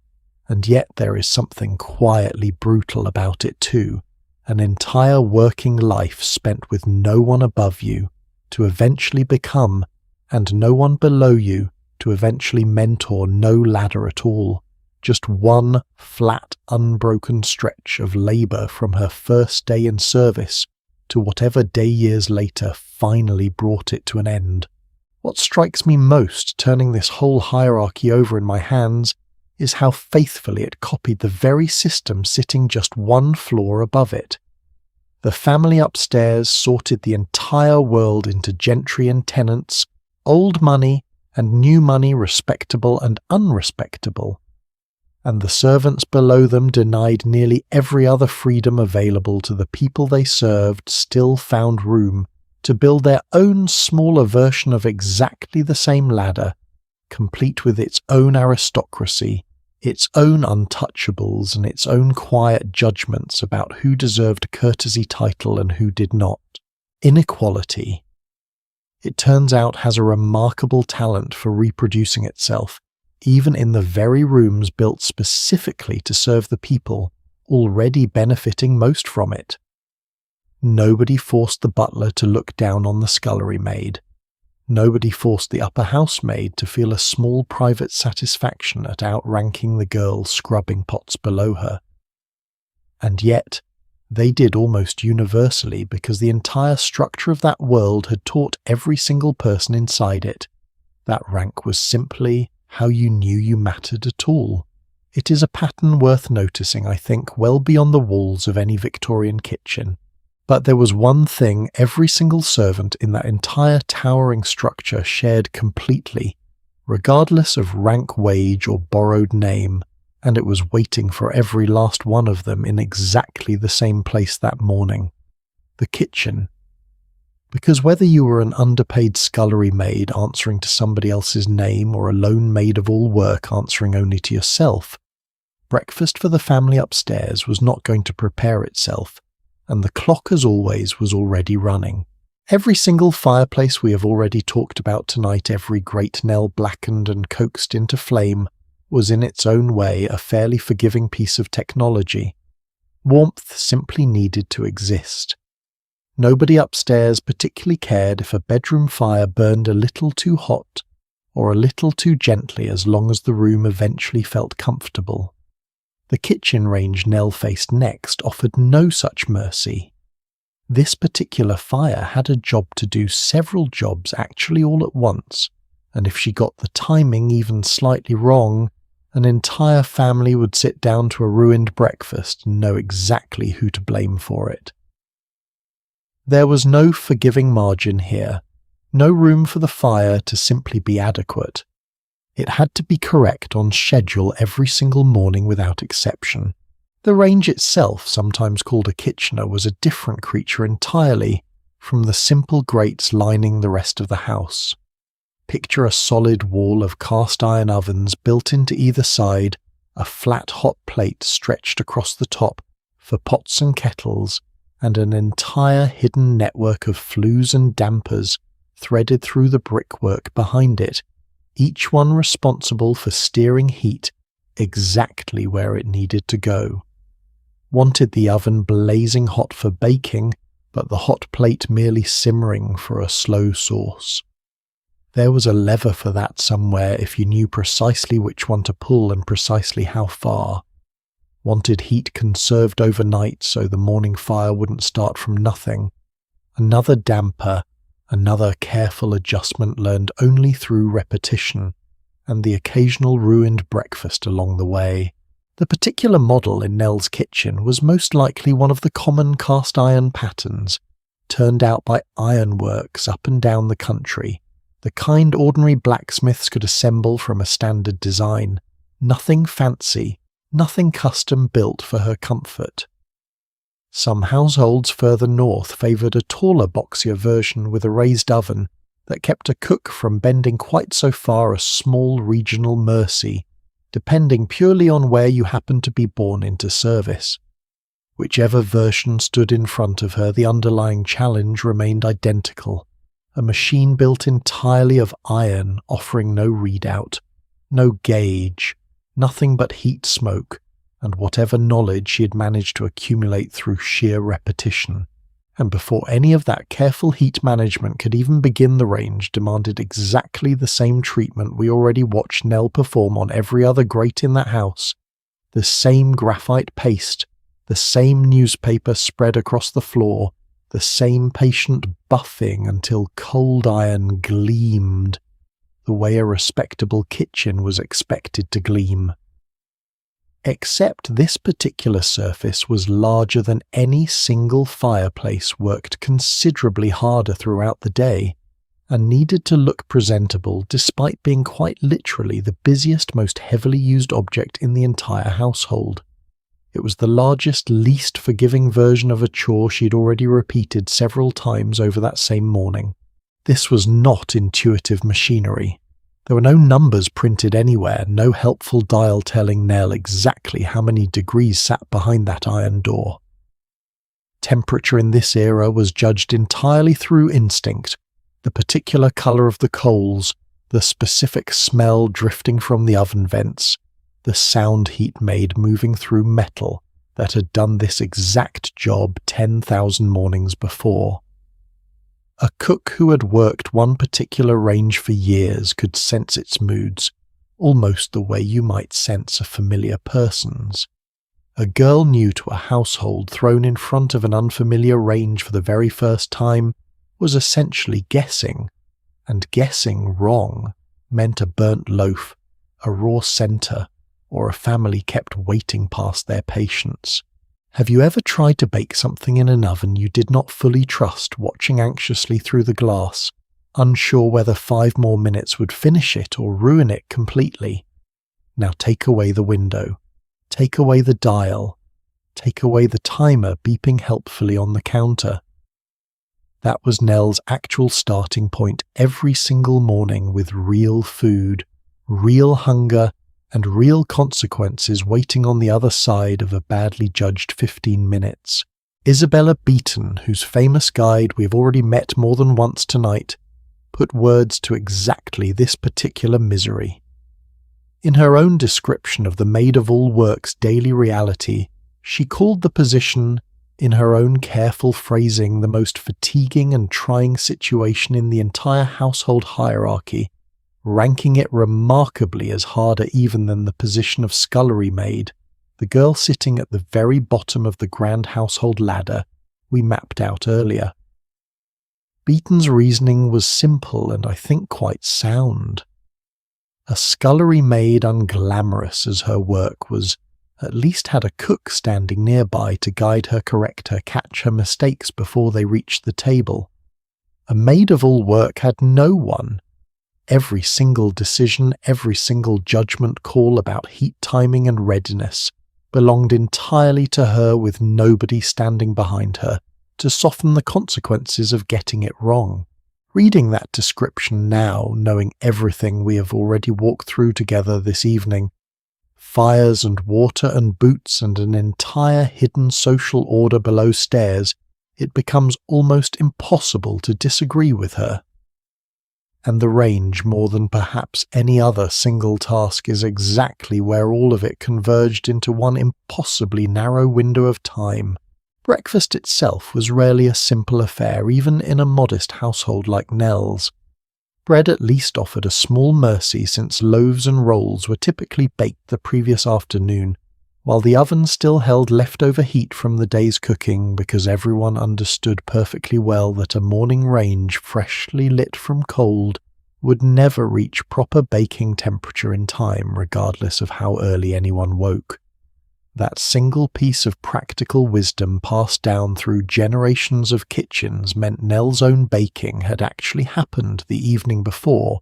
And yet there is something quietly brutal about it too, an entire working life spent with no one above you to eventually become, and no one below you to eventually mentor, no ladder at all, just one flat, unbroken stretch of labour from her first day in service to whatever day years later finally brought it to an end. What strikes me most, turning this whole hierarchy over in my hands, is how faithfully it copied the very system sitting just one floor above it. The family upstairs sorted the entire world into gentry and tenants, old money and new money, respectable and unrespectable, and the servants below them, denied nearly every other freedom available to the people they served, still found room to build their own smaller version of exactly the same ladder, complete with its own aristocracy, its own untouchables, and its own quiet judgments about who deserved a courtesy title and who did not. Inequality, it turns out, has a remarkable talent for reproducing itself, even in the very rooms built specifically to serve the people already benefiting most from it. Nobody forced the butler to look down on the scullery maid. Nobody forced the upper housemaid to feel a small private satisfaction at outranking the girl scrubbing pots below her. And yet, they did almost universally, because the entire structure of that world had taught every single person inside it that rank was simply how you knew you mattered at all. It is a pattern worth noticing, I think, well beyond the walls of any Victorian kitchen. But there was one thing every single servant in that entire towering structure shared completely, regardless of rank, wage, or borrowed name, and it was waiting for every last one of them in exactly the same place that morning: the kitchen. Because whether you were an underpaid scullery maid answering to somebody else's name, or a lone maid of all work answering only to yourself, breakfast for the family upstairs was not going to prepare itself, and the clock, as always, was already running. Every single fireplace we have already talked about tonight, every great Nell blackened and coaxed into flame, was in its own way a fairly forgiving piece of technology. Warmth simply needed to exist. Nobody upstairs particularly cared if a bedroom fire burned a little too hot or a little too gently, as long as the room eventually felt comfortable. The kitchen range Nell faced next offered no such mercy. This particular fire had a job to do, several jobs actually all at once, and if she got the timing even slightly wrong, an entire family would sit down to a ruined breakfast and know exactly who to blame for it. There was no forgiving margin here, no room for the fire to simply be adequate. It had to be correct on schedule every single morning without exception. The range itself, sometimes called a kitchener, was a different creature entirely from the simple grates lining the rest of the house. Picture a solid wall of cast iron ovens built into either side, a flat hot plate stretched across the top for pots and kettles, and an entire hidden network of flues and dampers threaded through the brickwork behind it, each one responsible for steering heat exactly where it needed to go. Wanted the oven blazing hot for baking, but the hot plate merely simmering for a slow sauce. There was a lever for that somewhere if you knew precisely which one to pull and precisely how far. Wanted heat conserved overnight so the morning fire wouldn't start from nothing. Another damper, another careful adjustment learned only through repetition, and the occasional ruined breakfast along the way. The particular model in Nell's kitchen was most likely one of the common cast iron patterns, turned out by ironworks up and down the country, the kind ordinary blacksmiths could assemble from a standard design. Nothing fancy, nothing custom built for her comfort. Some households further north favoured a taller, boxier version with a raised oven that kept a cook from bending quite so far as small regional mercy, depending purely on where you happened to be born into service. Whichever version stood in front of her, the underlying challenge remained identical. A machine built entirely of iron, offering no readout, no gauge, nothing but heat smoke, and whatever knowledge she had managed to accumulate through sheer repetition. And before any of that careful heat management could even begin, the range demanded exactly the same treatment we already watched Nell perform on every other grate in that house. The same graphite paste, the same newspaper spread across the floor, the same patient buffing until cold iron gleamed, the way a respectable kitchen was expected to gleam. Except this particular surface was larger than any single fireplace, worked considerably harder throughout the day, and needed to look presentable despite being quite literally the busiest, most heavily used object in the entire household. It was the largest, least forgiving version of a chore she'd already repeated several times over that same morning. This was not intuitive machinery. There were no numbers printed anywhere, no helpful dial telling Nell exactly how many degrees sat behind that iron door. Temperature in this era was judged entirely through instinct, the particular colour of the coals, the specific smell drifting from the oven vents, the sound heat made moving through metal that had done this exact job 10,000 mornings before. A cook who had worked one particular range for years could sense its moods, almost the way you might sense a familiar person's. A girl new to a household thrown in front of an unfamiliar range for the very first time was essentially guessing, and guessing wrong meant a burnt loaf, a raw centre, or a family kept waiting past their patience. Have you ever tried to bake something in an oven you did not fully trust, watching anxiously through the glass, unsure whether 5 more minutes would finish it or ruin it completely? Now take away the window, take away the dial, take away the timer beeping helpfully on the counter. That was Nell's actual starting point every single morning, with real food, real hunger, and real consequences waiting on the other side of a badly judged 15 minutes. Isabella Beaton, whose famous guide we have already met more than once tonight, put words to exactly this particular misery. In her own description of the maid-of-all-work's daily reality, she called the position, in her own careful phrasing, the most fatiguing and trying situation in the entire household hierarchy, ranking it remarkably as harder even than the position of scullery maid, the girl sitting at the very bottom of the grand household ladder we mapped out earlier. Beaton's reasoning was simple and I think quite sound. A scullery maid, unglamorous as her work was, at least had a cook standing nearby to guide her, correct her, catch her mistakes before they reached the table. A maid-of-all-work had no one. Every single decision, every single judgment call about heat timing and readiness belonged entirely to her, with nobody standing behind her to soften the consequences of getting it wrong. Reading that description now, knowing everything we have already walked through together this evening, fires and water and boots and an entire hidden social order below stairs, it becomes almost impossible to disagree with her. and the range more than perhaps any other single task is exactly where all of it converged into one impossibly narrow window of time. Breakfast itself was rarely a simple affair, even in a modest household like Nell's. Bread at least offered a small mercy, since loaves and rolls were typically baked the previous afternoon, while the oven still held leftover heat from the day's cooking, because everyone understood perfectly well that a morning range freshly lit from cold would never reach proper baking temperature in time, regardless of how early anyone woke. That single piece of practical wisdom passed down through generations of kitchens meant Nell's own baking had actually happened the evening before,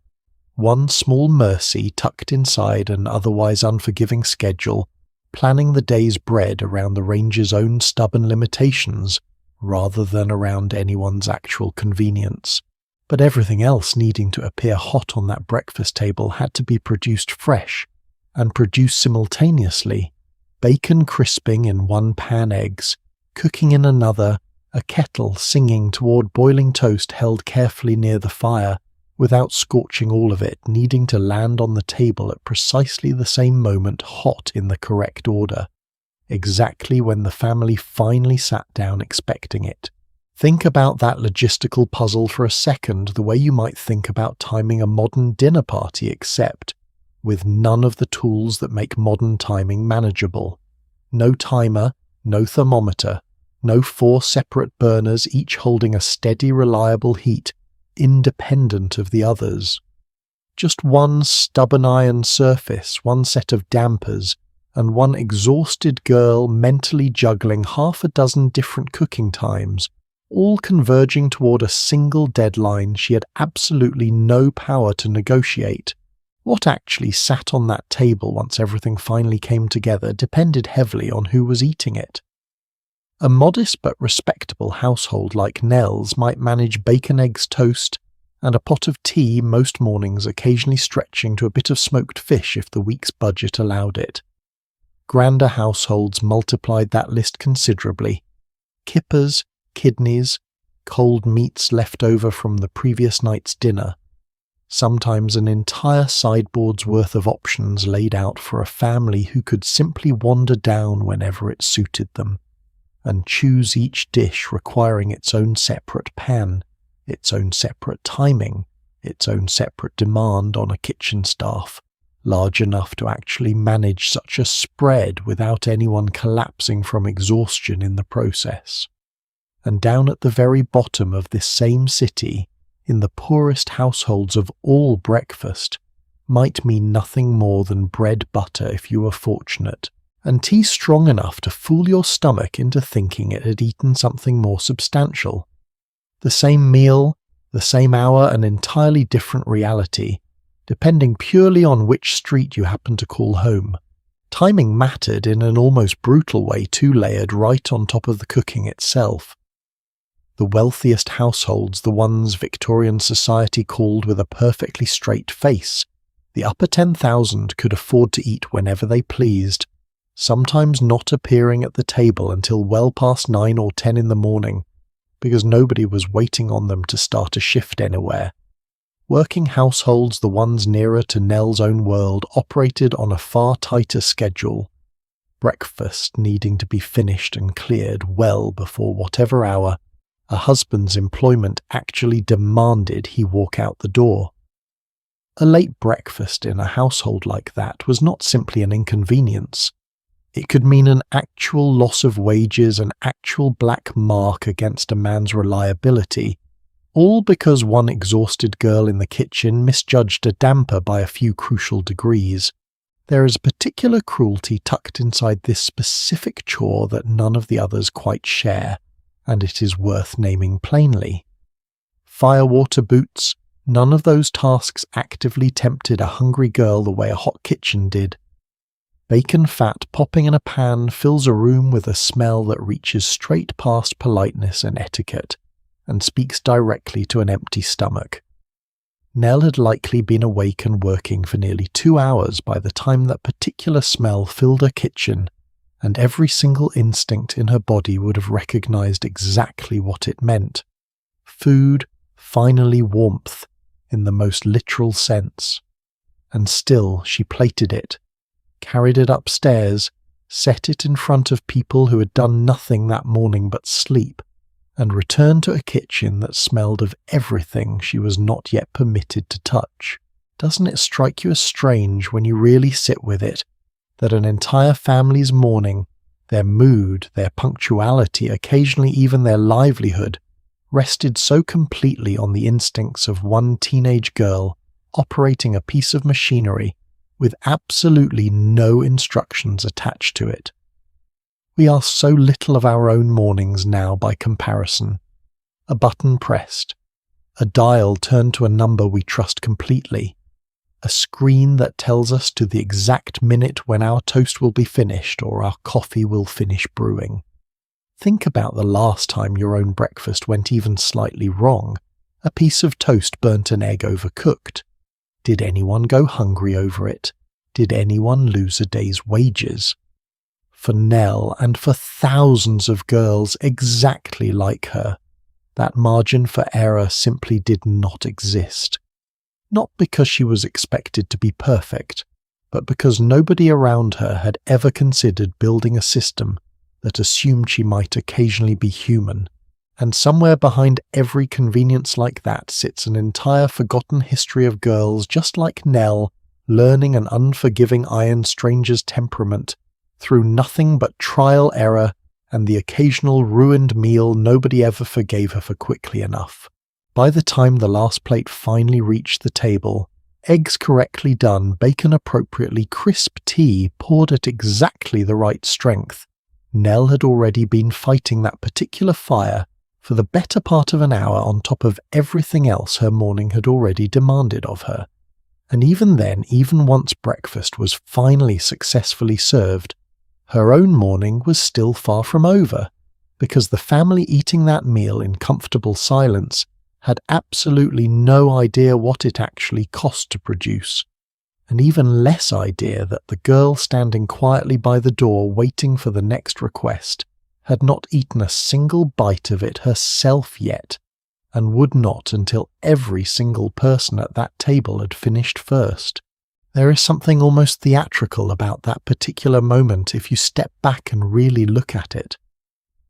one small mercy tucked inside an otherwise unforgiving schedule, planning the day's bread around the range's own stubborn limitations rather than around anyone's actual convenience. But everything else needing to appear hot on that breakfast table had to be produced fresh, and produced simultaneously. Bacon crisping in one pan, eggs cooking in another, a kettle singing toward boiling toast held carefully near the fire, without scorching all of it, needing to land on the table at precisely the same moment, hot in the correct order, exactly when the family finally sat down expecting it. Think about that logistical puzzle for a second, the way you might think about timing a modern dinner party, except with none of the tools that make modern timing manageable. No timer, no thermometer, no 4 separate burners, each holding a steady, reliable heat, independent of the others. Just one stubborn iron surface, one set of dampers, and one exhausted girl mentally juggling half a dozen different cooking times, all converging toward a single deadline she had absolutely no power to negotiate. What actually sat on that table once everything finally came together depended heavily on who was eating it. A modest but respectable household like Nell's might manage bacon, eggs, toast, and a pot of tea most mornings, occasionally stretching to a bit of smoked fish if the week's budget allowed it. Grander households multiplied that list considerably. Kippers, kidneys, cold meats left over from the previous night's dinner. Sometimes an entire sideboard's worth of options laid out for a family who could simply wander down whenever it suited them, and choose each dish requiring its own separate pan, its own separate timing, its own separate demand on a kitchen staff, large enough to actually manage such a spread without anyone collapsing from exhaustion in the process. And down at the very bottom of this same city, in the poorest households of all, breakfast might mean nothing more than bread butter if you were fortunate, and tea strong enough to fool your stomach into thinking it had eaten something more substantial. The same meal, the same hour, an entirely different reality, depending purely on which street you happen to call home. Timing mattered in an almost brutal way too, layered right on top of the cooking itself. The wealthiest households, the ones Victorian society called with a perfectly straight face, the upper 10,000 could afford to eat whenever they pleased, sometimes not appearing at the table until well past 9 or 10 in the morning, because nobody was waiting on them to start a shift anywhere. Working households, the ones nearer to Nell's own world, operated on a far tighter schedule, breakfast needing to be finished and cleared well before whatever hour a husband's employment actually demanded he walk out the door. A late breakfast in a household like that was not simply an inconvenience. It could mean an actual loss of wages, an actual black mark against a man's reliability, all because one exhausted girl in the kitchen misjudged a damper by a few crucial degrees. There is a particular cruelty tucked inside this specific chore that none of the others quite share, and it is worth naming plainly. Firewater boots, none of those tasks actively tempted a hungry girl the way a hot kitchen did. Bacon fat popping in a pan fills a room with a smell that reaches straight past politeness and etiquette, and speaks directly to an empty stomach. Nell had likely been awake and working for nearly 2 hours by the time that particular smell filled her kitchen, and every single instinct in her body would have recognized exactly what it meant. Food, finally warmth, in the most literal sense. And still she plated it, carried it upstairs, set it in front of people who had done nothing that morning but sleep, and returned to a kitchen that smelled of everything she was not yet permitted to touch. Doesn't it strike you as strange when you really sit with it, that an entire family's morning, their mood, their punctuality, occasionally even their livelihood, rested so completely on the instincts of one teenage girl operating a piece of machinery with absolutely no instructions attached to it? We ask so little of our own mornings now by comparison. A button pressed, a dial turned to a number we trust completely, a screen that tells us to the exact minute when our toast will be finished or our coffee will finish brewing. Think about the last time your own breakfast went even slightly wrong. A piece of toast burnt an egg overcooked. Did anyone go hungry over it? Did anyone lose a day's wages? For Nell, and for thousands of girls exactly like her, that margin for error simply did not exist. Not because she was expected to be perfect, but because nobody around her had ever considered building a system that assumed she might occasionally be human. And somewhere behind every convenience like that sits an entire forgotten history of girls just like Nell, learning an unforgiving iron stranger's temperament through nothing but trial, error, and the occasional ruined meal nobody ever forgave her for quickly enough. By the time the last plate finally reached the table, eggs correctly done, bacon appropriately, crisp tea poured at exactly the right strength, Nell had already been fighting that particular fire for the better part of an hour on top of everything else her morning had already demanded of her. And even then, even once breakfast was finally successfully served, her own morning was still far from over, because the family eating that meal in comfortable silence had absolutely no idea what it actually cost to produce, and even less idea that the girl standing quietly by the door waiting for the next request had not eaten a single bite of it herself yet, and would not until every single person at that table had finished first. There is something almost theatrical about that particular moment if you step back and really look at it.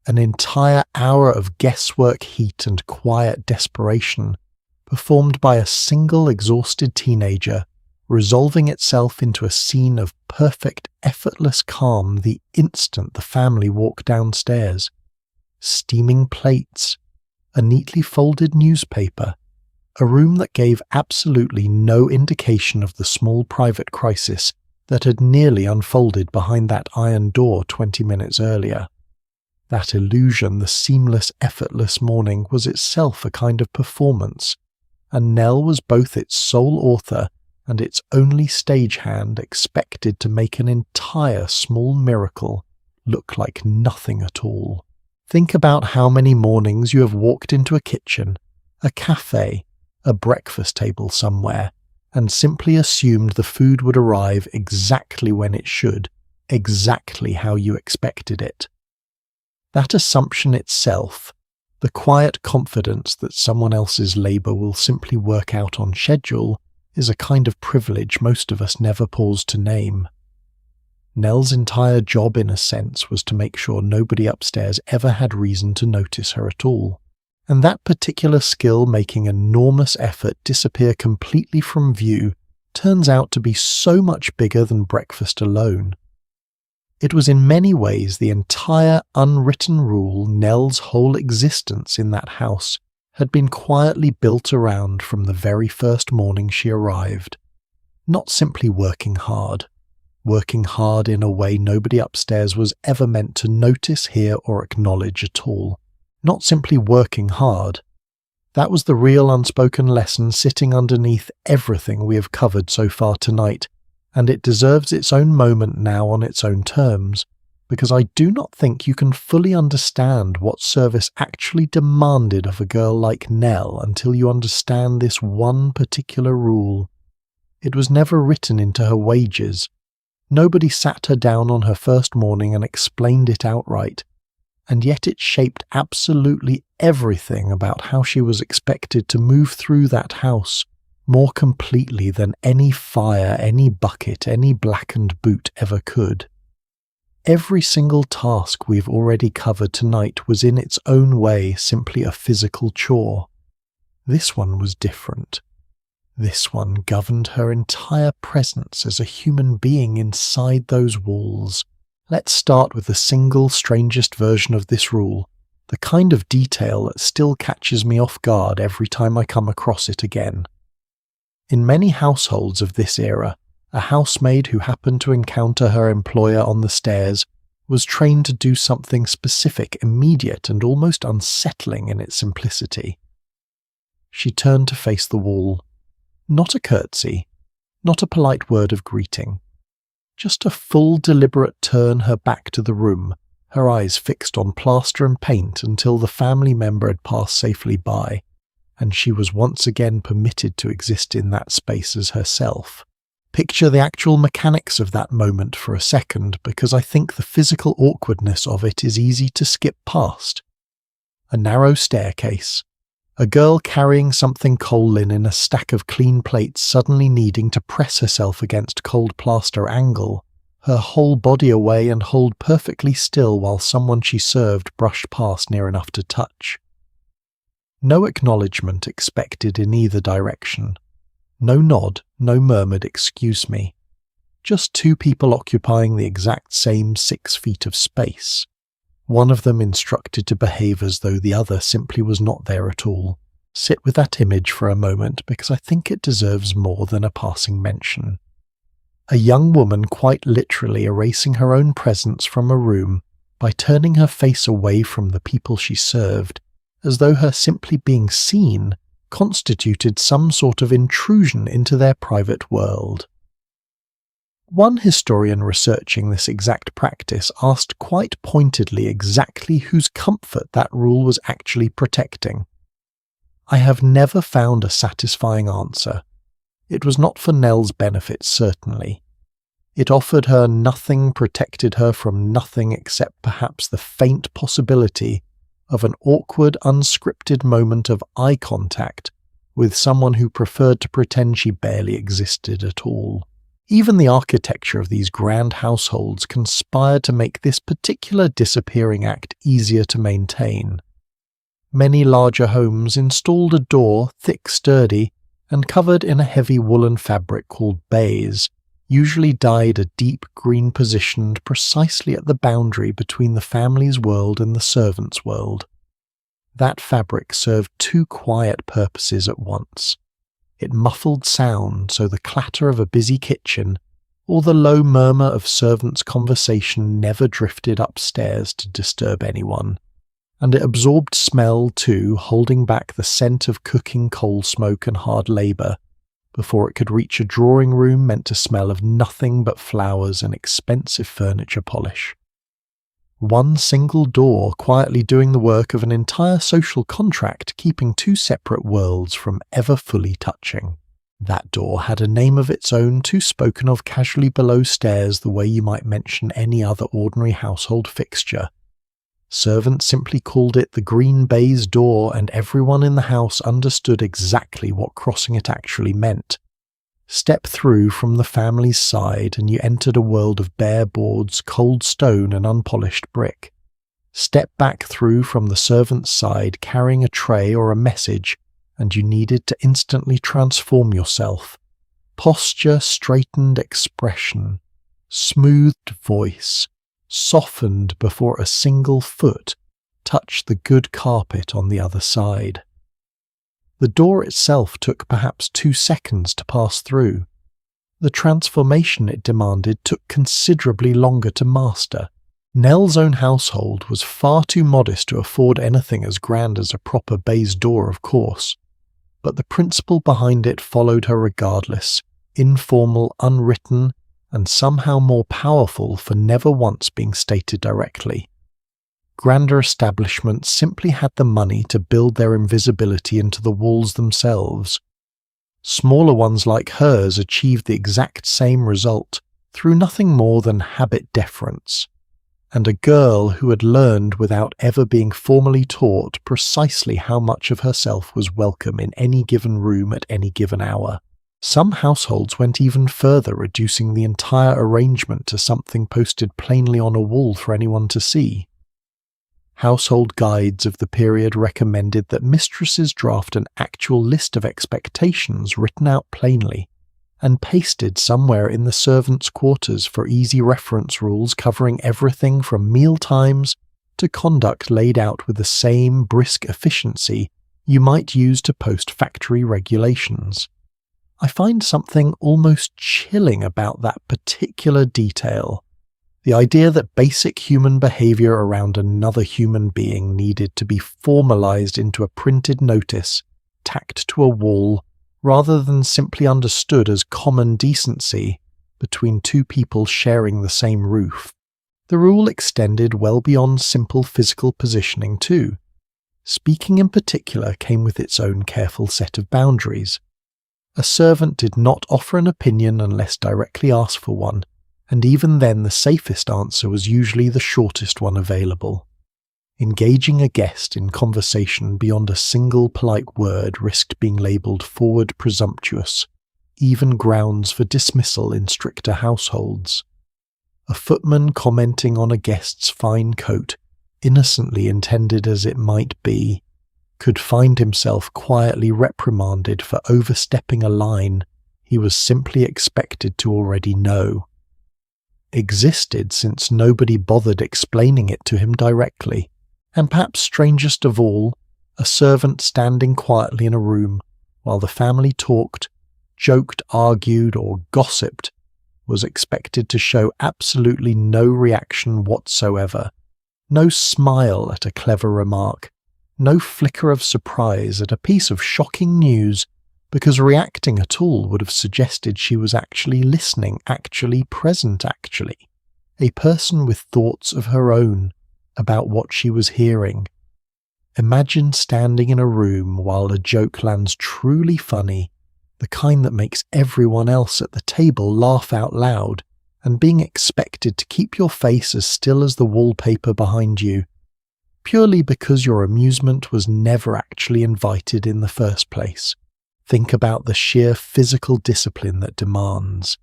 An entire hour of guesswork, heat, and quiet desperation, performed by a single exhausted teenager, resolving itself into a scene of perfect, effortless calm the instant the family walked downstairs. Steaming plates, a neatly folded newspaper, a room that gave absolutely no indication of the small private crisis that had nearly unfolded behind that iron door 20 minutes earlier. That illusion, the seamless, effortless morning, was itself a kind of performance, and Nell was both its sole author and its only stagehand, expected to make an entire small miracle look like nothing at all. Think about how many mornings you have walked into a kitchen, a cafe, a breakfast table somewhere, and simply assumed the food would arrive exactly when it should, exactly how you expected it. That assumption itself, the quiet confidence that someone else's labour will simply work out on schedule, is a kind of privilege most of us never pause to name. Nell's entire job, in a sense, was to make sure nobody upstairs ever had reason to notice her at all, and that particular skill, making enormous effort disappear completely from view, turns out to be so much bigger than breakfast alone. It was in many ways the entire unwritten rule Nell's whole existence in that house had been quietly built around from the very first morning she arrived. Not simply working hard in a way nobody upstairs was ever meant to notice, hear, or acknowledge at all. Not simply working hard. That was the real unspoken lesson sitting underneath everything we have covered so far tonight, and it deserves its own moment now on its own terms, because I do not think you can fully understand what service actually demanded of a girl like Nell until you understand this one particular rule. It was never written into her wages. Nobody sat her down on her first morning and explained it outright, and yet it shaped absolutely everything about how she was expected to move through that house, more completely than any fire, any bucket, any blackened boot ever could. Every single task we've already covered tonight was in its own way simply a physical chore. This one was different. This one governed her entire presence as a human being inside those walls. Let's start with the single strangest version of this rule, the kind of detail that still catches me off guard every time I come across it again. In many households of this era, a housemaid who happened to encounter her employer on the stairs was trained to do something specific, immediate, and almost unsettling in its simplicity. She turned to face the wall. Not a curtsy, not a polite word of greeting. Just a full, deliberate turn her back to the room, her eyes fixed on plaster and paint until the family member had passed safely by, and she was once again permitted to exist in that space as herself. Picture the actual mechanics of that moment for a second, because I think the physical awkwardness of it is easy to skip past. A narrow staircase. A girl carrying something coal-in in a stack of clean plates suddenly needing to press herself against cold plaster angle, her whole body away and hold perfectly still while someone she served brushed past near enough to touch. No acknowledgement expected in either direction. No nod, no murmured "excuse me." Just two people occupying the exact same 6 feet of space. One of them instructed to behave as though the other simply was not there at all. Sit with that image for a moment because I think it deserves more than a passing mention. A young woman quite literally erasing her own presence from a room by turning her face away from the people she served, as though her simply being seen constituted some sort of intrusion into their private world. One historian researching this exact practice asked quite pointedly exactly whose comfort that rule was actually protecting. I have never found a satisfying answer. It was not for Nell's benefit, certainly. It offered her nothing, protected her from nothing except perhaps the faint possibility of an awkward, unscripted moment of eye contact with someone who preferred to pretend she barely existed at all. Even the architecture of these grand households conspired to make this particular disappearing act easier to maintain. Many larger homes installed a door, thick, sturdy, and covered in a heavy woolen fabric called baize, usually dyed a deep green positioned precisely at the boundary between the family's world and the servant's world. That fabric served two quiet purposes at once. It muffled sound, so the clatter of a busy kitchen or the low murmur of servants' conversation never drifted upstairs to disturb anyone, and it absorbed smell too, holding back the scent of cooking coal smoke and hard labour before it could reach a drawing room meant to smell of nothing but flowers and expensive furniture polish. One single door quietly doing the work of an entire social contract, keeping two separate worlds from ever fully touching. That door had a name of its own, too, spoken of casually below stairs the way you might mention any other ordinary household fixture. Servants simply called it the green baize door, and everyone in the house understood exactly what crossing it actually meant. Step through from the family's side and you entered a world of bare boards, cold stone and unpolished brick. Step back through from the servant's side carrying a tray or a message and you needed to instantly transform yourself. Posture, straightened expression, smoothed voice, softened before a single foot touched the good carpet on the other side. The door itself took perhaps 2 seconds to pass through. The transformation it demanded took considerably longer to master. Nell's own household was far too modest to afford anything as grand as a proper baize door, of course, but the principle behind it followed her regardless, informal, unwritten, and somehow more powerful for never once being stated directly. Grander establishments simply had the money to build their invisibility into the walls themselves. Smaller ones like hers achieved the exact same result through nothing more than habit deference. and a girl who had learned without ever being formally taught precisely how much of herself was welcome in any given room at any given hour. Some households went even further, reducing the entire arrangement to something posted plainly on a wall for anyone to see. Household guides of the period recommended that mistresses draft an actual list of expectations written out plainly and pasted somewhere in the servants' quarters for easy reference rules covering everything from meal times to conduct laid out with the same brisk efficiency you might use to post factory regulations. I find something almost chilling about that particular detail. The idea that basic human behavior around another human being needed to be formalized into a printed notice, tacked to a wall, rather than simply understood as common decency between two people sharing the same roof. The rule extended well beyond simple physical positioning too. Speaking in particular came with its own careful set of boundaries. A servant did not offer an opinion unless directly asked for one, and even then the safest answer was usually the shortest one available. Engaging a guest in conversation beyond a single polite word risked being labelled forward presumptuous, even grounds for dismissal in stricter households. A footman commenting on a guest's fine coat, innocently intended as it might be, could find himself quietly reprimanded for overstepping a line he was simply expected to already know. Existed since nobody bothered explaining it to him directly, and perhaps strangest of all, a servant standing quietly in a room while the family talked, joked, argued, or gossiped was expected to show absolutely no reaction whatsoever, no smile at a clever remark, no flicker of surprise at a piece of shocking news, because reacting at all would have suggested she was actually listening, actually present, a person with thoughts of her own about what she was hearing. Imagine standing in a room while a joke lands truly funny, the kind that makes everyone else at the table laugh out loud, and being expected to keep your face as still as the wallpaper behind you, purely because your amusement was never actually invited in the first place. Think about the sheer physical discipline that demands.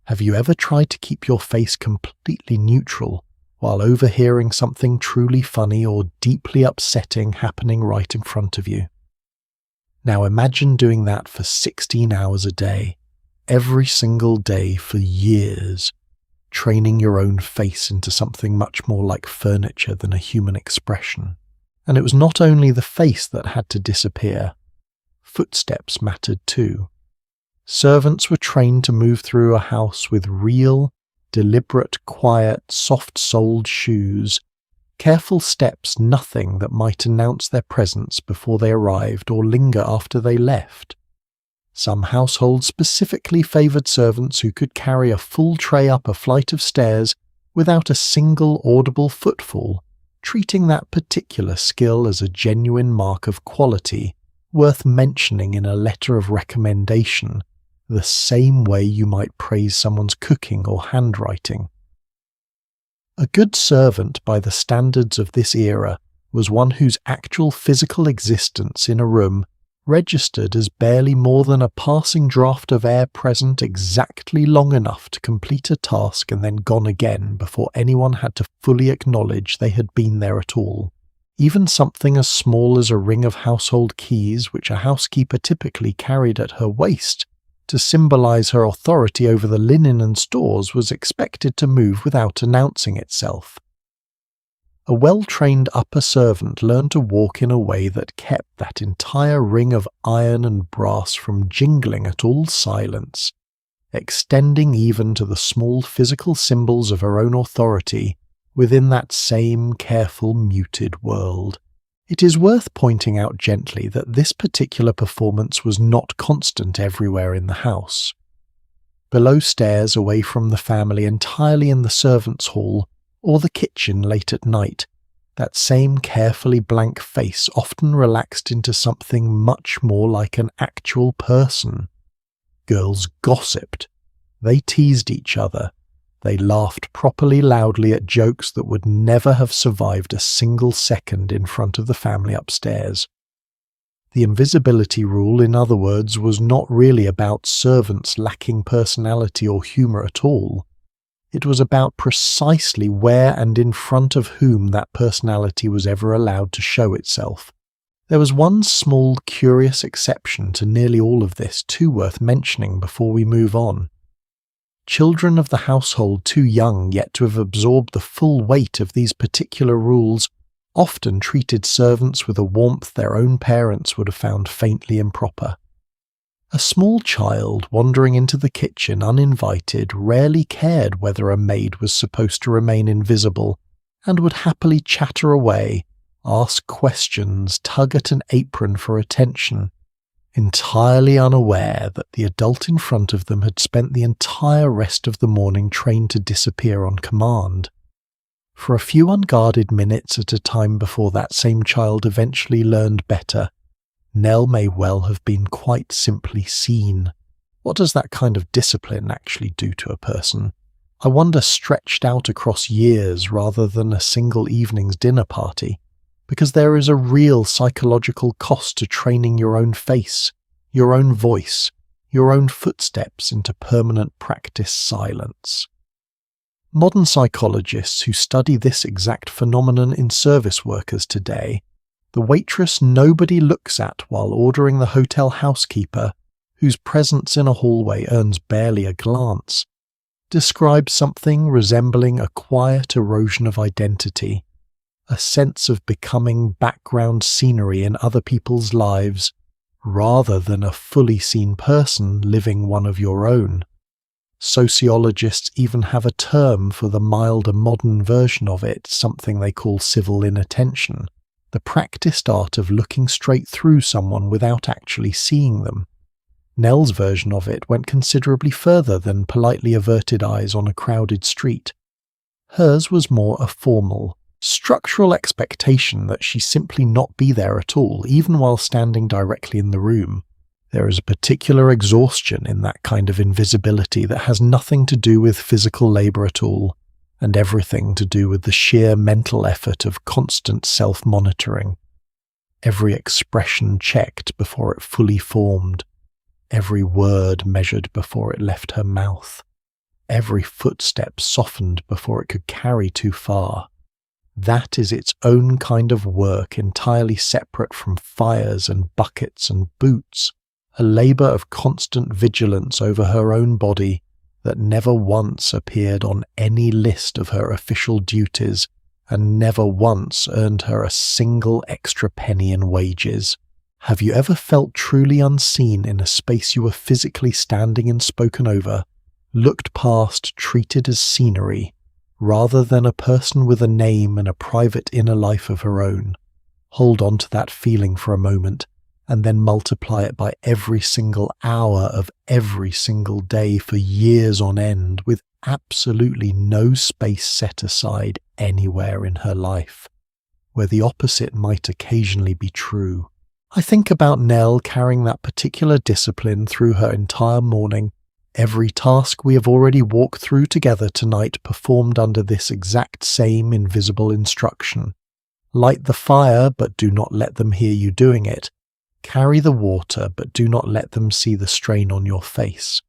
Have you ever tried to keep your face completely neutral while overhearing something truly funny or deeply upsetting happening right in front of you? Now imagine doing that for 16 hours a day, every single day for years, training your own face into something much more like furniture than a human expression. And it was not only the face that had to disappear. Footsteps mattered too. Servants were trained to move through a house with real, deliberate, quiet, soft-soled shoes, careful steps, nothing that might announce their presence before they arrived or linger after they left. Some households specifically favoured servants who could carry a full tray up a flight of stairs without a single audible footfall, treating that particular skill as a genuine mark of quality, worth mentioning in a letter of recommendation, the same way you might praise someone's cooking or handwriting. A good servant by the standards of this era was one whose actual physical existence in a room registered as barely more than a passing draught of air present exactly long enough to complete a task and then gone again before anyone had to fully acknowledge they had been there at all. Even something as small as a ring of household keys, which a housekeeper typically carried at her waist to symbolize her authority over the linen and stores, was expected to move without announcing itself. A well-trained upper servant learned to walk in a way that kept that entire ring of iron and brass from jingling at all silence, extending even to the small physical symbols of her own authority within that same careful, muted world. It is worth pointing out gently that this particular performance was not constant everywhere in the house. Below stairs, away from the family, entirely in the servants' hall, or the kitchen late at night, that same carefully blank face often relaxed into something much more like an actual person. Girls gossiped. They teased each other. They laughed properly loudly at jokes that would never have survived a single second in front of the family upstairs. The invisibility rule, in other words, was not really about servants lacking personality or humour at all. It was about precisely where and in front of whom that personality was ever allowed to show itself. There was one small, curious exception to nearly all of this, too worth mentioning before we move on. Children of the household too young yet to have absorbed the full weight of these particular rules often treated servants with a warmth their own parents would have found faintly improper. A small child wandering into the kitchen uninvited rarely cared whether a maid was supposed to remain invisible, and would happily chatter away, ask questions, tug at an apron for attention, entirely unaware that the adult in front of them had spent the entire rest of the morning trained to disappear on command. For a few unguarded minutes at a time before that same child eventually learned better, Nell may well have been quite simply seen. What does that kind of discipline actually do to a person? I wonder, stretched out across years rather than a single evening's dinner party, because there is a real psychological cost to training your own face, your own voice, your own footsteps into permanent practice silence. Modern psychologists who study this exact phenomenon in service workers today, the waitress nobody looks at while ordering the hotel housekeeper, whose presence in a hallway earns barely a glance, describe something resembling a quiet erosion of identity, a sense of becoming background scenery in other people's lives, rather than a fully seen person living one of your own. Sociologists even have a term for the milder modern version of it, something they call civil inattention, the practiced art of looking straight through someone without actually seeing them. Nell's version of it went considerably further than politely averted eyes on a crowded street. Hers was more a formal, structural expectation that she simply not be there at all, even while standing directly in the room. There is a particular exhaustion in that kind of invisibility that has nothing to do with physical labour at all, and everything to do with the sheer mental effort of constant self-monitoring. Every expression checked before it fully formed, every word measured before it left her mouth, every footstep softened before it could carry too far. That is its own kind of work, entirely separate from fires and buckets and boots, a labour of constant vigilance over her own body that never once appeared on any list of her official duties and never once earned her a single extra penny in wages. Have you ever felt truly unseen in a space you were physically standing and spoken over, looked past, treated as scenery, rather than a person with a name and a private inner life of her own? Hold on to that feeling for a moment, and then multiply it by every single hour of every single day for years on end, with absolutely no space set aside anywhere in her life, where the opposite might occasionally be true. I think about Nell carrying that particular discipline through her entire morning. Every task we have already walked through together tonight performed under this exact same invisible instruction. Light the fire, but do not let them hear you doing it. Carry the water, but do not let them see the strain on your face.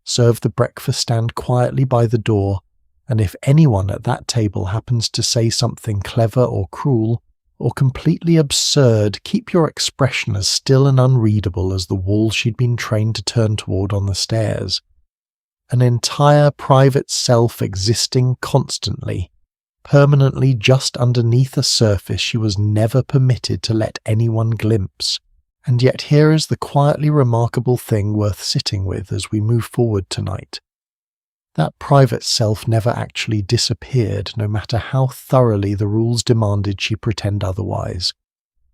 Serve the breakfast stand quietly by the door, and if anyone at that table happens to say something clever or cruel, or completely absurd, keep your expression as still and unreadable as the wall she'd been trained to turn toward on the stairs. An entire private self existing constantly, permanently just underneath a surface she was never permitted to let anyone glimpse. And yet here is the quietly remarkable thing worth sitting with as we move forward tonight. That private self never actually disappeared, no matter how thoroughly the rules demanded she pretend otherwise.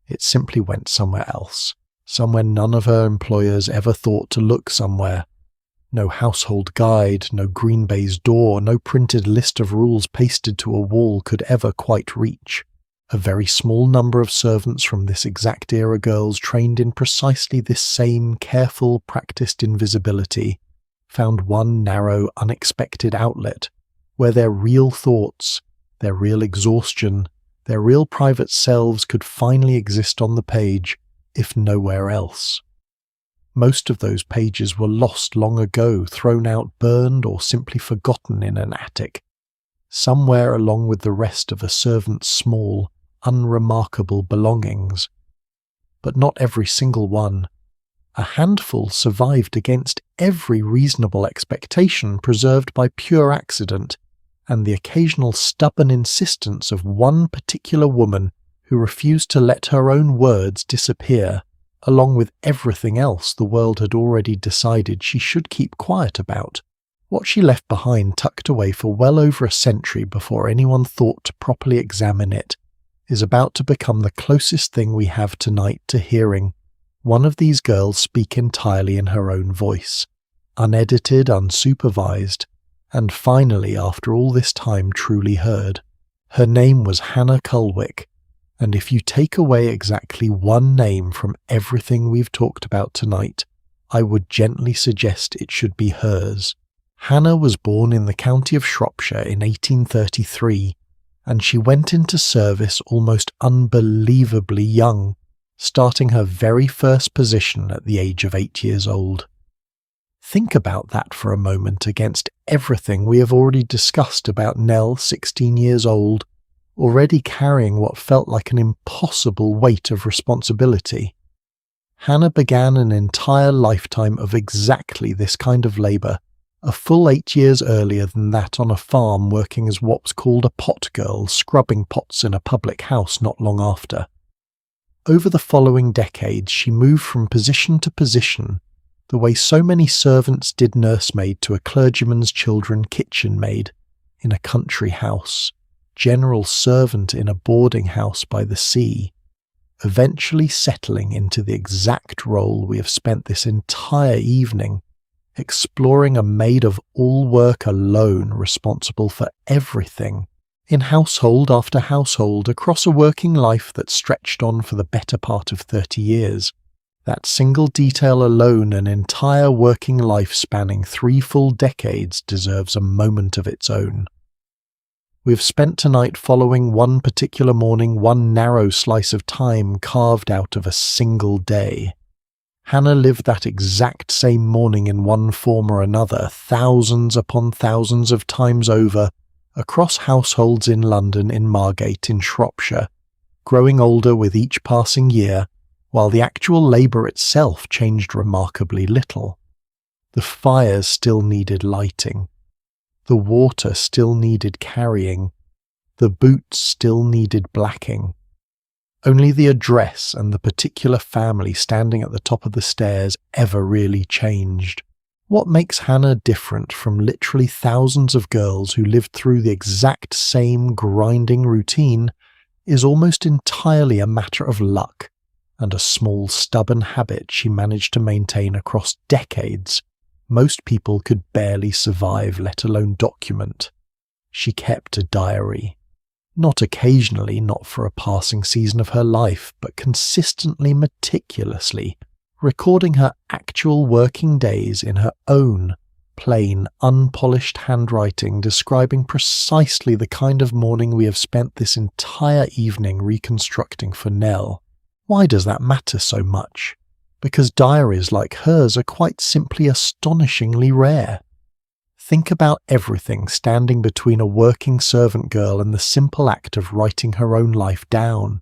It simply went somewhere else, somewhere none of her employers ever thought to look somewhere. No household guide, no green baize door, no printed list of rules pasted to a wall could ever quite reach. A very small number of servants from this exact era girls trained in precisely this same careful, practiced invisibility found one narrow, unexpected outlet, where their real thoughts, their real exhaustion, their real private selves could finally exist on the page, if nowhere else. Most of those pages were lost long ago, thrown out, burned, or simply forgotten in an attic, somewhere along with the rest of a servant's small, unremarkable belongings. But not every single one. A handful survived against every reasonable expectation, preserved by pure accident, and the occasional stubborn insistence of one particular woman who refused to let her own words disappear, along with everything else the world had already decided she should keep quiet about. What she left behind, tucked away for well over a century before anyone thought to properly examine it, is about to become the closest thing we have tonight to hearing one of these girls speak entirely in her own voice, unedited, unsupervised, and finally, after all this time, truly heard. Her name was Hannah Culwick, and if you take away exactly one name from everything we've talked about tonight, I would gently suggest it should be hers. Hannah was born in the county of Shropshire in 1833, and she went into service almost unbelievably young, starting her very first position at the age of 8 years old. Think about that for a moment against everything we have already discussed about Nell, 16 years old, already carrying what felt like an impossible weight of responsibility. Hannah began an entire lifetime of exactly this kind of labour, a full 8 years earlier than that on a farm, working as what's called a pot girl, scrubbing pots in a public house not long after. Over the following decades, she moved from position to position, the way so many servants did nursemaid to a clergyman's children kitchen maid in a country house, general servant in a boarding house by the sea, eventually settling into the exact role we have spent this entire evening exploring, a maid of all work alone, responsible for everything, in household after household, across a working life that stretched on for the better part of 30 years. That single detail alone, an entire working life spanning 3 full decades, deserves a moment of its own. We've spent tonight following one particular morning, one narrow slice of time carved out of a single day. Hannah lived that exact same morning in one form or another, thousands upon thousands of times over, across households in London, in Margate, in Shropshire, growing older with each passing year, while the actual labour itself changed remarkably little. The fires still needed lighting. The water still needed carrying. The boots still needed blacking. Only the address and the particular family standing at the top of the stairs ever really changed. What makes Hannah different from literally thousands of girls who lived through the exact same grinding routine is almost entirely a matter of luck and a small stubborn habit she managed to maintain across decades most people could barely survive, let alone document. She kept a diary. Not occasionally, not for a passing season of her life, but consistently, meticulously, recording her actual working days in her own, plain, unpolished handwriting, describing precisely the kind of morning we have spent this entire evening reconstructing for Nell. Why does that matter so much? Because diaries like hers are quite simply astonishingly rare. Think about everything standing between a working servant girl and the simple act of writing her own life down.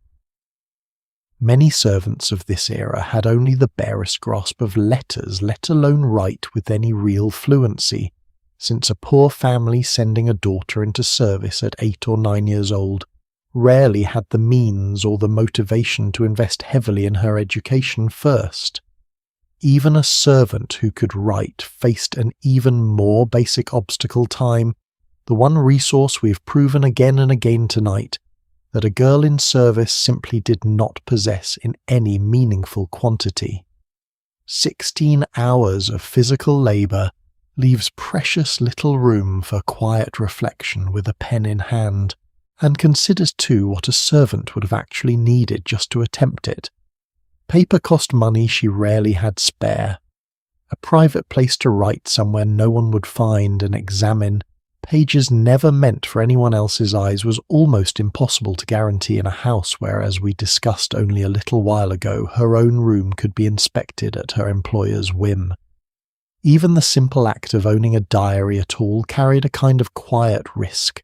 Many servants of this era had only the barest grasp of letters, let alone write with any real fluency, since a poor family sending a daughter into service at 8 or 9 years old rarely had the means or the motivation to invest heavily in her education first. Even a servant who could write faced an even more basic obstacle: time, the one resource we've proven again and again tonight that a girl in service simply did not possess in any meaningful quantity. 16 hours of physical labour leaves precious little room for quiet reflection with a pen in hand, and considers too what a servant would have actually needed just to attempt it. Paper cost money she rarely had spare. A private place to write somewhere no one would find and examine, Pages never meant for anyone else's eyes was almost impossible to guarantee in a house where, as we discussed only a little while ago, her own room could be inspected at her employer's whim. Even the simple act of owning a diary at all carried a kind of quiet risk,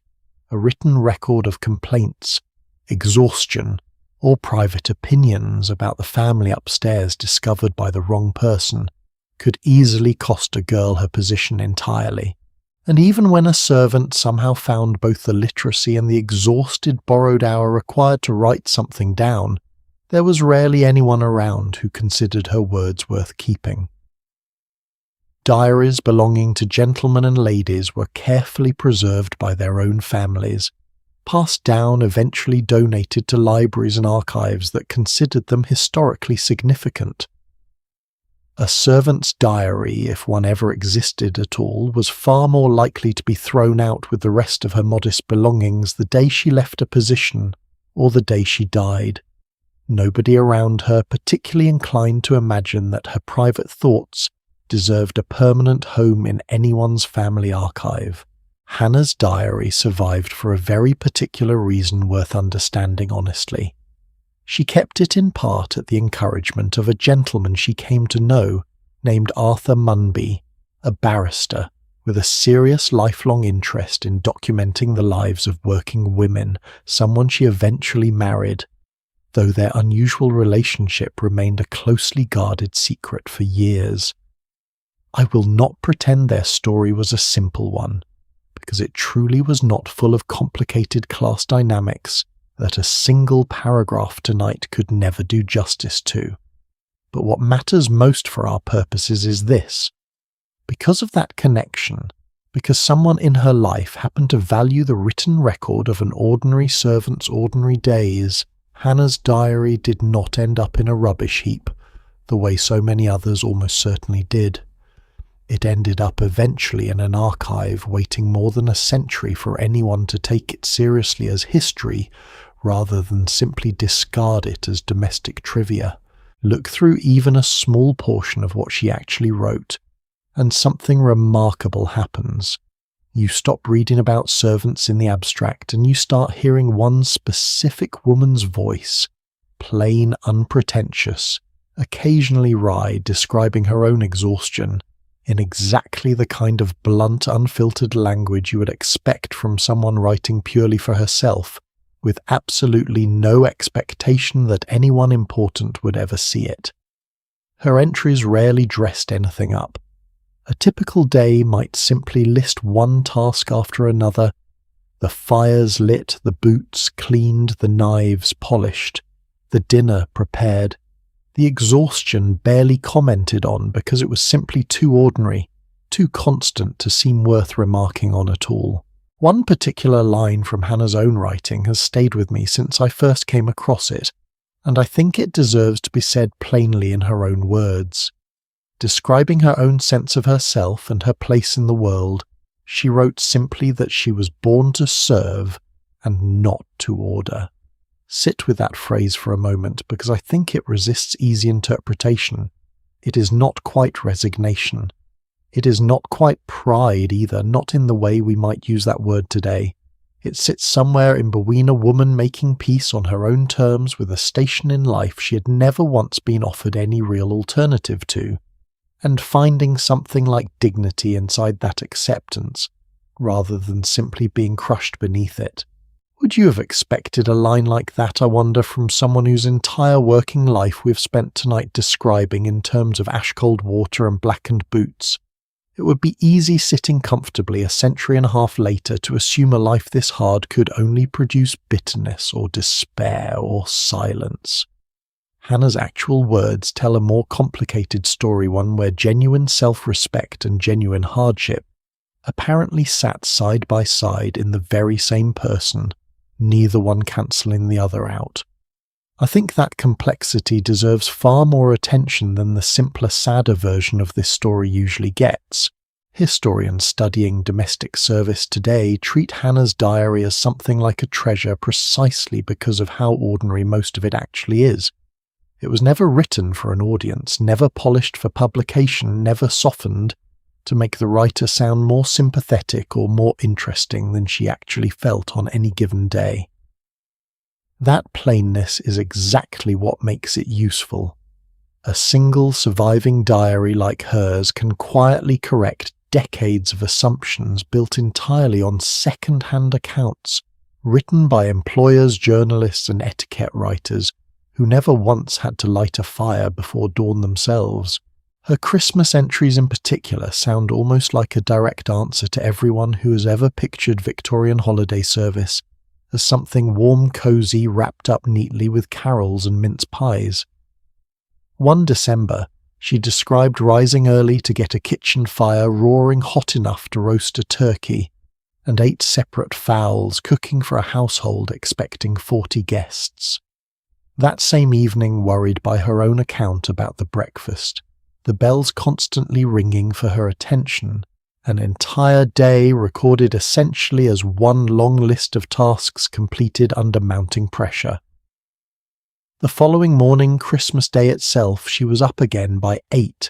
a written record of complaints, exhaustion, or private opinions about the family upstairs discovered by the wrong person could easily cost a girl her position entirely. And even when a servant somehow found both the literacy and the exhausted borrowed hour required to write something down, there was rarely anyone around who considered her words worth keeping. Diaries belonging to gentlemen and ladies were carefully preserved by their own families, passed down, eventually donated to libraries and archives that considered them historically significant. A servant's diary, if one ever existed at all, was far more likely to be thrown out with the rest of her modest belongings the day she left a position or the day she died. Nobody around her particularly inclined to imagine that her private thoughts deserved a permanent home in anyone's family archive. Hannah's diary survived for a very particular reason worth understanding honestly. She kept it in part at the encouragement of a gentleman she came to know named Arthur Munby, a barrister with a serious lifelong interest in documenting the lives of working women, someone she eventually married, though their unusual relationship remained a closely guarded secret for years. I will not pretend their story was a simple one, because it truly was not full of complicated class dynamics that a single paragraph tonight could never do justice to. But what matters most for our purposes is this. Because of that connection, because someone in her life happened to value the written record of an ordinary servant's ordinary days, Hannah's diary did not end up in a rubbish heap, the way so many others almost certainly did. It ended up eventually in an archive waiting more than a century for anyone to take it seriously as history rather than simply discard it as domestic trivia. Look through even a small portion of what she actually wrote, and something remarkable happens. You stop reading about servants in the abstract and you start hearing one specific woman's voice, plain, unpretentious, occasionally wry, describing her own exhaustion, in exactly the kind of blunt, unfiltered language you would expect from someone writing purely for herself, with absolutely no expectation that anyone important would ever see it. Her entries rarely dressed anything up. A typical day might simply list one task after another: the fires lit, the boots cleaned, the knives polished, the dinner prepared, the exhaustion barely commented on because it was simply too ordinary, too constant to seem worth remarking on at all. One particular line from Hannah's own writing has stayed with me since I first came across it, and I think it deserves to be said plainly in her own words. Describing her own sense of herself and her place in the world, she wrote simply that she was born to serve and not to order. Sit with that phrase for a moment, because I think it resists easy interpretation. It is not quite resignation. It is not quite pride either, not in the way we might use that word today. It sits somewhere in between a woman making peace on her own terms with a station in life she had never once been offered any real alternative to, and finding something like dignity inside that acceptance, rather than simply being crushed beneath it. Would you have expected a line like that, I wonder, from someone whose entire working life we've spent tonight describing in terms of ash-cold water and blackened boots? It would be easy sitting comfortably a century and a half later to assume a life this hard could only produce bitterness or despair or silence. Hannah's actual words tell a more complicated story, one where genuine self-respect and genuine hardship apparently sat side by side in the very same person, neither one cancelling the other out. I think that complexity deserves far more attention than the simpler, sadder version of this story usually gets. Historians studying domestic service today treat Hannah's diary as something like a treasure precisely because of how ordinary most of it actually is. It was never written for an audience, never polished for publication, never softened, to make the writer sound more sympathetic or more interesting than she actually felt on any given day. That plainness is exactly what makes it useful. A single surviving diary like hers can quietly correct decades of assumptions built entirely on second-hand accounts written by employers, journalists, and etiquette writers who never once had to light a fire before dawn themselves. Her Christmas entries in particular sound almost like a direct answer to everyone who has ever pictured Victorian holiday service as something warm, cosy, wrapped up neatly with carols and mince pies. One December, she described rising early to get a kitchen fire roaring hot enough to roast a turkey, and 8 separate fowls cooking for a household expecting 40 guests. That same evening, worried by her own account about the breakfast, the bells constantly ringing for her attention, an entire day recorded essentially as one long list of tasks completed under mounting pressure. The following morning, Christmas Day itself, she was up again by 8,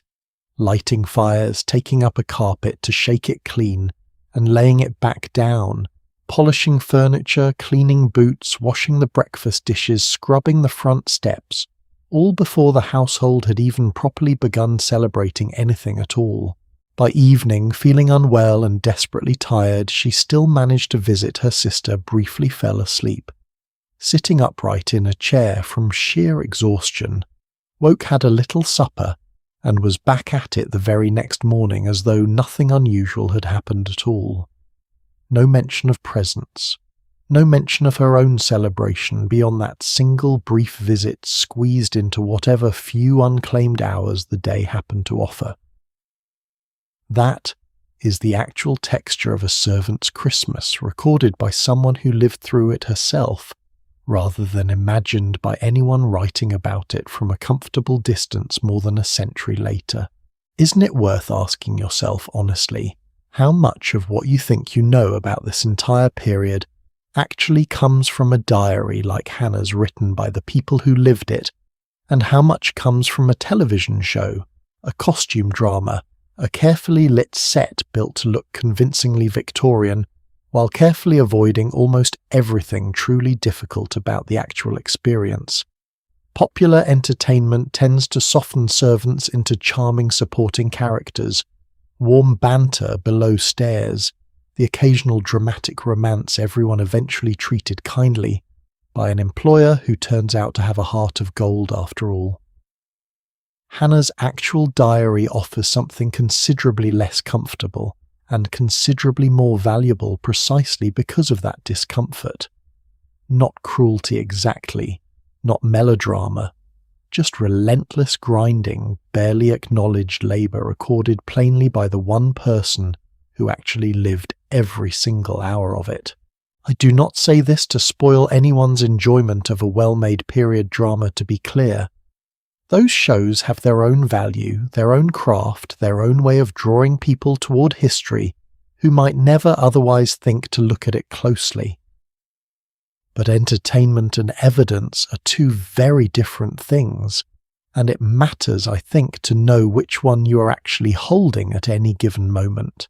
lighting fires, taking up a carpet to shake it clean, and laying it back down, polishing furniture, cleaning boots, washing the breakfast dishes, scrubbing the front steps, all before the household had even properly begun celebrating anything at all. By evening, feeling unwell and desperately tired, she still managed to visit her sister, briefly fell asleep. Sitting upright in a chair from sheer exhaustion, woke, had a little supper, and was back at it the very next morning as though nothing unusual had happened at all. No mention of presents, no mention of her own celebration beyond that single brief visit squeezed into whatever few unclaimed hours the day happened to offer. That is the actual texture of a servant's Christmas, recorded by someone who lived through it herself, rather than imagined by anyone writing about it from a comfortable distance more than a century later. Isn't it worth asking yourself honestly, how much of what you think you know about this entire period actually comes from a diary like Hannah's written by the people who lived it, and how much comes from a television show, a costume drama, a carefully lit set built to look convincingly Victorian, while carefully avoiding almost everything truly difficult about the actual experience. Popular entertainment tends to soften servants into charming supporting characters, warm banter below stairs, the occasional dramatic romance everyone eventually treated kindly, by an employer who turns out to have a heart of gold after all. Hannah's actual diary offers something considerably less comfortable and considerably more valuable precisely because of that discomfort. Not cruelty exactly, not melodrama, just relentless grinding, barely acknowledged labour recorded plainly by the one person who actually lived every single hour of it. I do not say this to spoil anyone's enjoyment of a well-made period drama, to be clear. Those shows have their own value, their own craft, their own way of drawing people toward history who might never otherwise think to look at it closely. But entertainment and evidence are two very different things, and it matters, I think, to know which one you are actually holding at any given moment.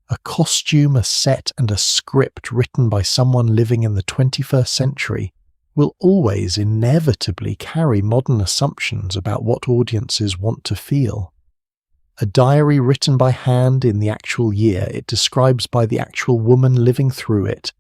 A costume, a set, and a script written by someone living in the 21st century will always inevitably carry modern assumptions about what audiences want to feel. A diary written by hand in the actual year it describes by the actual woman living through it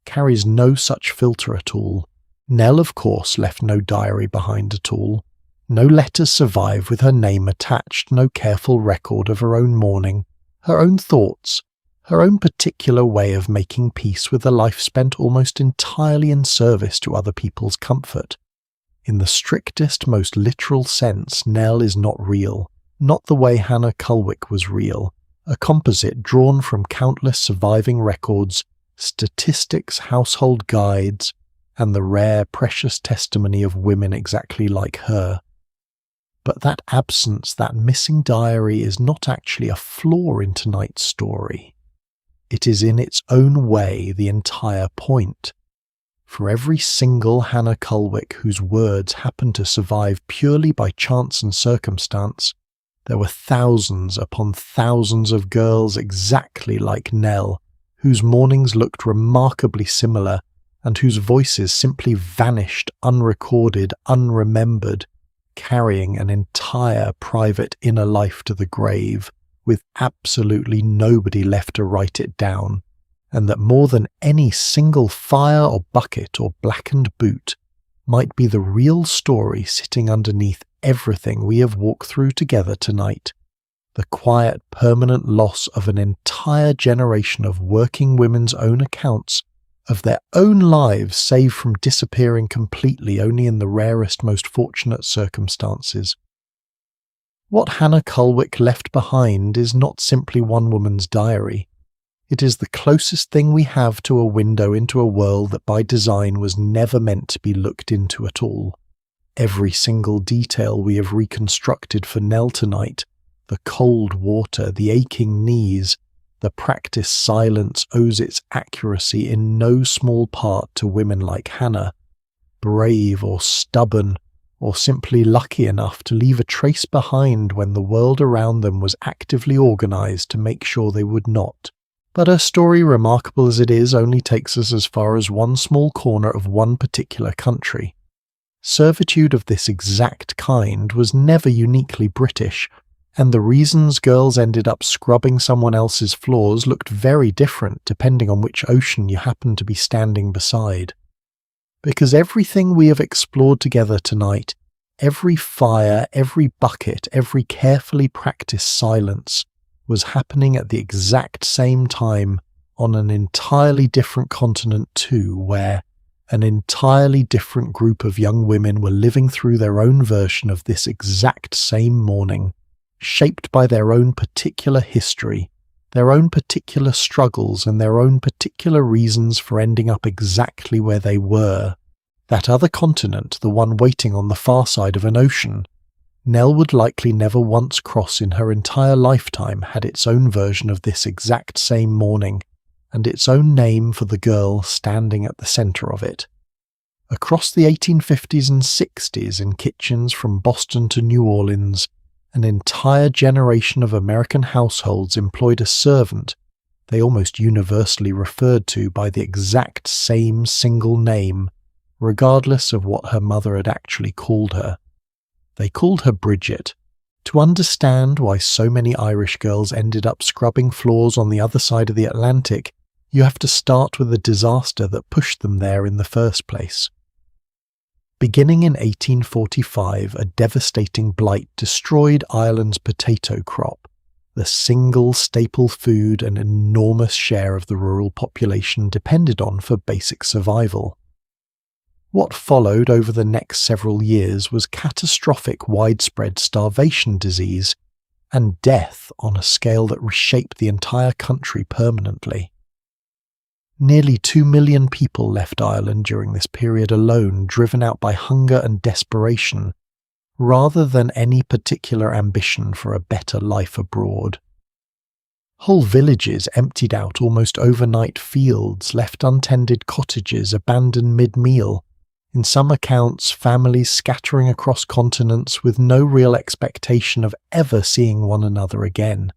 carries no such filter at all. Nell, of course, left no diary behind at all. No letters survive with her name attached, no careful record of her own mourning, her own thoughts, her own particular way of making peace with a life spent almost entirely in service to other people's comfort. In the strictest, most literal sense, Nell is not real, not the way Hannah Culwick was real, a composite drawn from countless surviving records, statistics, household guides, and the rare, precious testimony of women exactly like her. But that absence, that missing diary, is not actually a flaw in tonight's story. It is in its own way the entire point. For every single Hannah Culwick whose words happen to survive purely by chance and circumstance, there were thousands upon thousands of girls exactly like Nell, whose mornings looked remarkably similar and whose voices simply vanished unrecorded, unremembered, carrying an entire private inner life to the grave, with absolutely nobody left to write it down, and that more than any single fire or bucket or blackened boot might be the real story sitting underneath everything we have walked through together tonight, the quiet, permanent loss of an entire generation of working women's own accounts of their own lives, saved from disappearing completely only in the rarest, most fortunate circumstances. What Hannah Culwick left behind is not simply one woman's diary. It is the closest thing we have to a window into a world that by design was never meant to be looked into at all. Every single detail we have reconstructed for Nell tonight, the cold water, the aching knees, the practiced silence, owes its accuracy in no small part to women like Hannah, brave or stubborn, or simply lucky enough to leave a trace behind when the world around them was actively organized to make sure they would not. But her story, remarkable as it is, only takes us as far as one small corner of one particular country. Servitude of this exact kind was never uniquely British, and the reasons girls ended up scrubbing someone else's floors looked very different depending on which ocean you happened to be standing beside. Because everything we have explored together tonight, every fire, every bucket, every carefully practiced silence, was happening at the exact same time on an entirely different continent too, where an entirely different group of young women were living through their own version of this exact same morning, shaped by their own particular history, their own particular struggles, and their own particular reasons for ending up exactly where they were. That other continent, the one waiting on the far side of an ocean, Nell would likely never once cross in her entire lifetime, had its own version of this exact same morning, and its own name for the girl standing at the centre of it. Across the 1850s and 60s, in kitchens from Boston to New Orleans, an entire generation of American households employed a servant they almost universally referred to by the exact same single name, regardless of what her mother had actually called her. They called her Bridget. To understand why so many Irish girls ended up scrubbing floors on the other side of the Atlantic, you have to start with the disaster that pushed them there in the first place. Beginning in 1845, a devastating blight destroyed Ireland's potato crop, the single staple food an enormous share of the rural population depended on for basic survival. What followed over the next several years was catastrophic widespread starvation disease and death on a scale that reshaped the entire country permanently. Nearly 2 million people left Ireland during this period alone, driven out by hunger and desperation, rather than any particular ambition for a better life abroad. Whole villages emptied out almost overnight, fields left untended, cottages abandoned mid-meal, in some accounts families scattering across continents with no real expectation of ever seeing one another again.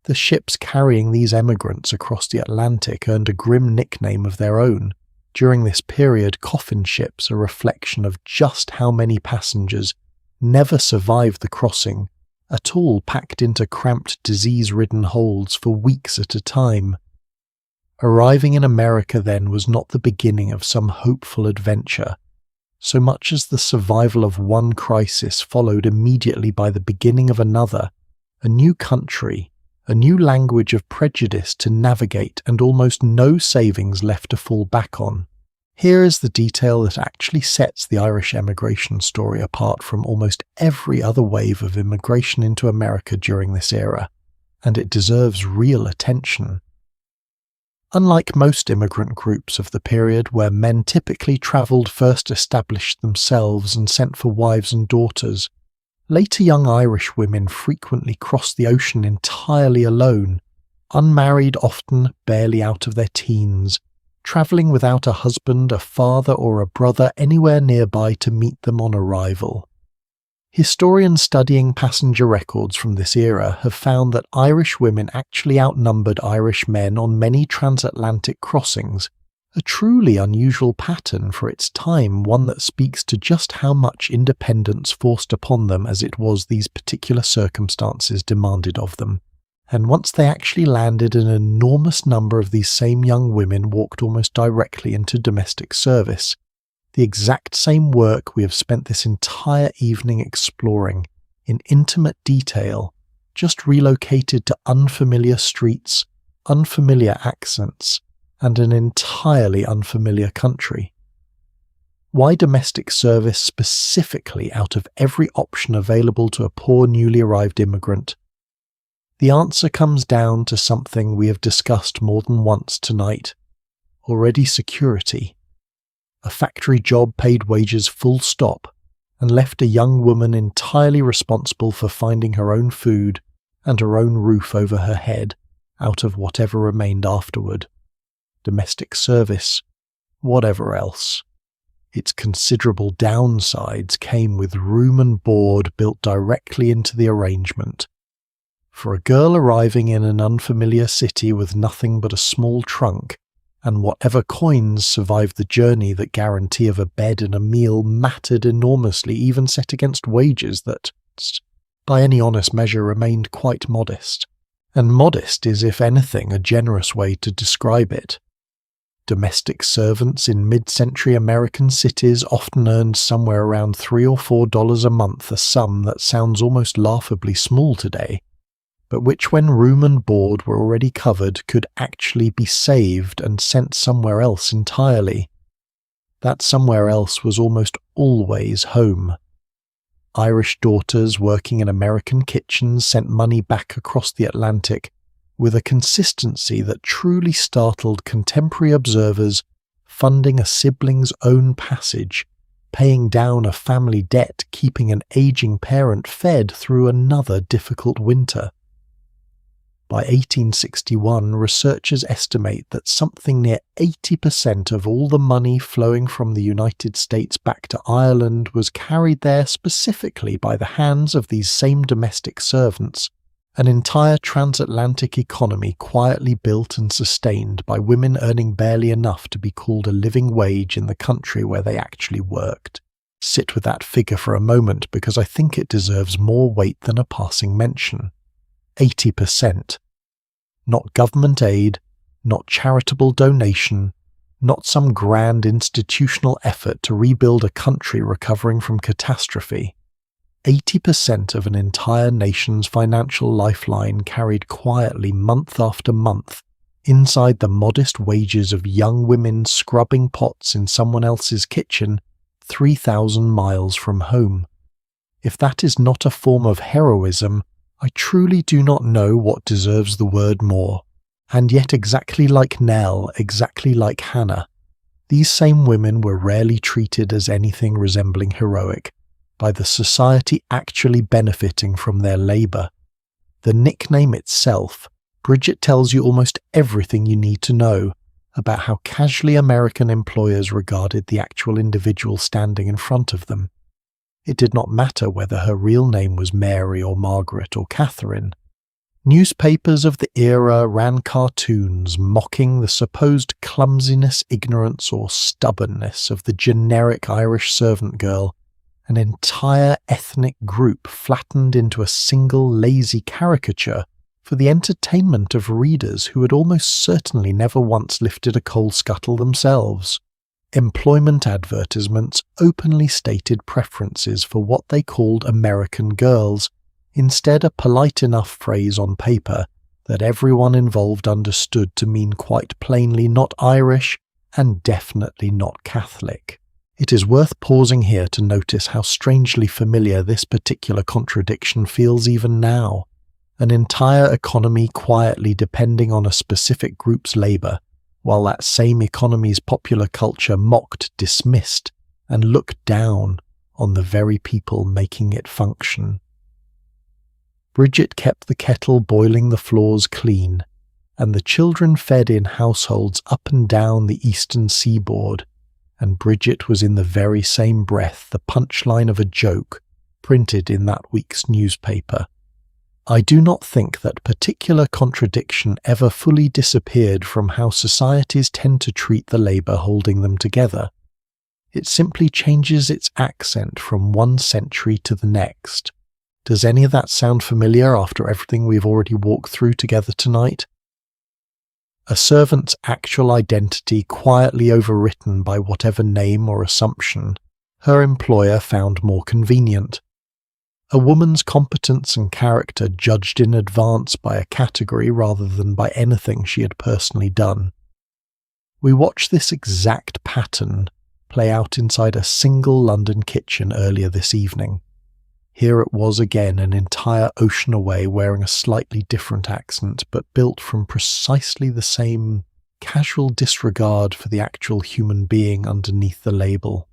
The ships carrying these emigrants across the Atlantic earned a grim nickname of their own. During this period, coffin ships, a reflection of just how many passengers never survived the crossing, at all packed into cramped, disease-ridden holds for weeks at a time. Arriving in America then was not the beginning of some hopeful adventure, so much as the survival of one crisis followed immediately by the beginning of another, a new country, a new language of prejudice to navigate, and almost no savings left to fall back on. Here is the detail that actually sets the Irish emigration story apart from almost every other wave of immigration into America during this era, and it deserves real attention. Unlike most immigrant groups of the period, where men typically travelled first, established themselves, and sent for wives and daughters, later young Irish women frequently crossed the ocean entirely alone, unmarried, often barely out of their teens, travelling without a husband, a father or a brother anywhere nearby to meet them on arrival. Historians studying passenger records from this era have found that Irish women actually outnumbered Irish men on many transatlantic crossings, a truly unusual pattern for its time, one that speaks to just how much independence forced upon them as it was these particular circumstances demanded of them. And once they actually landed, an enormous number of these same young women walked almost directly into domestic service. The exact same work we have spent this entire evening exploring, in intimate detail, just relocated to unfamiliar streets, unfamiliar accents, and an entirely unfamiliar country. Why domestic service specifically out of every option available to a poor newly arrived immigrant? The answer comes down to something we have discussed more than once tonight. Already security. A factory job paid wages full stop, and left a young woman entirely responsible for finding her own food and her own roof over her head out of whatever remained afterward. Domestic service, whatever else. Its considerable downsides came with room and board built directly into the arrangement. For a girl arriving in an unfamiliar city with nothing but a small trunk, and whatever coins survived the journey that guarantee of a bed and a meal mattered enormously, even set against wages that, by any honest measure, remained quite modest. And modest is, if anything, a generous way to describe it. Domestic servants in mid-century American cities often earned somewhere around $3 or $4 a month, a sum that sounds almost laughably small today, but which, when room and board were already covered, could actually be saved and sent somewhere else entirely. That somewhere else was almost always home. Irish daughters working in American kitchens sent money back across the Atlantic with a consistency that truly startled contemporary observers, funding a sibling's own passage, paying down a family debt, keeping an aging parent fed through another difficult winter. By 1861, researchers estimate that something near 80% of all the money flowing from the United States back to Ireland was carried there specifically by the hands of these same domestic servants, an entire transatlantic economy quietly built and sustained by women earning barely enough to be called a living wage in the country where they actually worked. Sit with that figure for a moment, because I think it deserves more weight than a passing mention. 80%. Not government aid, not charitable donation, not some grand institutional effort to rebuild a country recovering from catastrophe. 80% of an entire nation's financial lifeline carried quietly month after month inside the modest wages of young women scrubbing pots in someone else's kitchen 3,000 miles from home. If that is not a form of heroism, I truly do not know what deserves the word more. And yet, exactly like Nell, exactly like Hannah, these same women were rarely treated as anything resembling heroic by the society actually benefiting from their labour. The nickname itself, Bridget, tells you almost everything you need to know about how casually American employers regarded the actual individual standing in front of them. It did not matter whether her real name was Mary or Margaret or Catherine. Newspapers of the era ran cartoons mocking the supposed clumsiness, ignorance, or stubbornness of the generic Irish servant girl, an entire ethnic group flattened into a single lazy caricature for the entertainment of readers who had almost certainly never once lifted a coal scuttle themselves. Employment advertisements openly stated preferences for what they called American girls, instead a polite enough phrase on paper that everyone involved understood to mean quite plainly not Irish and definitely not Catholic. It is worth pausing here to notice how strangely familiar this particular contradiction feels even now. An entire economy quietly depending on a specific group's labour, while that same economy's popular culture mocked, dismissed, and looked down on the very people making it function. Bridget kept the kettle boiling the floors clean, and the children fed in households up and down the eastern seaboard, and Bridget was in the very same breath the punchline of a joke printed in that week's newspaper. I do not think that particular contradiction ever fully disappeared from how societies tend to treat the labour holding them together. It simply changes its accent from one century to the next. Does any of that sound familiar after everything we've already walked through together tonight? A servant's actual identity quietly overwritten by whatever name or assumption her employer found more convenient. A woman's competence and character judged in advance by a category rather than by anything she had personally done. We watched this exact pattern play out inside a single London kitchen earlier this evening. Here it was again, an entire ocean away, wearing a slightly different accent, but built from precisely the same casual disregard for the actual human being underneath the label.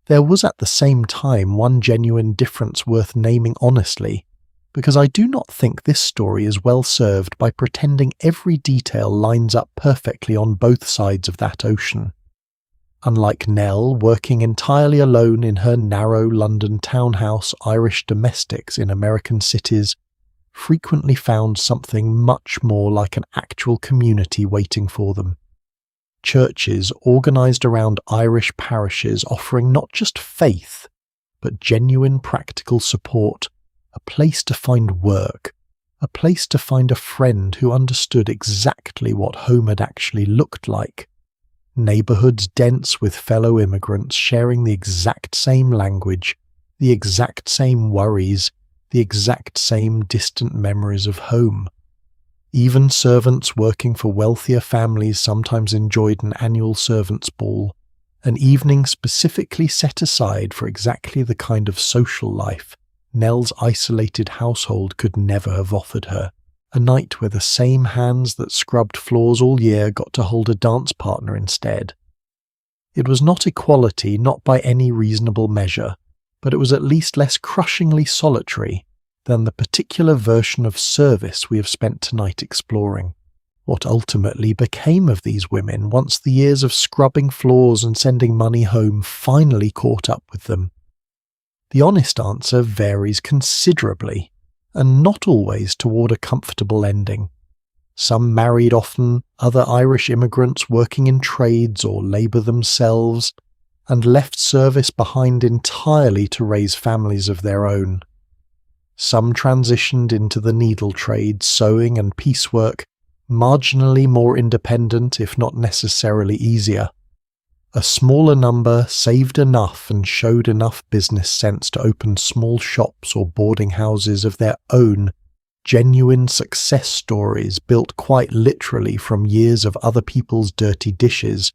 There was at the same time one genuine difference worth naming honestly, because I do not think this story is well served by pretending every detail lines up perfectly on both sides of that ocean. Unlike Nell, working entirely alone in her narrow London townhouse, Irish domestics in American cities frequently found something much more like an actual community waiting for them. Churches organised around Irish parishes offering not just faith, but genuine practical support, a place to find work, a place to find a friend who understood exactly what home had actually looked like. Neighbourhoods dense with fellow immigrants sharing the exact same language, the exact same worries, the exact same distant memories of home. Even servants working for wealthier families sometimes enjoyed an annual servants' ball, an evening specifically set aside for exactly the kind of social life Nell's isolated household could never have offered her. A night where the same hands that scrubbed floors all year got to hold a dance partner instead. It was not equality, not by any reasonable measure, but it was at least less crushingly solitary than the particular version of service we have spent tonight exploring. What ultimately became of these women once the years of scrubbing floors and sending money home finally caught up with them? The honest answer varies considerably, and not always toward a comfortable ending. Some married often, other Irish immigrants working in trades or labour themselves, and left service behind entirely to raise families of their own. Some transitioned into the needle trade, sewing and piecework, marginally more independent if not necessarily easier. A smaller number saved enough and showed enough business sense to open small shops or boarding houses of their own, genuine success stories built quite literally from years of other people's dirty dishes,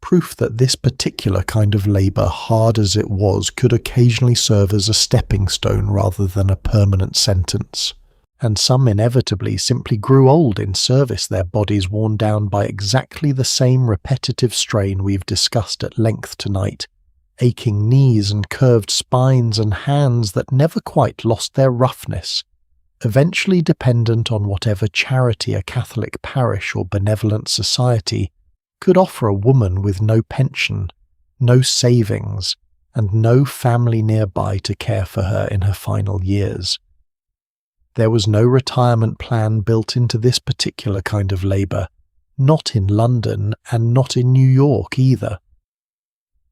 proof that this particular kind of labour, hard as it was, could occasionally serve as a stepping stone rather than a permanent sentence. And some inevitably simply grew old in service, their bodies worn down by exactly the same repetitive strain we've discussed at length tonight, aching knees and curved spines and hands that never quite lost their roughness, eventually dependent on whatever charity a Catholic parish or benevolent society could offer a woman with no pension, no savings, and no family nearby to care for her in her final years. There was no retirement plan built into this particular kind of labour, not in London and not in New York either.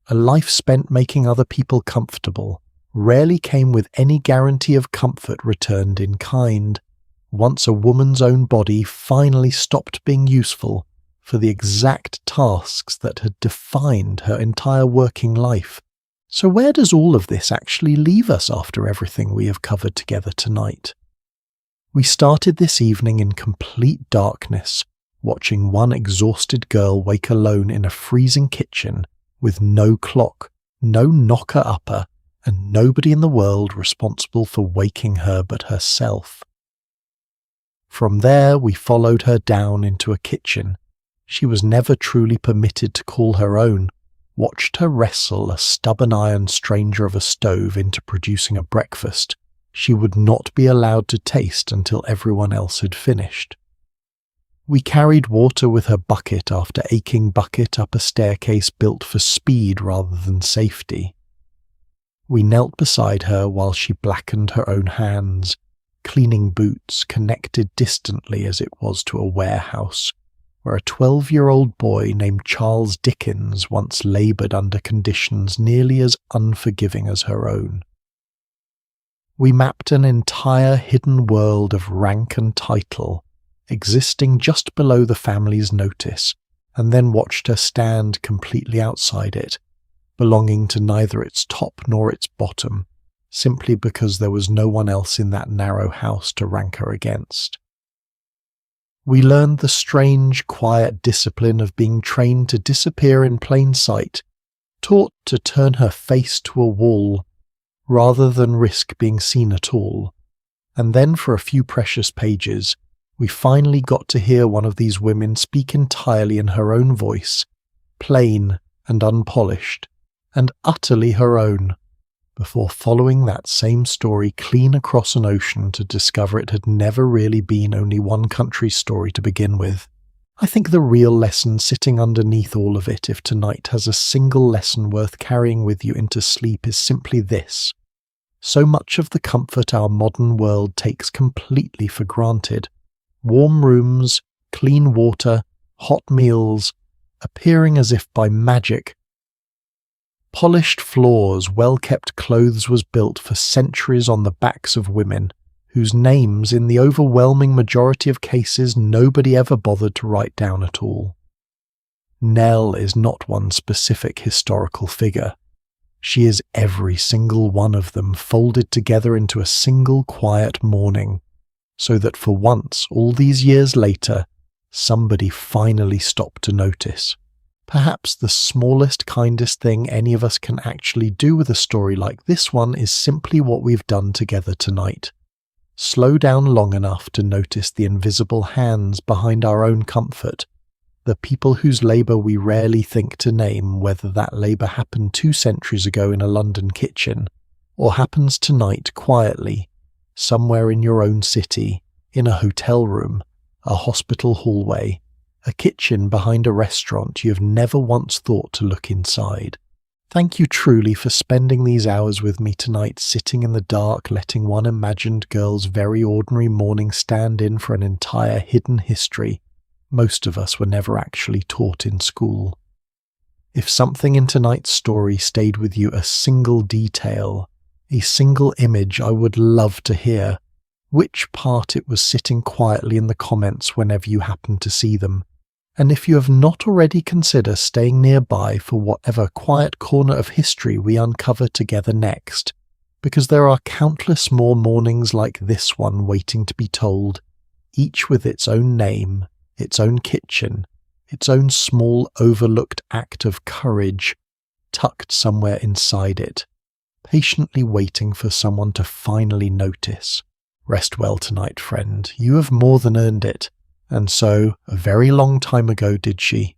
A life spent making other people comfortable rarely came with any guarantee of comfort returned in kind, once a woman's own body finally stopped being useful for the exact tasks that had defined her entire working life. So where does all of this actually leave us after everything we have covered together tonight? We started this evening in complete darkness, watching one exhausted girl wake alone in a freezing kitchen with no clock, no knocker-upper, and nobody in the world responsible for waking her but herself. From there we followed her down into a kitchen she was never truly permitted to call her own, watched her wrestle a stubborn iron stranger of a stove into producing a breakfast she would not be allowed to taste until everyone else had finished. We carried water with her bucket after aching bucket up a staircase built for speed rather than safety. We knelt beside her while she blackened her own hands, cleaning boots connected distantly as it was to a warehouse, where a 12-year-old boy named Charles Dickens once laboured under conditions nearly as unforgiving as her own. We mapped an entire hidden world of rank and title, existing just below the family's notice, and then watched her stand completely outside it, belonging to neither its top nor its bottom, simply because there was no one else in that narrow house to rank her against. We learned the strange, quiet discipline of being trained to disappear in plain sight, taught to turn her face to a wall, rather than risk being seen at all, and then for a few precious pages, we finally got to hear one of these women speak entirely in her own voice, plain and unpolished, and utterly her own, before following that same story clean across an ocean to discover it had never really been only one country's story to begin with. I think the real lesson sitting underneath all of it, if tonight has a single lesson worth carrying with you into sleep, is simply this. So much of the comfort our modern world takes completely for granted, warm rooms, clean water, hot meals, appearing as if by magic, polished floors, well-kept clothes was built for centuries on the backs of women, whose names, in the overwhelming majority of cases, nobody ever bothered to write down at all. Nell is not one specific historical figure. She is every single one of them folded together into a single quiet morning, so that for once, all these years later, somebody finally stopped to notice. Perhaps the smallest, kindest thing any of us can actually do with a story like this one is simply what we've done together tonight. Slow down long enough to notice the invisible hands behind our own comfort, the people whose labour we rarely think to name, whether that labour happened 2 centuries ago in a London kitchen, or happens tonight quietly, somewhere in your own city, in a hotel room, a hospital hallway, a kitchen behind a restaurant you have never once thought to look inside. Thank you truly for spending these hours with me tonight, sitting in the dark, letting one imagined girl's very ordinary morning stand in for an entire hidden history most of us were never actually taught in school. If something in tonight's story stayed with you, a single detail, a single image, I would love to hear which part it was sitting quietly in the comments whenever you happen to see them. And if you have not already, consider staying nearby for whatever quiet corner of history we uncover together next, because there are countless more mornings like this one waiting to be told, each with its own name, its own kitchen, its own small overlooked act of courage, tucked somewhere inside it, patiently waiting for someone to finally notice. Rest well tonight, friend. You have more than earned it. And so, a very long time ago did she.